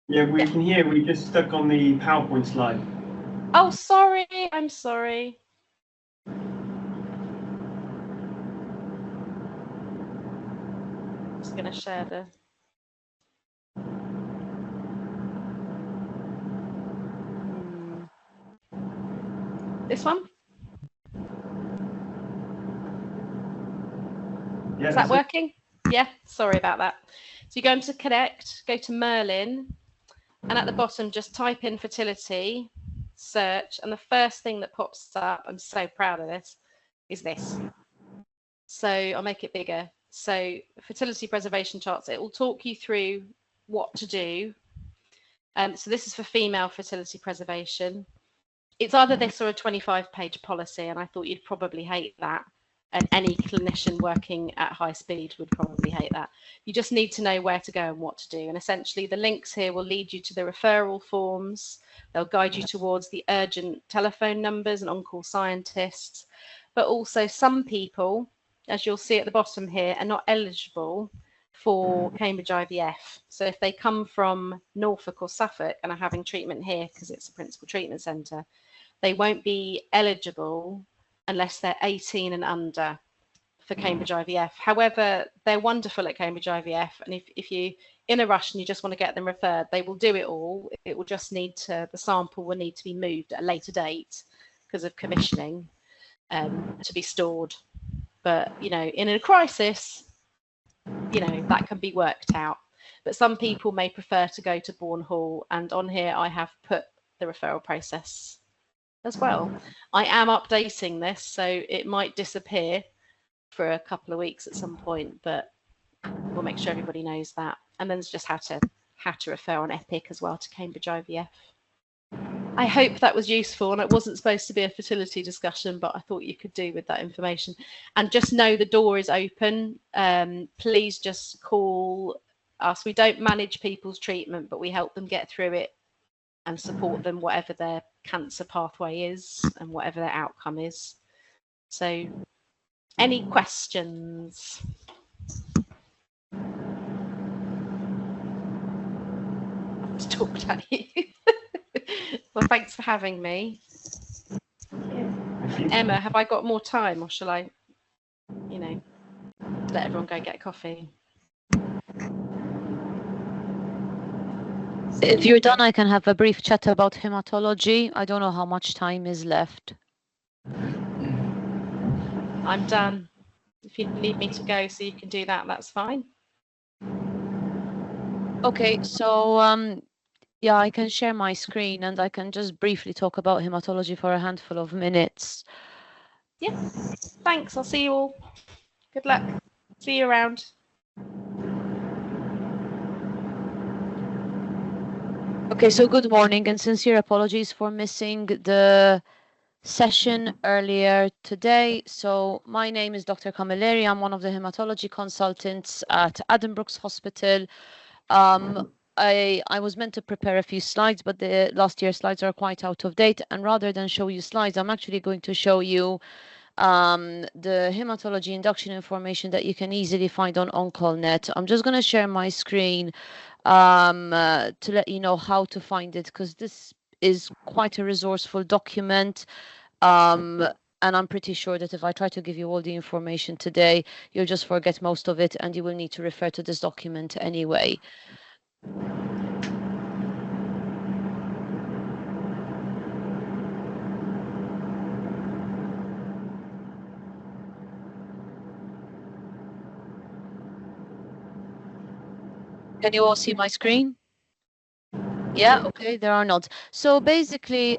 Yeah, we can hear. We just stuck on the PowerPoint slide.
Oh, sorry. I'm sorry. I'm just going to share the... This one?
Yeah,
is that working? Yeah, sorry about that. So you go into Connect, go to Merlin, and at the bottom just type in fertility, search, and the first thing that pops up, I'm so proud of this, is this. So I'll make it bigger. So fertility preservation charts, it will talk you through what to do. So this is for female fertility preservation. It's either this or a 25-page policy, and I thought you'd probably hate that. And any clinician working at high speed would probably hate that. You just need to know where to go and what to do. And essentially, the links here will lead you to the referral forms. They'll guide you towards the urgent telephone numbers and on-call scientists. But also, some people, as you'll see at the bottom here, are not eligible for Cambridge IVF. So if they come from Norfolk or Suffolk and are having treatment here because it's a principal treatment centre, they won't be eligible unless they're 18 and under for Cambridge IVF. However, they're wonderful at Cambridge IVF, and if you're in a rush and you just want to get them referred, they will do it all. It will just need to, the sample will need to be moved at a later date because of commissioning to be stored. But, you know, in a crisis, you know, that can be worked out. But some people may prefer to go to Bourne Hall, and on here I have put the referral process as well. I am updating this, so it might disappear for a couple of weeks at some point, but we'll make sure everybody knows that. And then there's just how to refer on Epic as well to Cambridge IVF. I hope that was useful, and it wasn't supposed to be a fertility discussion, but I thought you could do with that information. And just know the door is open. Please just call us. We don't manage people's treatment, but we help them get through it and support them, whatever their cancer pathway is and whatever their outcome is. So, any questions? I've just talked at you. Well, thanks for having me. Emma, have I got more time, or shall I, you know, let everyone go get a coffee?
If you're done, I can have a brief chat about hematology. I don't know how much time is left.
I'm done. If you need me to go so you can do that, that's fine.
Okay, so yeah, I can share my screen and I can just briefly talk about hematology for a handful of minutes.
Yeah, thanks. I'll see you all. Good luck. See you around.
Okay, so good morning and sincere apologies for missing the session earlier today. So my name is Dr. Camilleri. I'm one of the hematology consultants at Addenbrooke's Hospital. I was meant to prepare a few slides, but the last year's slides are quite out of date. And rather than show you slides, I'm actually going to show you the hematology induction information that you can easily find on OnCallNet. I'm just going to share my screen to let you know how to find it, because this is quite a resourceful document. And I'm pretty sure that if I try to give you all the information today, you'll just forget most of it and you will need to refer to this document anyway. Can you all see my screen? Yeah, okay, there are nods. So basically,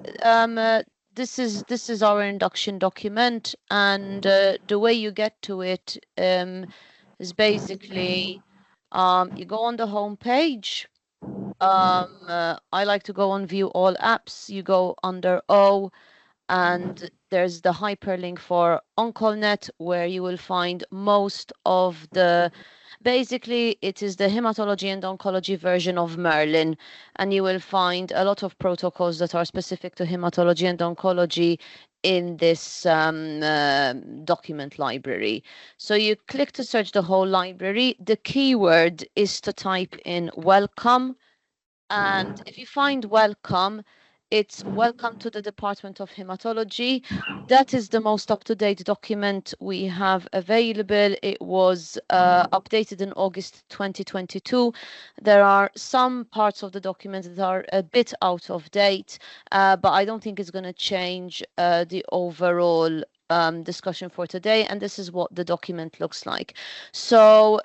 this is our induction document, and the way you get to it is basically you go on the home page. I like to go on view all apps. You go under O, and there's the hyperlink for OnCallNet, where you will find most of the, basically it is the hematology and oncology version of Merlin, and you will find a lot of protocols that are specific to hematology and oncology in this document library. So you click to search the whole library. The keyword is to type in welcome, and if you find welcome, it's welcome to the Department of Hematology. That is the most up-to-date document we have available. It was updated in August 2022. There are some parts of the document that are a bit out of date, but I don't think it's going to change the overall discussion for today. And this is what the document looks like. So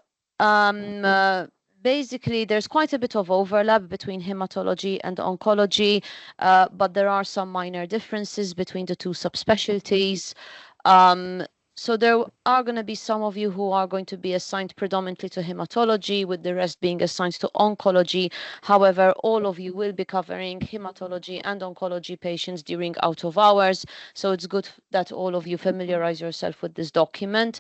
basically, there's quite a bit of overlap between hematology and oncology, but there are some minor differences between the two subspecialties. So there are going to be some of you who are going to be assigned predominantly to hematology, with the rest being assigned to oncology. However, all of you will be covering hematology and oncology patients during out of hours. So it's good that all of you familiarize yourself with this document.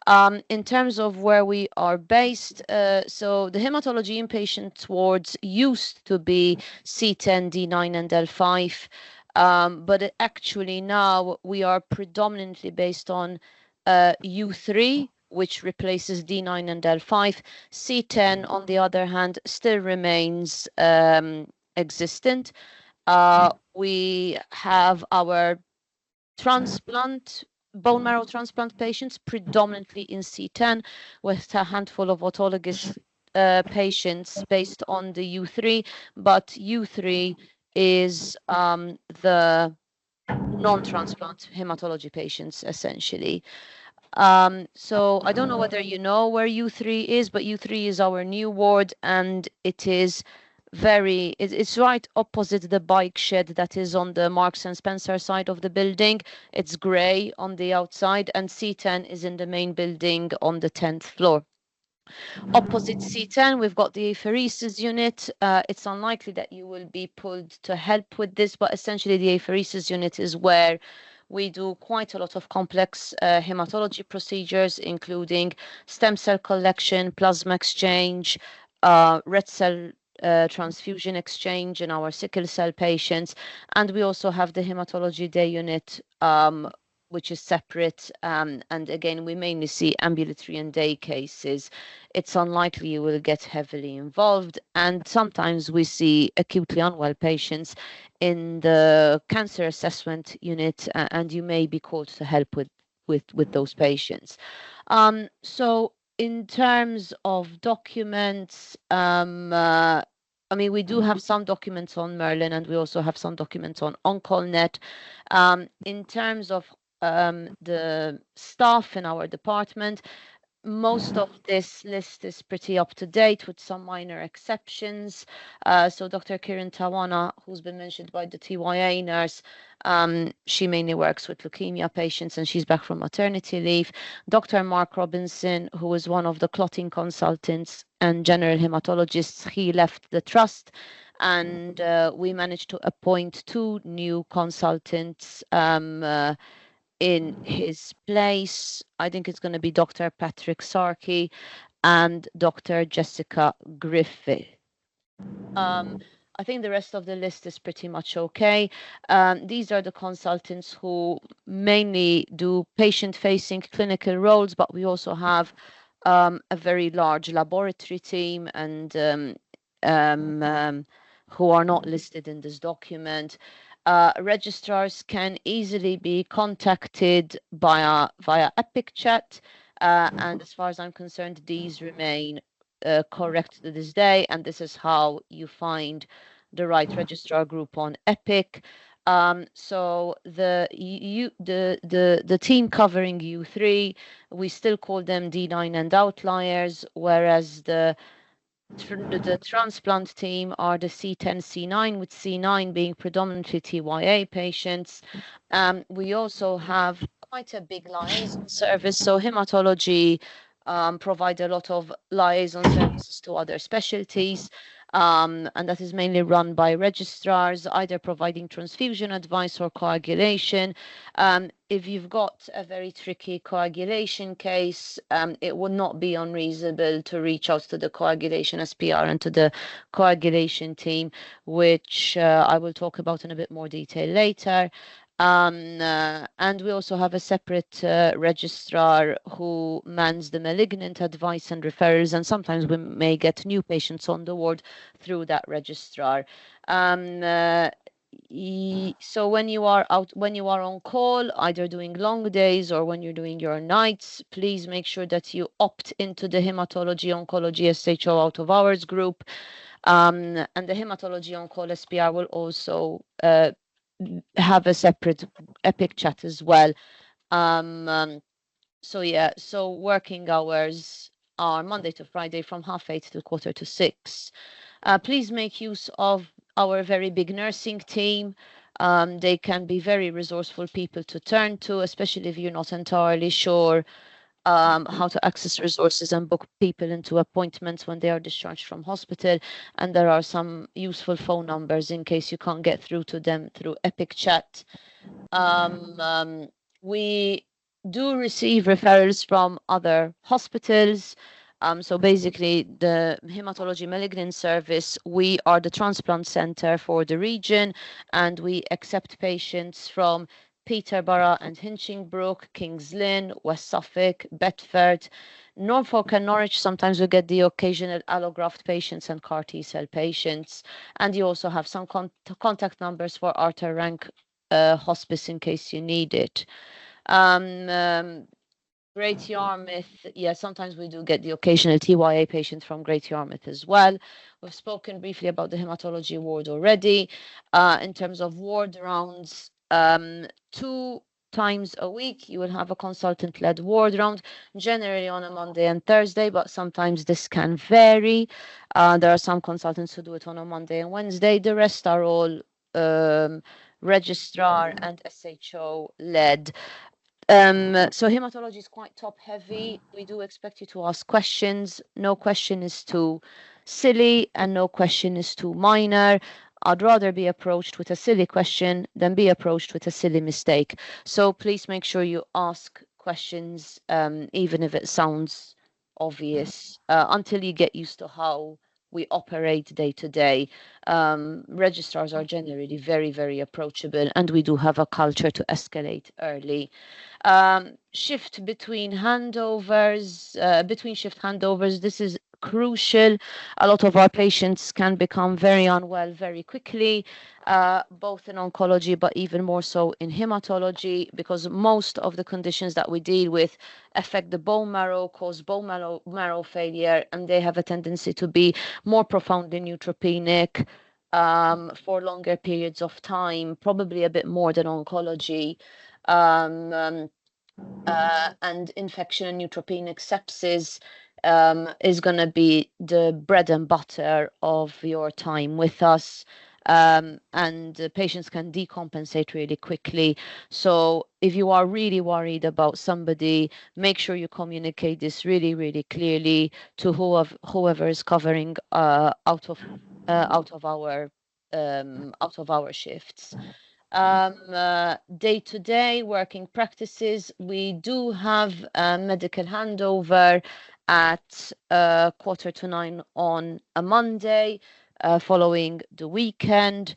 In terms of where we are based, so the hematology inpatient wards used to be C10, D9, and L5. But actually now we are predominantly based on U3, which replaces D9 and L5. C10, on the other hand, still remains existent. We have our bone marrow transplant patients predominantly in C10, with a handful of autologous patients based on the U3, but U3 is the non-transplant hematology patients, essentially. So I don't know whether you know where U3 is, but U3 is our new ward, and it is it's right opposite the bike shed that is on the Marks and Spencer side of the building. It's grey on the outside, and C10 is in the main building on the 10th floor. Opposite C10, we've got the apheresis unit. It's unlikely that you will be pulled to help with this, but essentially the apheresis unit is where we do quite a lot of complex hematology procedures, including stem cell collection, plasma exchange, red cell transfusion exchange in our sickle cell patients. And we also have the hematology day unit, which is separate. And again, we mainly see ambulatory and day cases. It's unlikely you will get heavily involved. And sometimes we see acutely unwell patients in the cancer assessment unit, and you may be called to help with those patients. So in terms of documents, I mean, we do have some documents on Merlin, and we also have some documents on OnCallNet. In terms of the staff in our department, most of this list is pretty up to date, with some minor exceptions. So Dr. Kiran Tawana, who's been mentioned by the TYA nurse, she mainly works with leukemia patients, and she's back from maternity leave. Dr. Mark Robinson, who is one of the clotting consultants and general hematologists, he left the trust, and we managed to appoint 2 new consultants in his place. I think it's going to be Dr. Patrick Sarkey and Dr. Jessica Griffith. I think the rest of the list is pretty much okay. These are the consultants who mainly do patient-facing clinical roles, but we also have a very large laboratory team, and who are not listed in this document. Registrars can easily be contacted via Epic Chat, and as far as I'm concerned, these remain correct to this day, and this is how you find the right registrar group on Epic. So the team covering U3, we still call them D9 and outliers, whereas the transplant team are the C10, C9, with C9 being predominantly TYA patients. We also have quite a big liaison service, so hematology provide a lot of liaison services to other specialties, and that is mainly run by registrars, either providing transfusion advice or coagulation. If you've got a very tricky coagulation case, it would not be unreasonable to reach out to the coagulation SPR and to the coagulation team, which I will talk about in a bit more detail later. And we also have a separate registrar who mans the malignant advice and referrals, and sometimes we may get new patients on the ward through that registrar. So when you are on call, either doing long days or when you're doing your nights, please make sure that you opt into the hematology oncology SHO out of hours group, and the hematology on call SPR will also have a separate Epic Chat as well. So yeah, so working hours are Monday to Friday from 8:30 to 5:45. Please make use of our very big nursing team. They can be very resourceful people to turn to, especially if you're not entirely sure how to access resources and book people into appointments when they are discharged from hospital. And there are some useful phone numbers in case you can't get through to them through Epic Chat. We do receive referrals from other hospitals. So basically, the Hematology Malignant Service, we are the transplant center for the region, and we accept patients from Peterborough and Hinchingbrook, Kings Lynn, West Suffolk, Bedford, Norfolk and Norwich. Sometimes we get the occasional allograft patients and CAR T-cell patients. And you also have some contact numbers for Arthur Rank Hospice in case you need it. Great Yarmouth, yeah, sometimes we do get the occasional TYA patient from Great Yarmouth as well. We've spoken briefly about the hematology ward already. In terms of ward rounds, 2 times a week you will have a consultant-led ward round, generally on a Monday and Thursday, but sometimes this can vary. There are some consultants who do it on a Monday and Wednesday. The rest are all registrar and SHO led. So hematology is quite top heavy. We do expect you to ask questions. No question is too silly and no question is too minor. I'd rather be approached with a silly question than be approached with a silly mistake. So please make sure you ask questions, even if it sounds obvious, until you get used to how we operate day to day. Registrars are generally very, very approachable, and we do have a culture to escalate early. Shift between handovers, between shift handovers, this is crucial. A lot of our patients can become very unwell very quickly, both in oncology, but even more so in hematology, because most of the conditions that we deal with affect the bone marrow, cause bone marrow failure, and they have a tendency to be more profoundly neutropenic for longer periods of time, probably a bit more than oncology. And infection and neutropenic sepsis is going to be the bread and butter of your time with us. And patients can decompensate really quickly. So if you are really worried about somebody, make sure you communicate this really, really clearly to whoever is covering out of our shifts. Day-to-day working practices, we do have a medical handover at 8:45 on a Monday following the weekend,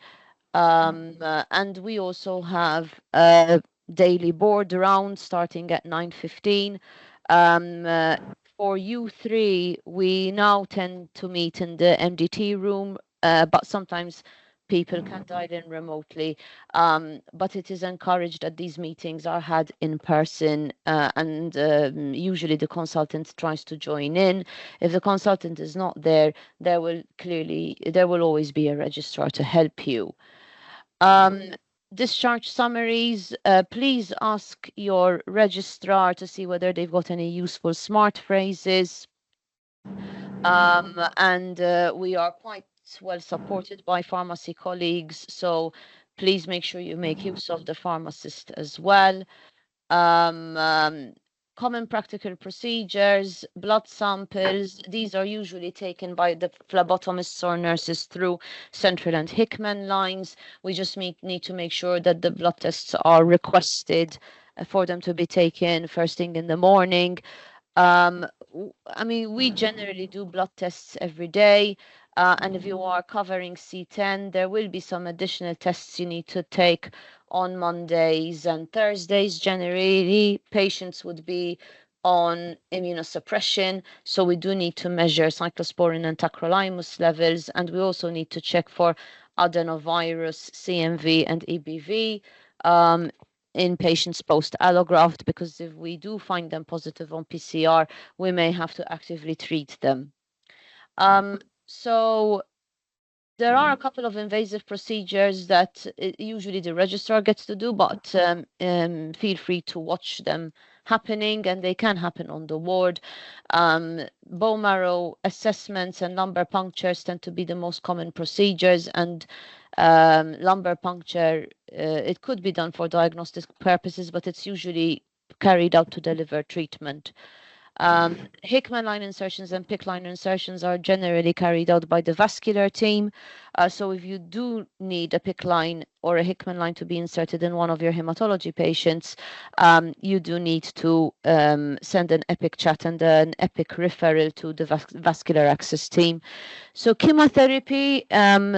and we also have a daily board round starting at 9:15. For U3, we now tend to meet in the MDT room, but sometimes people can dial in remotely, but it is encouraged that these meetings are had in person, and usually the consultant tries to join in. If the consultant is not there, there will always be a registrar to help you. Discharge summaries, please ask your registrar to see whether they've got any useful smart phrases. And we are quite well supported by pharmacy colleagues, so please make sure you make use of the pharmacist as well. Common practical procedures, blood samples, these are usually taken by the phlebotomists or nurses through Central and Hickman lines. We just need to make sure that the blood tests are requested for them to be taken first thing in the morning. I mean, we generally do blood tests every day, and if you are covering C10, there will be some additional tests you need to take on Mondays and Thursdays. Generally, patients would be on immunosuppression, so we do need to measure cyclosporin and tacrolimus levels, and we also need to check for adenovirus, CMV, and EBV. In patients post-allograft, because if we do find them positive on PCR, we may have to actively treat them. So there are a couple of invasive procedures that usually the registrar gets to do, but feel free to watch them happening, and they can happen on the ward. Bone marrow assessments and lumbar punctures tend to be the most common procedures, and lumbar puncture, it could be done for diagnostic purposes, but it's usually carried out to deliver treatment. Hickman line insertions and PICC line insertions are generally carried out by the vascular team. So if you do need a PICC line or a Hickman line to be inserted in one of your hematology patients, you do need to send an EPIC chat and an EPIC referral to the vascular access team. So chemotherapy,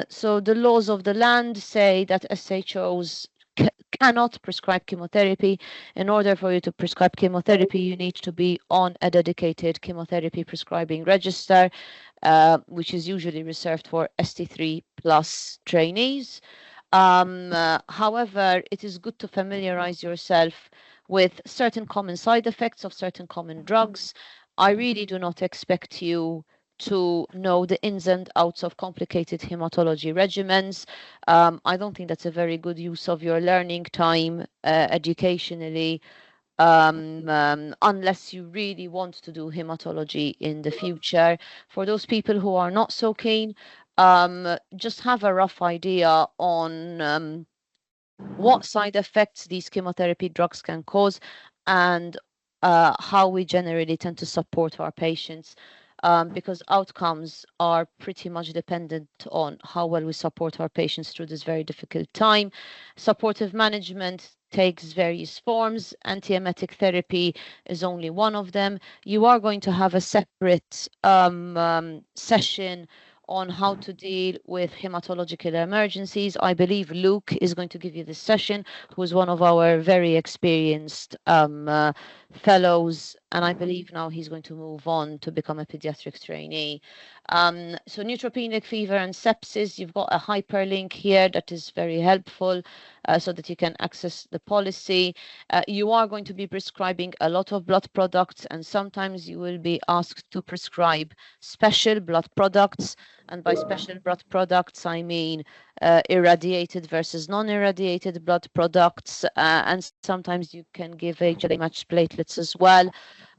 so the laws of the land say that SHOs cannot prescribe chemotherapy. In order for you to prescribe chemotherapy, you need to be on a dedicated chemotherapy prescribing register, which is usually reserved for ST3 plus trainees. However, it is good to familiarize yourself with certain common side effects of certain common drugs. I really do not expect you to know the ins and outs of complicated hematology regimens. I don't think that's a very good use of your learning time educationally, unless you really want to do hematology in the future. For those people who are not so keen, just have a rough idea on what side effects these chemotherapy drugs can cause and how we generally tend to support our patients. Because outcomes are pretty much dependent on how well we support our patients through this very difficult time. Supportive management takes various forms. Antiemetic therapy is only one of them. You are going to have a separate session on how to deal with hematological emergencies. I believe Luke is going to give you this session, who is one of our very experienced fellows, and I believe now he's going to move on to become a pediatric trainee. So neutropenic fever and sepsis, you've got a hyperlink here that is very helpful so that you can access the policy. You are going to be prescribing a lot of blood products, and sometimes you will be asked to prescribe special blood products. And by special blood products, I mean irradiated versus non-irradiated blood products. And sometimes you can give HLA matched platelets as well.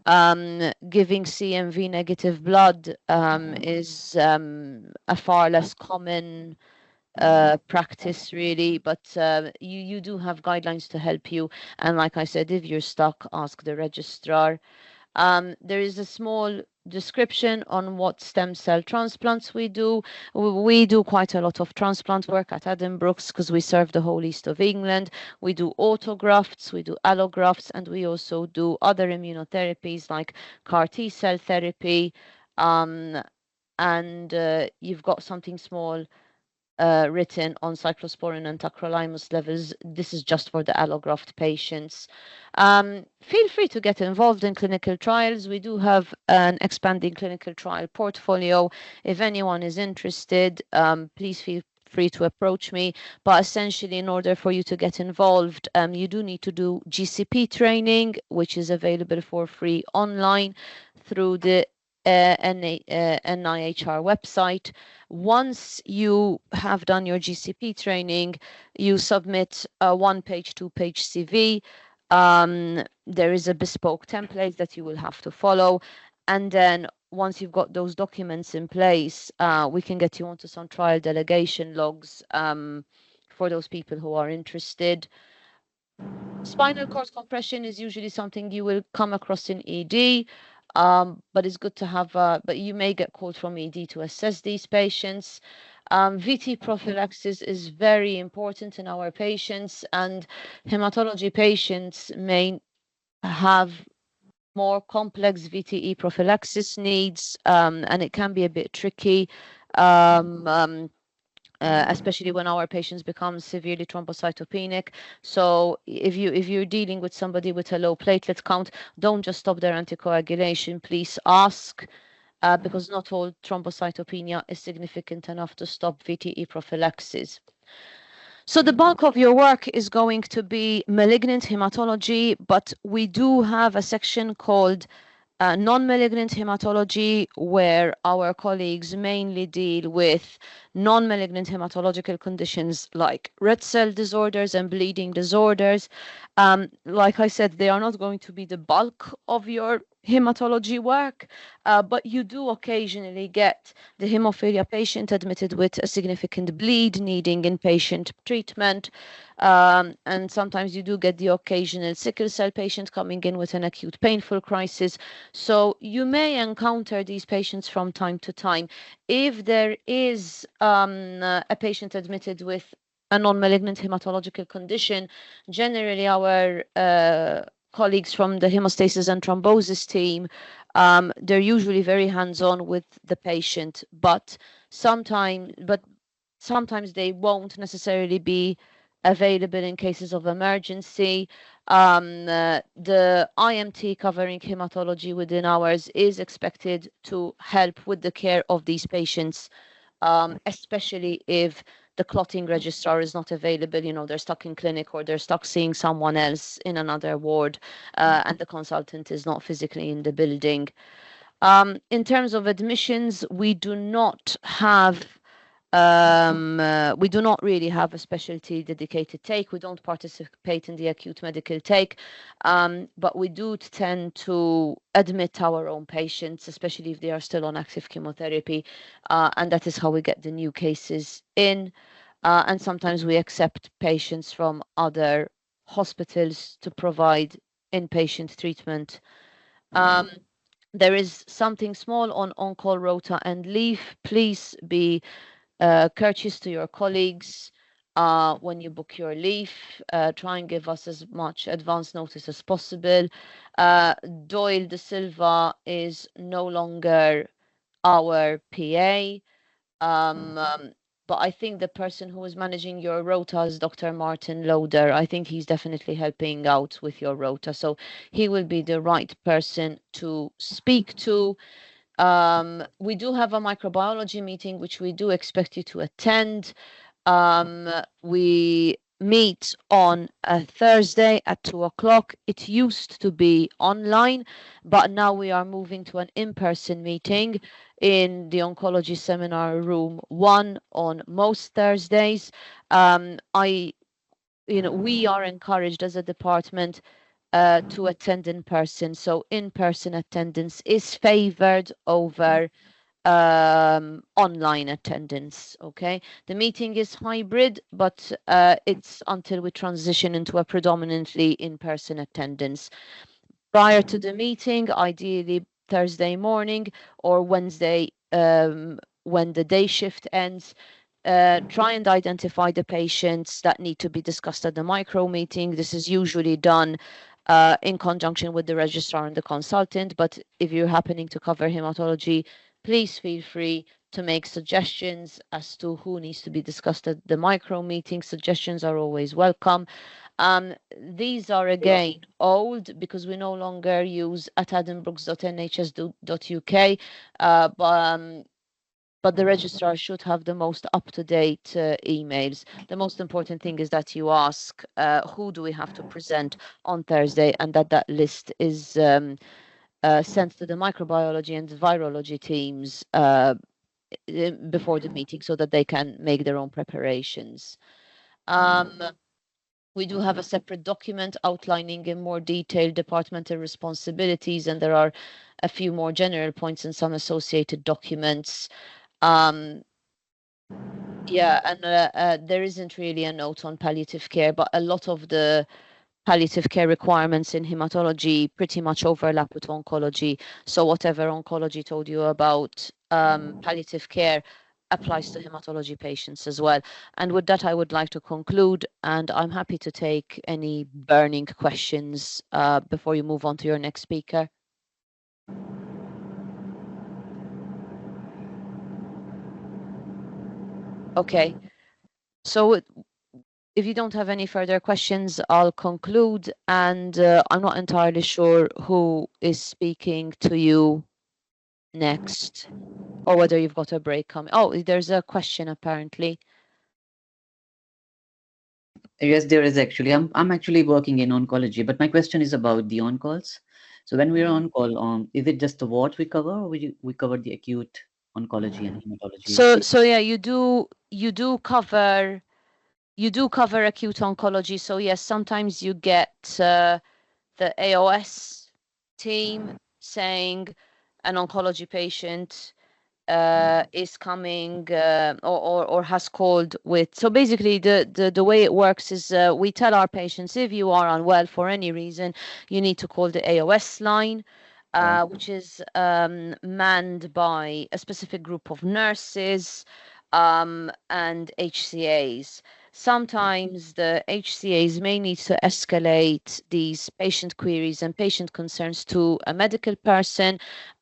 Giving CMV negative blood is a far less common practice really, but you do have guidelines to help you. And like I said, if you're stuck, ask the registrar. There is a small description on what stem cell transplants we do. We do quite a lot of transplant work at Addenbrooke's because we serve the whole east of England. We do autografts, we do allografts, and we also do other immunotherapies like CAR T cell therapy. And you've got something small written on cyclosporin and tacrolimus levels. This is just for the allograft patients. Feel free to get involved in clinical trials. We do have an expanding clinical trial portfolio. If anyone is interested, please feel free to approach me. But essentially, in order for you to get involved, you do need to do GCP training, which is available for free online through the NIHR website. Once you have done your GCP training, you submit a 1-page, 2-page CV. There is a bespoke template that you will have to follow. And then once you've got those documents in place, we can get you onto some trial delegation logs for those people who are interested. Spinal cord compression is usually something you will come across in ED. But it's good to have, but you may get called from ED to assess these patients. VT prophylaxis is very important in our patients, and hematology patients may have more complex VTE prophylaxis needs, and it can be a bit tricky. Especially when our patients become severely thrombocytopenic. So if you're dealing with somebody with a low platelet count, don't just stop their anticoagulation. Please ask, because not all thrombocytopenia is significant enough to stop VTE prophylaxis. So the bulk of your work is going to be malignant hematology, but we do have a section called non-malignant hematology, where our colleagues mainly deal with non-malignant hematological conditions like red cell disorders and bleeding disorders. Like I said, they are not going to be the bulk of your hematology work, but you do occasionally get the hemophilia patient admitted with a significant bleed needing inpatient treatment. And sometimes you do get the occasional sickle cell patient coming in with an acute painful crisis. So you may encounter these patients from time to time. If there is a patient admitted with a non-malignant hematological condition, generally our colleagues from the hemostasis and thrombosis team, they're usually very hands-on with the patient, but sometimes they won't necessarily be available in cases of emergency. The IMT covering hematology within hours is expected to help with the care of these patients, especially if the clotting registrar is not available, you know, they're stuck in clinic or they're stuck seeing someone else in another ward, and the consultant is not physically in the building. In terms of admissions, we do not really have a specialty dedicated take. We don't participate in the acute medical take, but we do tend to admit our own patients, especially if they are still on active chemotherapy, and that is how we get the new cases in. And sometimes we accept patients from other hospitals to provide inpatient treatment. There is something small on on-call rota and leave. Please be courteous to your colleagues when you book your leave. Try and give us as much advance notice as possible. Doyle De Silva is no longer our PA, but I think the person who is managing your rota is Dr. Martin Loader. I think he's definitely helping out with your rota, so he will be the right person to speak to. We do have a microbiology meeting, which we do expect you to attend. We meet on a Thursday at 2:00. It used to be online, but now we are moving to an in-person meeting in the oncology seminar room 1 on most Thursdays. We are encouraged as a department to attend in person. So in-person attendance is favored over online attendance. Okay, the meeting is hybrid, but it's until we transition into a predominantly in-person attendance. Prior to the meeting, ideally Thursday morning or Wednesday when the day shift ends, try and identify the patients that need to be discussed at the micro meeting. This is usually done in conjunction with the registrar and the consultant, but if you're happening to cover hematology, please feel free to make suggestions as to who needs to be discussed at the micro meeting. Suggestions are always welcome. These are again old because we no longer use @addenbrooks.nhs.uk, but the registrar should have the most up-to-date emails. The most important thing is that you ask who do we have to present on Thursday, and that list is sent to the microbiology and virology teams before the meeting so that they can make their own preparations. We do have a separate document outlining in more detail departmental responsibilities, and there are a few more general points and some associated documents. There isn't really a note on palliative care, but a lot of the palliative care requirements in hematology pretty much overlap with oncology. So whatever oncology told you about palliative care applies to hematology patients as well. And with that, I would like to conclude, and I'm happy to take any burning questions before you move on to your next speaker. Okay, so if you don't have any further questions, I'll conclude, and I'm not entirely sure who is speaking to you next, or whether you've got a break coming. Oh, there's a question apparently.
Yes, there is actually. I'm actually working in oncology, but my question is about the on-calls. So when we're on call, is it just the ward we cover, or we cover the acute oncology and hematology?
So yeah, you do cover acute oncology. So yes, sometimes you get the AOS team saying an oncology patient is coming or has called with. So basically the way it works is we tell our patients, if you are unwell for any reason, you need to call the AOS line, which is manned by a specific group of nurses and HCAs. Sometimes the HCAs may need to escalate these patient queries and patient concerns to a medical person,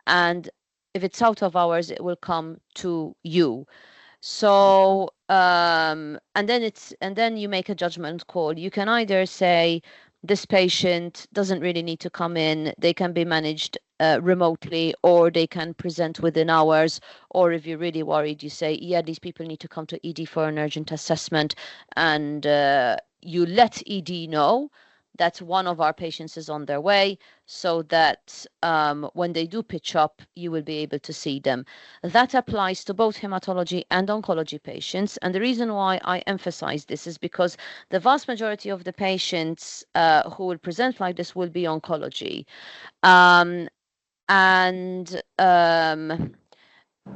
and if it's out of hours, it will come to you. So and then you make a judgment call. You can either say this patient doesn't really need to come in, they can be managed remotely, or they can present within hours. Or if you're really worried, you say, yeah, these people need to come to ED for an urgent assessment, and you let ED know that one of our patients is on their way, so that when they do pitch up, you will be able to see them. That applies to both hematology and oncology patients. And the reason why I emphasize this is because the vast majority of the patients who will present like this will be oncology.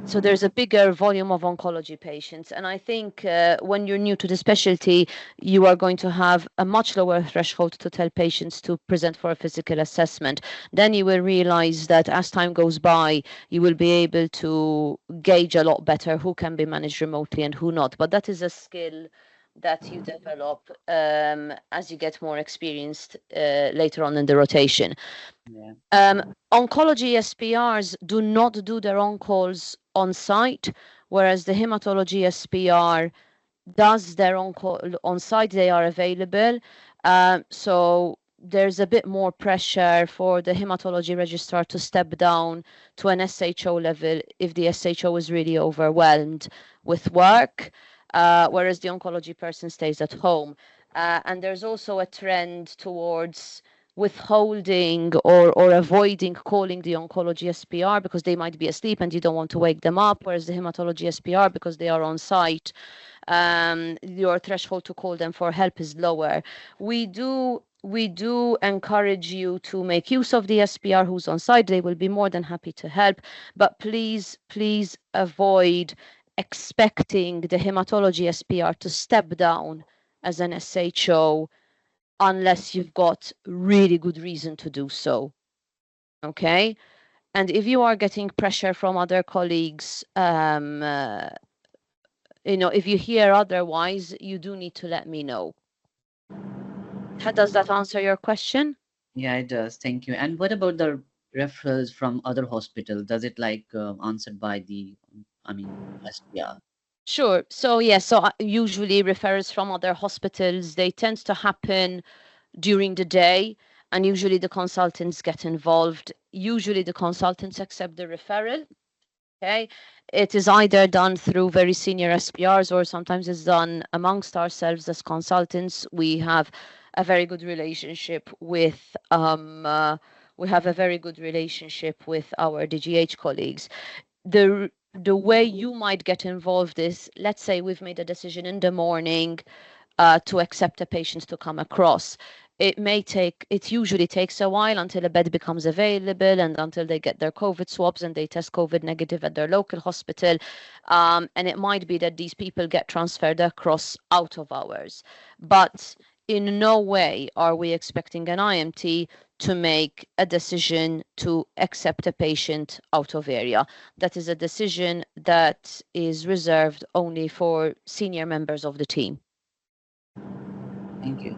So there's a bigger volume of oncology patients. And I think when you're new to the specialty, you are going to have a much lower threshold to tell patients to present for a physical assessment. Then you will realize that as time goes by, you will be able to gauge a lot better who can be managed remotely and who not. But that is a skill that you develop as you get more experienced later on in the rotation.
Yeah.
Oncology SPRs do not do their own calls on site, whereas the hematology SPR does their own call on site. They are available. So there's a bit more pressure for the hematology registrar to step down to an SHO level if the SHO is really overwhelmed with work, whereas the oncology person stays at home. And there's also a trend towards withholding or avoiding calling the oncology SPR because they might be asleep and you don't want to wake them up, whereas the hematology SPR, because they are on site, your threshold to call them for help is lower. We do encourage you to make use of the SPR who's on site. They will be more than happy to help, but please avoid expecting the hematology SPR to step down as an SHO unless you've got really good reason to do so. Okay? And if you are getting pressure from other colleagues, if you hear otherwise, you do need to let me know. Does that answer your question?
Yeah, it does. Thank you. And what about the referrals from other hospitals? Does it answered by the, SPR?
Sure. So yes, so usually referrals from other hospitals, they tend to happen during the day, and usually the consultants get involved. Usually the consultants accept the referral. Okay, it is either done through very senior SPRs or sometimes it's done amongst ourselves as consultants. We have a very good relationship with our DGH colleagues. The way you might get involved is, let's say we've made a decision in the morning to accept a patient to come across. It usually takes a while until a bed becomes available and until they get their COVID swabs and they test COVID negative at their local hospital. And it might be that these people get transferred across out of hours. But in no way are we expecting an IMT to make a decision to accept a patient out of area. That is a decision that is reserved only for senior members of the team.
Thank you.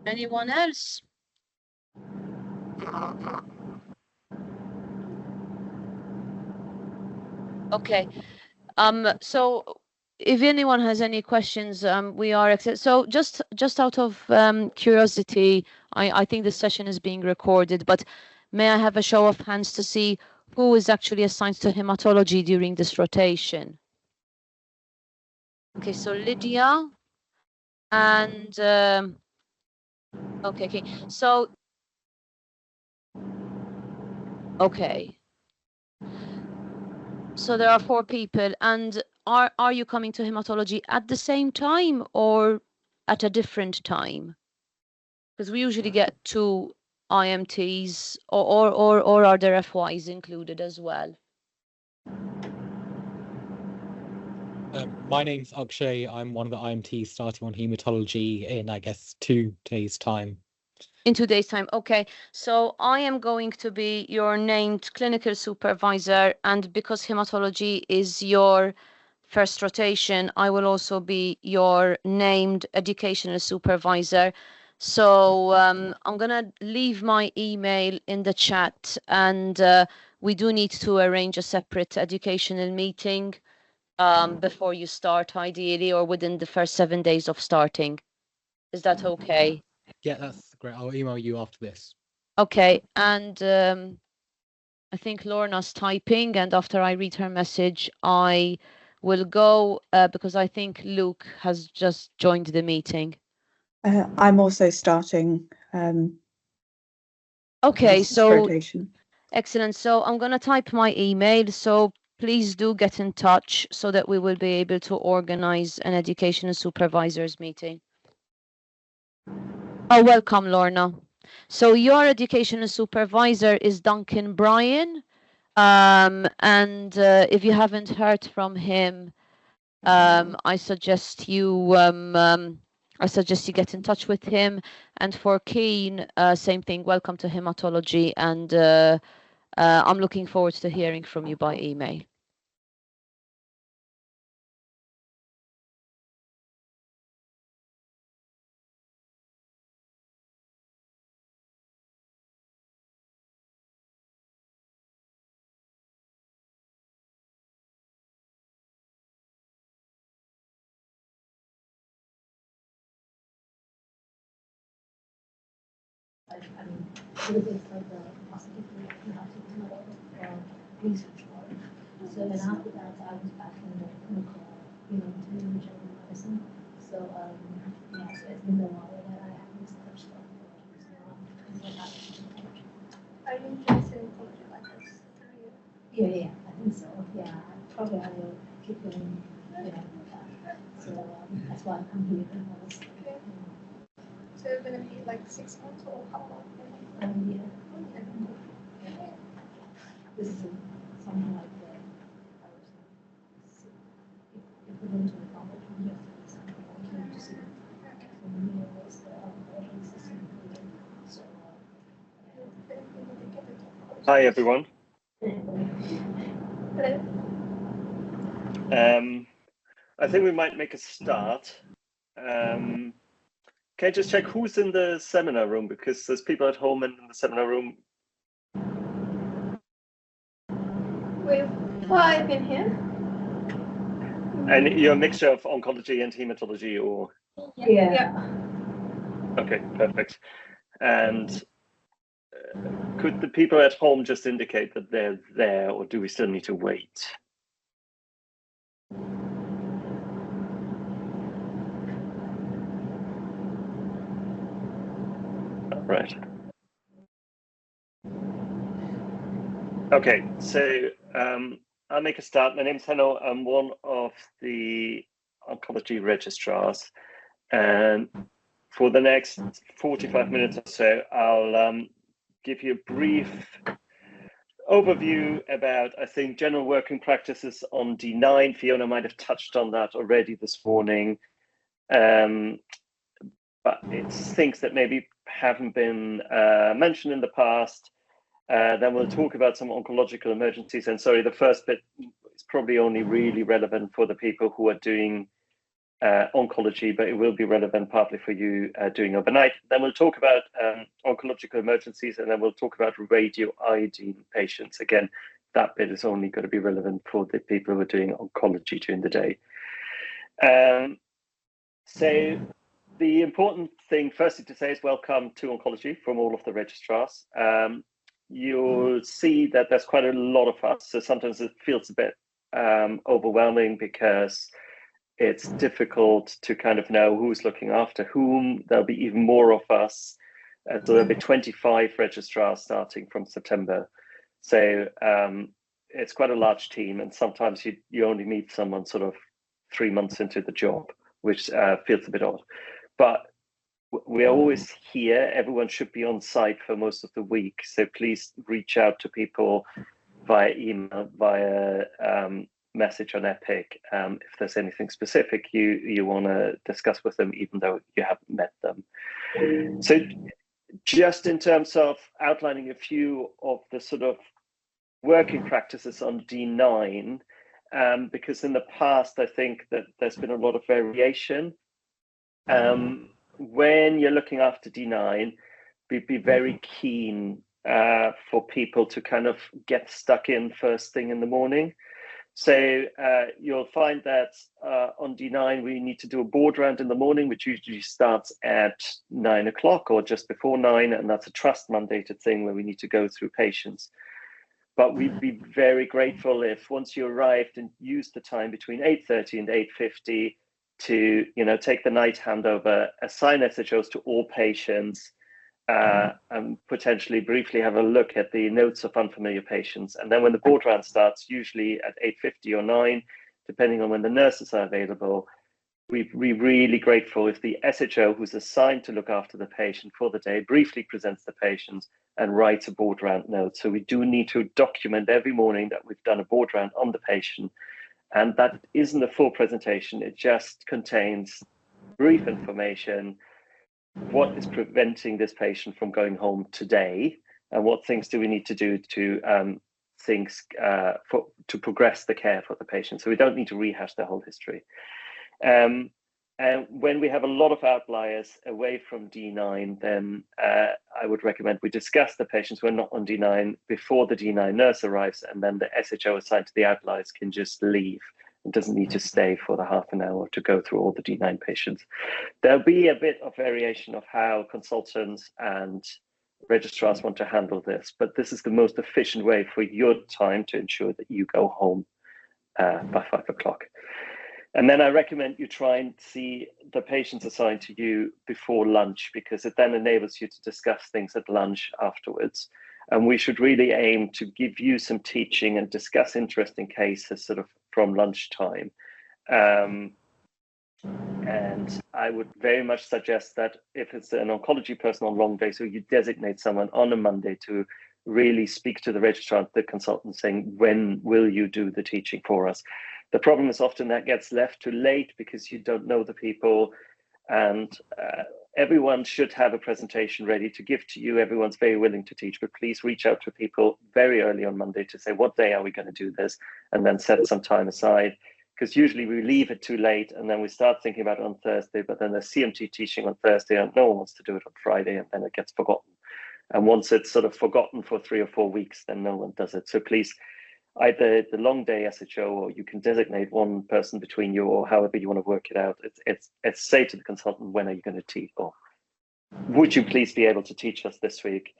Anyone else? Okay. So if anyone has any questions, we are so just out of curiosity, I think this session is being recorded, but may I have a show of hands to see who is actually assigned to hematology during this rotation. Okay, so Lydia and okay, so okay. So there are 4 people, and are you coming to hematology at the same time or at a different time? Because we usually get 2 IMTs, or are there FYs included as well?
My name's Akshay. I'm one of the IMTs starting on hematology in, I guess, 2 days' time.
In 2 days' time. Okay, so I am going to be your named clinical supervisor, and because hematology is your first rotation, I will also be your named educational supervisor. So I'm gonna leave my email in the chat, and we do need to arrange a separate educational meeting before you start, ideally, or within the first 7 days of starting. Is that okay?
Yeah, that's great. I'll email you after this.
Okay, and I think Lorna's typing, and after I read her message, I will go because I think Luke has just joined the meeting.
I'm also starting.
Okay,
this
so
rotation.
excellent. So I'm going to type my email. So please do get in touch so that we will be able to organize an educational supervisors meeting. Oh, welcome, Lorna. So your educational supervisor is Duncan Bryan. And if you haven't heard from him, I suggest you get in touch with him. And for Keen, same thing. Welcome to hematology, and I'm looking forward to hearing from you by email.
Research work. So then after that, I was back in the clinical, doing general medicine. So yeah, so it's been a while that I have researched on
Are you interested in oncology like this?
Yeah, I think so. Yeah, probably I will keep going, with that. So that's why I'm here.
Okay. So it's gonna be like 6 months or how long?
Yeah. This is something like the, if we go to the college, we have to something to see.
Hi everyone. I think we might make a start. Can I just check who's in the seminar room, because there's people at home and in the seminar room.
We've 5 in here.
And you're a mixture of oncology and hematology, or?
Yeah.
Okay, perfect. And could the people at home just indicate that they're there, or do we still need to wait? All right. Okay, so I'll make a start. My name's Henno. I'm one of the oncology registrars, and for the next 45 minutes or so, I'll give you a brief overview about, I think, general working practices on D9. Fiona might have touched on that already this morning, but it's things that maybe haven't been mentioned in the past. Then we'll talk about some oncological emergencies. And sorry, the first bit is probably only really relevant for the people who are doing oncology, but it will be relevant partly for you doing overnight. Then we'll talk about oncological emergencies, and then we'll talk about radioiodine patients. Again, that bit is only going to be relevant for the people who are doing oncology during the day. So the important thing firstly to say is welcome to oncology from all of the registrars. you'll see that there's quite a lot of us. So sometimes it feels a bit overwhelming because it's difficult to kind of know who's looking after whom. There'll be even more of us. So there'll be 25 registrars starting from September. So it's quite a large team, and sometimes you only meet someone sort of 3 months into the job, which feels a bit odd. But we're always here. Everyone should be on site for most of the week. So please reach out to people via email, via message on Epic, if there's anything specific you want to discuss with them, even though you haven't met them. So just in terms of outlining a few of the sort of working practices on D9, because in the past, I think that there's been a lot of variation. When you're looking after D9, we'd be very keen for people to kind of get stuck in first thing in the morning. So you'll find that on D9, we need to do a board round in the morning, which usually starts at 9 o'clock or just before 9. And that's a trust mandated thing where we need to go through patients. But we'd be very grateful if once you arrived and used the time between 8:30 and 8:50 to take the night handover, assign SHOs to all patients, and potentially briefly have a look at the notes of unfamiliar patients. And then when the board round starts, usually at 8:50 or 9, depending on when the nurses are available, we're really grateful if the SHO who's assigned to look after the patient for the day briefly presents the patients and writes a board round note. So we do need to document every morning that we've done a board round on the patient. And that isn't a full presentation. It just contains brief information. What is preventing this patient from going home today? And what things do we need to do to progress the care for the patient? So we don't need to rehash the whole history. And when we have a lot of outliers away from D9, then I would recommend we discuss the patients who are not on D9 before the D9 nurse arrives, and then the SHO assigned to the outliers can just leave. It doesn't need to stay for the half an hour to go through all the D9 patients. There'll be a bit of variation of how consultants and registrars want to handle this, but this is the most efficient way for your time to ensure that you go home by 5 o'clock. And then I recommend you try and see the patients assigned to you before lunch, because it then enables you to discuss things at lunch afterwards. And we should really aim to give you some teaching and discuss interesting cases sort of from lunchtime. And I would very much suggest that if it's an oncology person on long day, so you designate someone on a Monday to really speak to the registrar, the consultant, saying, when will you do the teaching for us? The problem is often that gets left too late because you don't know the people, and everyone should have a presentation ready to give to you. Everyone's very willing to teach, but please reach out to people very early on Monday to say, what day are we going to do this? And then set some time aside, because usually we leave it too late and then we start thinking about it on Thursday, but then there's CMT teaching on Thursday and no one wants to do it on Friday, and then it gets forgotten. And once it's sort of forgotten for 3 or 4 weeks, then no one does it. So please, either the long day SHO, or you can designate one person between you, or however you want to work it out. It's say to the consultant, when are you going to teach, or would you please be able to teach us this week?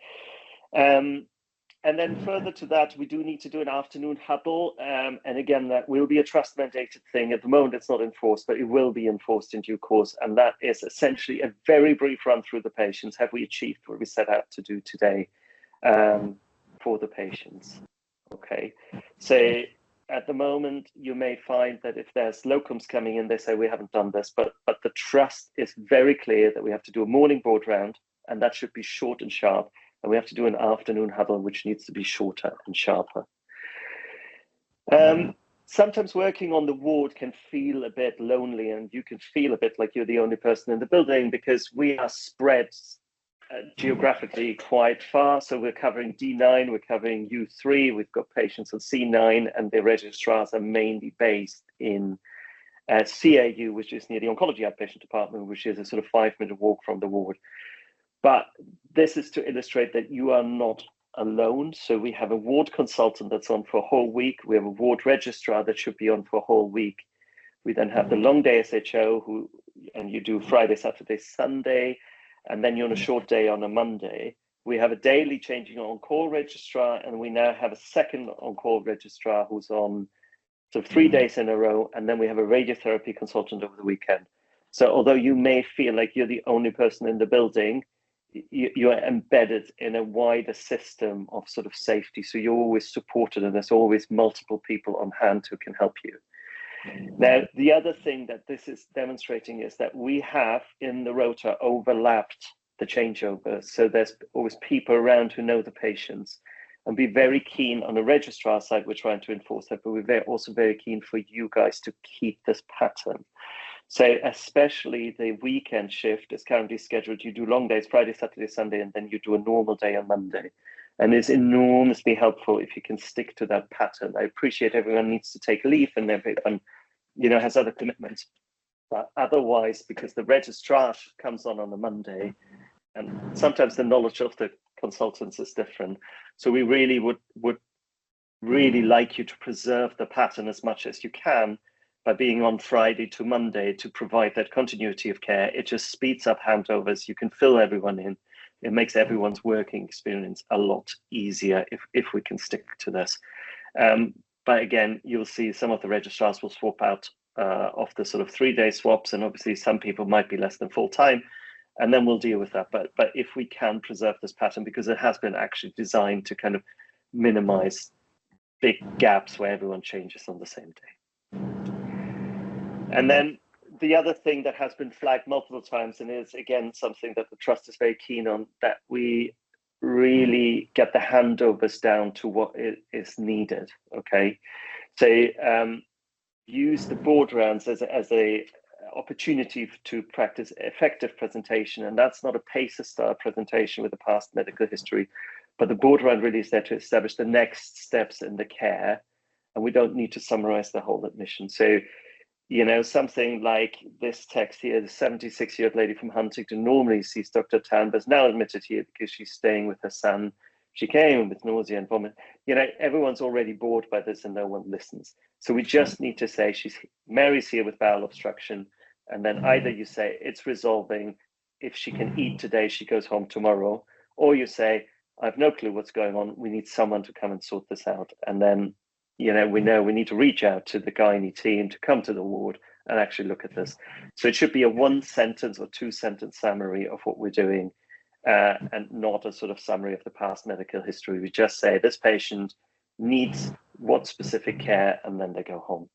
And then further to that, we do need to do an afternoon huddle. And again, that will be a trust mandated thing. At the moment, it's not enforced, but it will be enforced in due course. And that is essentially a very brief run through the patients. Have we achieved what we set out to do today for the patients? Okay, so at the moment, you may find that if there's locums coming in, they say we haven't done this, but the trust is very clear that we have to do a morning board round, and that should be short and sharp, and we have to do an afternoon huddle, which needs to be shorter and sharper. Sometimes working on the ward can feel a bit lonely, and you can feel a bit like you're the only person in the building, because we are spread geographically quite far. So we're covering D9, we're covering U3, we've got patients on C9, and the registrars are mainly based in CAU, which is near the oncology outpatient department, which is a sort of 5-minute walk from the ward. But this is to illustrate that you are not alone. So we have a ward consultant that's on for a whole week. We have a ward registrar that should be on for a whole week. We then have the long day SHO, and you do Friday, Saturday, Sunday, and then you're on a short day on a Monday. We have a daily changing on-call registrar, and we now have a second on-call registrar who's on sort of 3 days in a row, and then we have a radiotherapy consultant over the weekend. So although you may feel like you're the only person in the building, you're embedded in a wider system of sort of safety. So you're always supported, and there's always multiple people on hand who can help you. Now, the other thing that this is demonstrating is that we have in the rota overlapped the changeover. So there's always people around who know the patients, and be very keen on the registrar side. We're trying to enforce that, but we're also very keen for you guys to keep this pattern. So especially the weekend shift is currently scheduled. You do long days, Friday, Saturday, Sunday, and then you do a normal day on Monday. And it's enormously helpful if you can stick to that pattern. I appreciate everyone needs to take leave and everyone, has other commitments. But otherwise, because the registrar comes on a Monday, and sometimes the knowledge of the consultants is different. So we really would really like you to preserve the pattern as much as you can by being on Friday to Monday to provide that continuity of care. It just speeds up handovers. You can fill everyone in. It makes everyone's working experience a lot easier if we can stick to this. But again, you'll see some of the registrars will swap out of the sort of 3-day swaps, and obviously some people might be less than full time, and then we'll deal with that. But if we can preserve this pattern, because it has been actually designed to kind of minimize big gaps where everyone changes on the same day. And then the other thing that has been flagged multiple times, and is again something that the trust is very keen on, that we really get the handovers down to what is needed. Okay, so use the board rounds as a opportunity to practice effective presentation, and that's not a PACER style presentation with a past medical history, but the board round really is there to establish the next steps in the care, and we don't need to summarize the whole admission. So something like this text here, the 76-year-old lady from Huntington normally sees Dr. Tan, but is now admitted here because she's staying with her son. She came with nausea and vomit. Everyone's already bored by this and no one listens. So we just need to say Mary's here with bowel obstruction, and then either you say it's resolving. If she can eat today, she goes home tomorrow, or you say, I have no clue what's going on. We need someone to come and sort this out. And then we know we need to reach out to the gynae team to come to the ward and actually look at this. So it should be a 1-sentence or 2-sentence summary of what we're doing, and not a sort of summary of the past medical history. We just say this patient needs what specific care, and then they go home.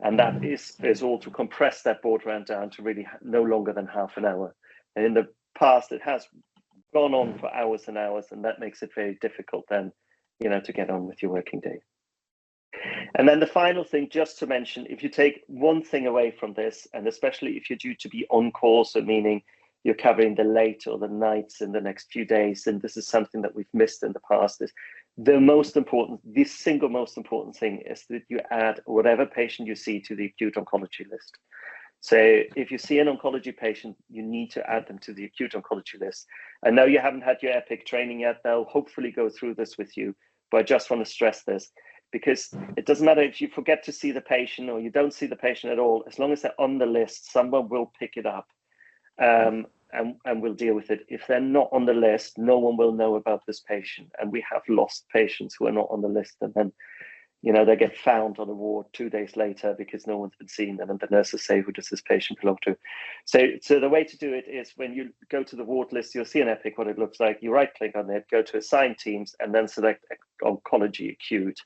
And that is all to compress that board round down to really no longer than half an hour. And in the past, it has gone on for hours and hours, and that makes it very difficult then, to get on with your working day. And then the final thing, just to mention, if you take one thing away from this, and especially if you're due to be on call, so meaning you're covering the late or the nights in the next few days, and this is something that we've missed in the past, is the single most important thing is that you add whatever patient you see to the acute oncology list. So if you see an oncology patient, you need to add them to the acute oncology list. I know you haven't had your EPIC training yet. They'll hopefully go through this with you, but I just want to stress this, because it doesn't matter if you forget to see the patient or you don't see the patient at all. As long as they're on the list, someone will pick it up, and we'll deal with it. If they're not on the list, no one will know about this patient. And we have lost patients who are not on the list, and then they get found on a ward 2 days later because no one's been seeing them, and the nurses say, who does this patient belong to? So the way to do it is, when you go to the ward list, you'll see an EPIC, what it looks like. You right click on it, go to assign teams, and then select oncology acute.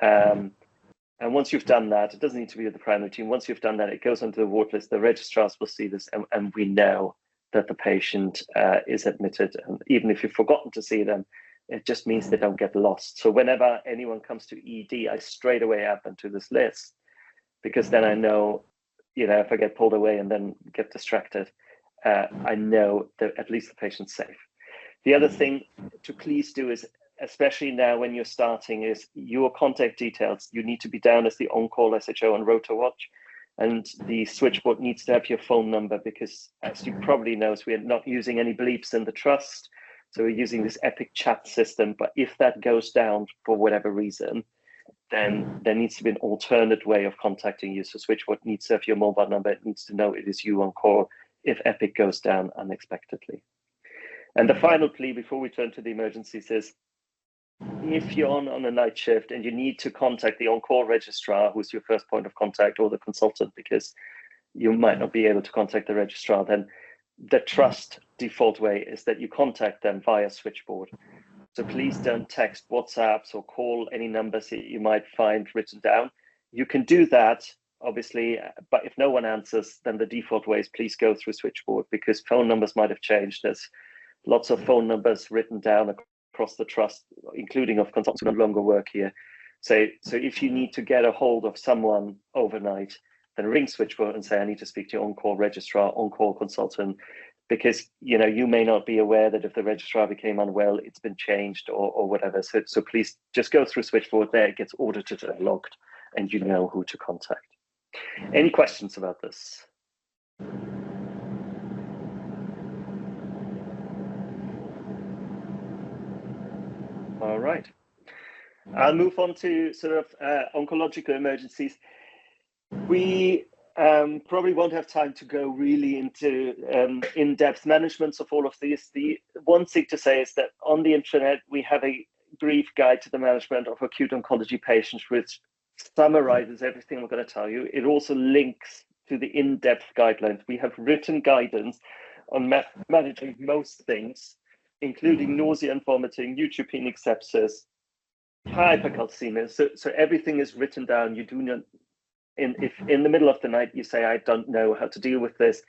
And once you've done that, it doesn't need to be with the primary team. Once you've done that, it goes onto the ward list. The registrars will see this, and we know that the patient is admitted. And even if you've forgotten to see them, it just means they don't get lost. So whenever anyone comes to ED, I straight away add them to this list, because then I know, if I get pulled away and then get distracted, I know that at least the patient's safe. The other thing to please do is, especially now when you're starting, is your contact details. You need to be down as the on-call SHO on Rota Watch, and the switchboard needs to have your phone number, because as you probably know, we're not using any bleeps in the trust. So we're using this EPIC chat system, but if that goes down for whatever reason, then there needs to be an alternate way of contacting you. So switchboard needs to have your mobile number. It needs to know it is you on call if EPIC goes down unexpectedly. And the final plea before we turn to the emergencies is, if you're on a night shift and you need to contact the on-call registrar, who's your first point of contact, or the consultant, because you might not be able to contact the registrar, then the trust default way is that you contact them via switchboard. So please don't text WhatsApps or call any numbers that you might find written down. You can do that, obviously, but if no one answers, then the default way is please go through switchboard, because phone numbers might have changed. There's lots of phone numbers written down across the trust, including of consultants who no longer work here. So if you need to get a hold of someone overnight, then ring switchboard and say, I need to speak to your on-call registrar, on-call consultant, because you may not be aware that if the registrar became unwell, it's been changed or whatever. So please just go through switchboard there. It gets audited and logged, and you know who to contact. Any questions about this? All right. I'll move on to sort of oncological emergencies. We probably won't have time to go really into in-depth management of all of these. The one thing to say is that on the intranet, we have a brief guide to the management of acute oncology patients, which summarizes everything I'm going to tell you. It also links to the in-depth guidelines. We have written guidance on managing most things, including nausea and vomiting, neutropenic sepsis, hypercalcemia. So everything is written down. You do not, if in the middle of the night you say, I don't know how to deal with this,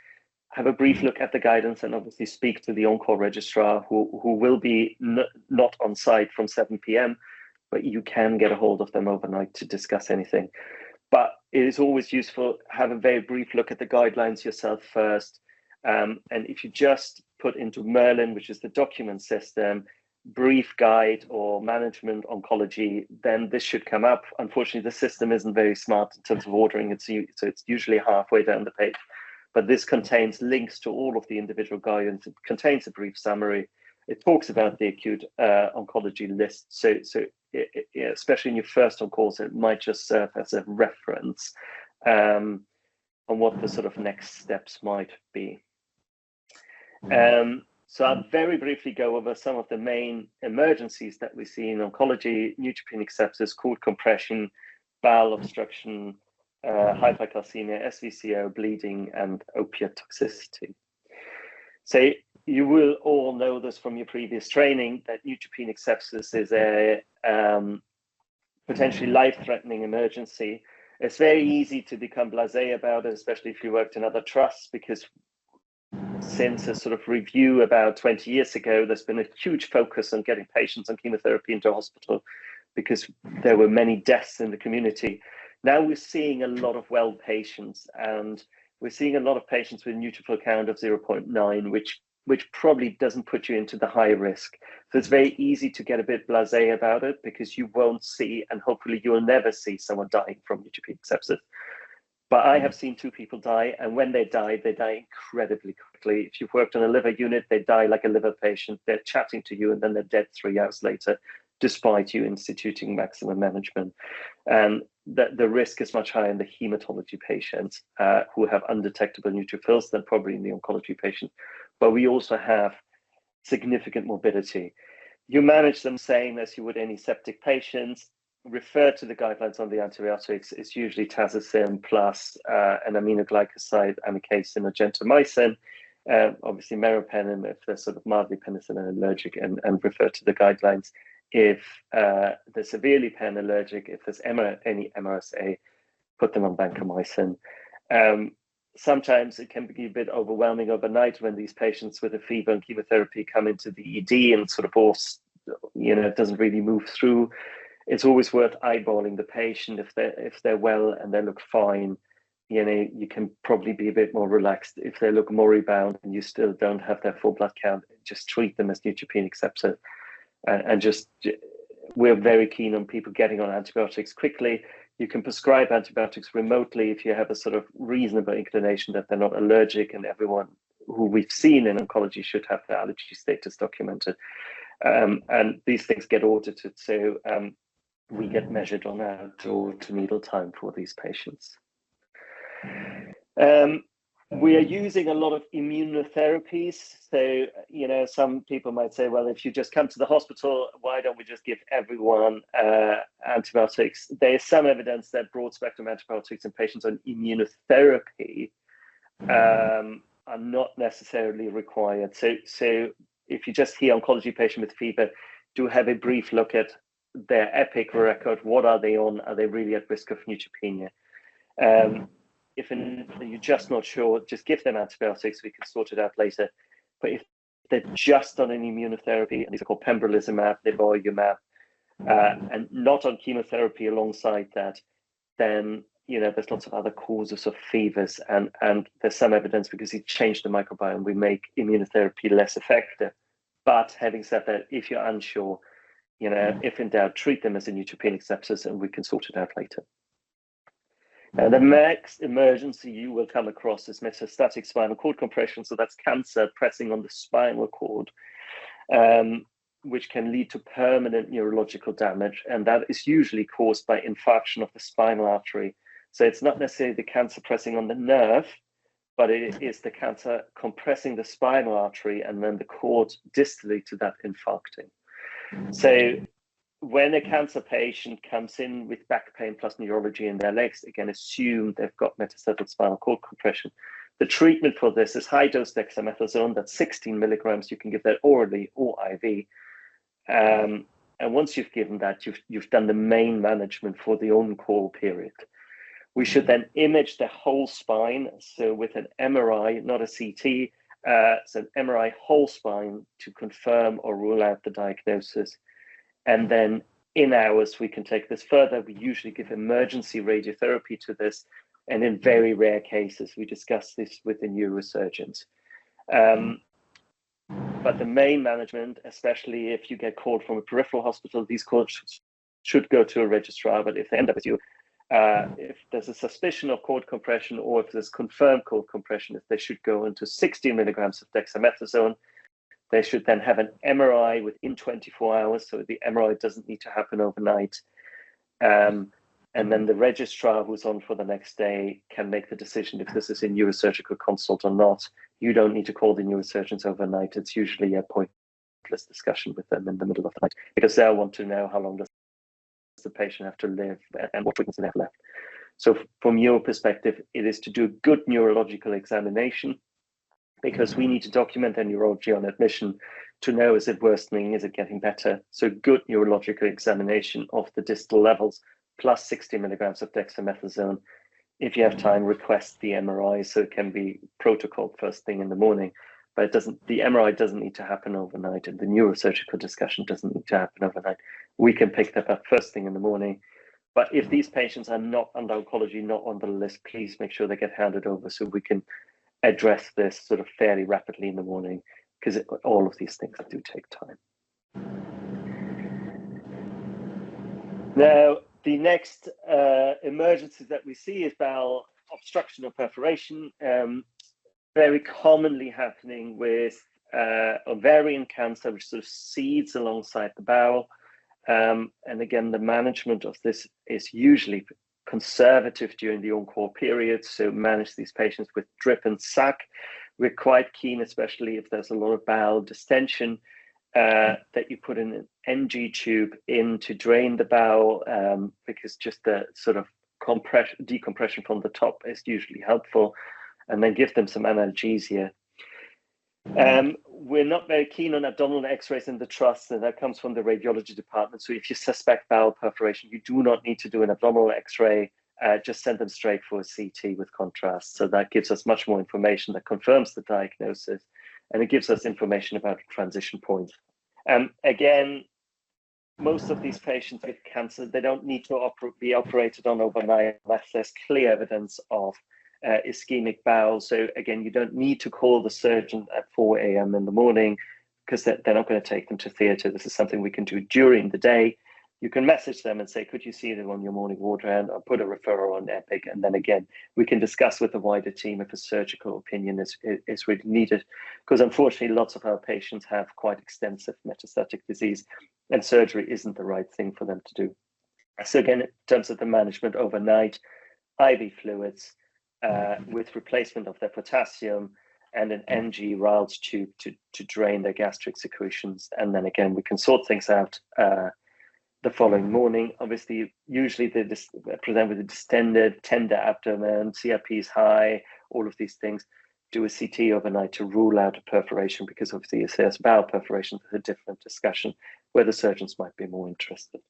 have a brief look at the guidance and obviously speak to the on-call registrar who will be not on site from 7 p.m., but you can get a hold of them overnight to discuss anything. But it is always useful, have a very brief look at the guidelines yourself first. And if you just put into Merlin, which is the document system, brief guide or management oncology, then this should come up. Unfortunately, the system isn't very smart in terms of ordering it, so it's usually halfway down the page. But this contains links to all of the individual guidance. It contains a brief summary. It talks about the acute oncology list. So especially in your first on calls, it might just serve as a reference on what the sort of next steps might be. So I'll very briefly go over some of the main emergencies that we see in oncology: neutropenic sepsis, cord compression, bowel obstruction, hypercalcemia, SVCO, bleeding, and opiate toxicity. So you will all know this from your previous training, that neutropenic sepsis is a potentially life-threatening emergency. It's very easy to become blasé about it, especially if you worked in other trusts, because since a sort of review about 20 years ago, there's been a huge focus on getting patients on chemotherapy into hospital because there were many deaths in the community. Now we're seeing a lot of well patients, and we're seeing a lot of patients with neutrophil count of 0.9, which probably doesn't put you into the high risk. So it's very easy to get a bit blasé about it because you won't see, and hopefully you'll never see, someone dying from neutropenic sepsis. But I have seen 2 people die, and when they die incredibly quickly. If you've worked on a liver unit, they die like a liver patient. They're chatting to you, and then they're dead 3 hours later, despite you instituting maximum management. And the risk is much higher in the hematology patients who have undetectable neutrophils than probably in the oncology patients. But we also have significant morbidity. You manage them same as you would any septic patients. Refer to the guidelines on the antibiotics. It's usually tazocin plus an aminoglycoside, amikacin or gentamicin, obviously meropenem if they're sort of mildly penicillin allergic, and refer to the guidelines if they're severely pen allergic. If there's any MRSA, put them on vancomycin. Sometimes it can be a bit overwhelming overnight when these patients with a fever and chemotherapy come into the ED and sort of all, it doesn't really move through. It's always worth eyeballing the patient. If they're well and they look fine, you can probably be a bit more relaxed. If they look moribund and you still don't have their full blood count, just treat them as neutropenic sepsis. And we're very keen on people getting on antibiotics quickly. You can prescribe antibiotics remotely if you have a sort of reasonable inclination that they're not allergic, and everyone who we've seen in oncology should have their allergy status documented. And these things get audited, so we get measured on out to needle time for these patients. We are using a lot of immunotherapies. So, some people might say, well, if you just come to the hospital, why don't we just give everyone antibiotics? There is some evidence that broad spectrum antibiotics in patients on immunotherapy are not necessarily required. So if you just hear oncology patient with fever, do have a brief look at their EPIC record. What are they on? Are they really at risk of neutropenia? If you're just not sure, just give them antibiotics. We can sort it out later. But if they're just on an immunotherapy, and these are called pembrolizumab, nivolumab, and not on chemotherapy alongside that, then there's lots of other causes of fevers, and there's some evidence because you change the microbiome, we make immunotherapy less effective. But having said that, if you're unsure, if in doubt, treat them as a neutropenic sepsis, and we can sort it out later. And the next emergency you will come across is metastatic spinal cord compression. So that's cancer pressing on the spinal cord, which can lead to permanent neurological damage. And that is usually caused by infarction of the spinal artery. So it's not necessarily the cancer pressing on the nerve, but it is the cancer compressing the spinal artery and then the cord distally to that infarcting. So when a cancer patient comes in with back pain plus neurology in their legs, again, assume they've got metastatic spinal cord compression. The treatment for this is high-dose dexamethasone. That's 16 milligrams. You can give that orally or IV. And once you've given that, you've done the main management for the on-call period. We should then image the whole spine. So with an MRI, not a CT, so an MRI whole spine to confirm or rule out the diagnosis. And then in hours, we can take this further. We usually give emergency radiotherapy to this. And in very rare cases, we discuss this with the neurosurgeons. But the main management, especially if you get called from a peripheral hospital, these calls should go to a registrar. But if they end up with you, if there's a suspicion of cord compression or if there's confirmed cord compression, if they should go into 16 milligrams of dexamethasone. They should then have an MRI within 24 hours, so the MRI doesn't need to happen overnight. And then the registrar who's on for the next day can make the decision if this is a neurosurgical consult or not. You don't need to call the neurosurgeons overnight. It's usually a pointless discussion with them in the middle of the night because they'll want to know how long does the patient have to live and what treatments they have left. So from your perspective, it is to do a good neurological examination, because we need to document their neurology on admission to know, is it worsening, is it getting better? So good neurological examination of the distal levels, plus 60 milligrams of dexamethasone. If you have time, request the MRI, so it can be protocol first thing in the morning, but the MRI doesn't need to happen overnight, and the neurosurgical discussion doesn't need to happen overnight. We can pick that up first thing in the morning. But if these patients are not under oncology, not on the list, please make sure they get handed over so we can address this sort of fairly rapidly in the morning, because all of these things do take time. Now, the next emergency that we see is bowel obstruction or perforation, very commonly happening with ovarian cancer, which sort of seeds alongside the bowel. And again, the management of this is usually conservative during the on-call period, so manage these patients with drip and suck. We're quite keen, especially if there's a lot of bowel distension, that you put in an NG tube in to drain the bowel, because just the sort of decompression from the top is usually helpful, and then give them some analgesia. We're not very keen on abdominal x-rays in the trust, and that comes from the radiology department. So if you suspect bowel perforation, you do not need to do an abdominal x-ray, just send them straight for a CT with contrast. So that gives us much more information that confirms the diagnosis, and it gives us information about transition points. Again, most of these patients with cancer, they don't need to be operated on overnight unless there's clear evidence of ischemic bowel. So again, you don't need to call the surgeon at 4 a.m. in the morning, because they're not going to take them to theatre. This is something we can do during the day. You can message them and say, could you see them on your morning ward round, or put a referral on EPIC? And then again, we can discuss with the wider team if a surgical opinion is really needed, because unfortunately, lots of our patients have quite extensive metastatic disease, and surgery isn't the right thing for them to do. So again, in terms of the management overnight, IV fluids, with replacement of their potassium and an NG Riles tube to drain their gastric secretions. And then again, we can sort things out the following morning. Obviously, usually they present with a distended, tender abdomen, CRP is high, all of these things. Do a CT overnight to rule out a perforation, because obviously if there's bowel perforation, there's a different discussion where the surgeons might be more interested.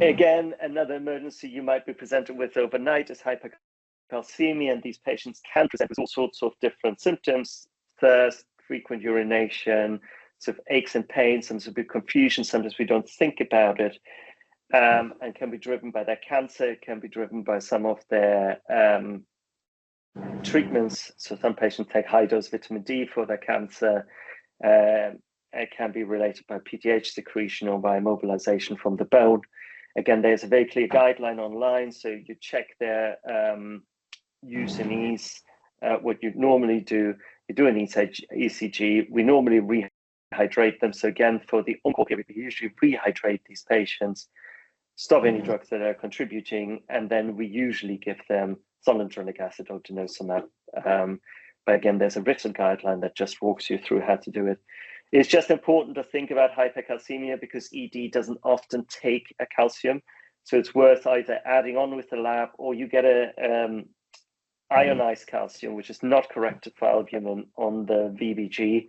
Again, another emergency you might be presented with overnight is hypercalcemia, and these patients can present with all sorts of different symptoms: thirst, frequent urination, sort of aches and pains, some sort of confusion. Sometimes we don't think about it, and can be driven by their cancer, can be driven by some of their treatments. So some patients take high-dose vitamin D for their cancer. It can be related by PTH secretion or by mobilization from the bone. Again, there's a very clear guideline online, so you check their use and ease. What you normally do, you do an ECG. We normally rehydrate them. So again, for the on-call period, we usually rehydrate these patients, stop any drugs that are contributing, and then we usually give them zoledronic acid or denosumab. But again, there's a written guideline that just walks you through how to do it. It's just important to think about hypercalcemia because ED doesn't often take a calcium. So it's worth either adding on with the lab, or you get a ionized calcium, which is not corrected for albumin on the VBG.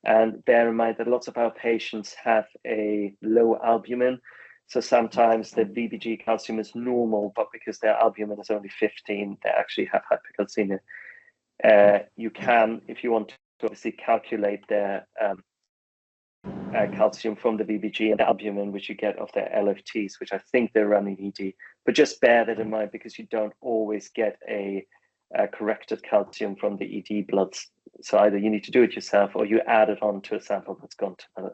And bear in mind that lots of our patients have a low albumin. So sometimes the VBG calcium is normal, but because their albumin is only 15, they actually have hypercalcemia. You can, if you want to, obviously calculate their calcium from the VBG and the albumin, which you get off their LFTs, which I think they're running ED. But just bear that in mind, because you don't always get a corrected calcium from the ED bloods. So either you need to do it yourself, or you add it on to a sample that's gone to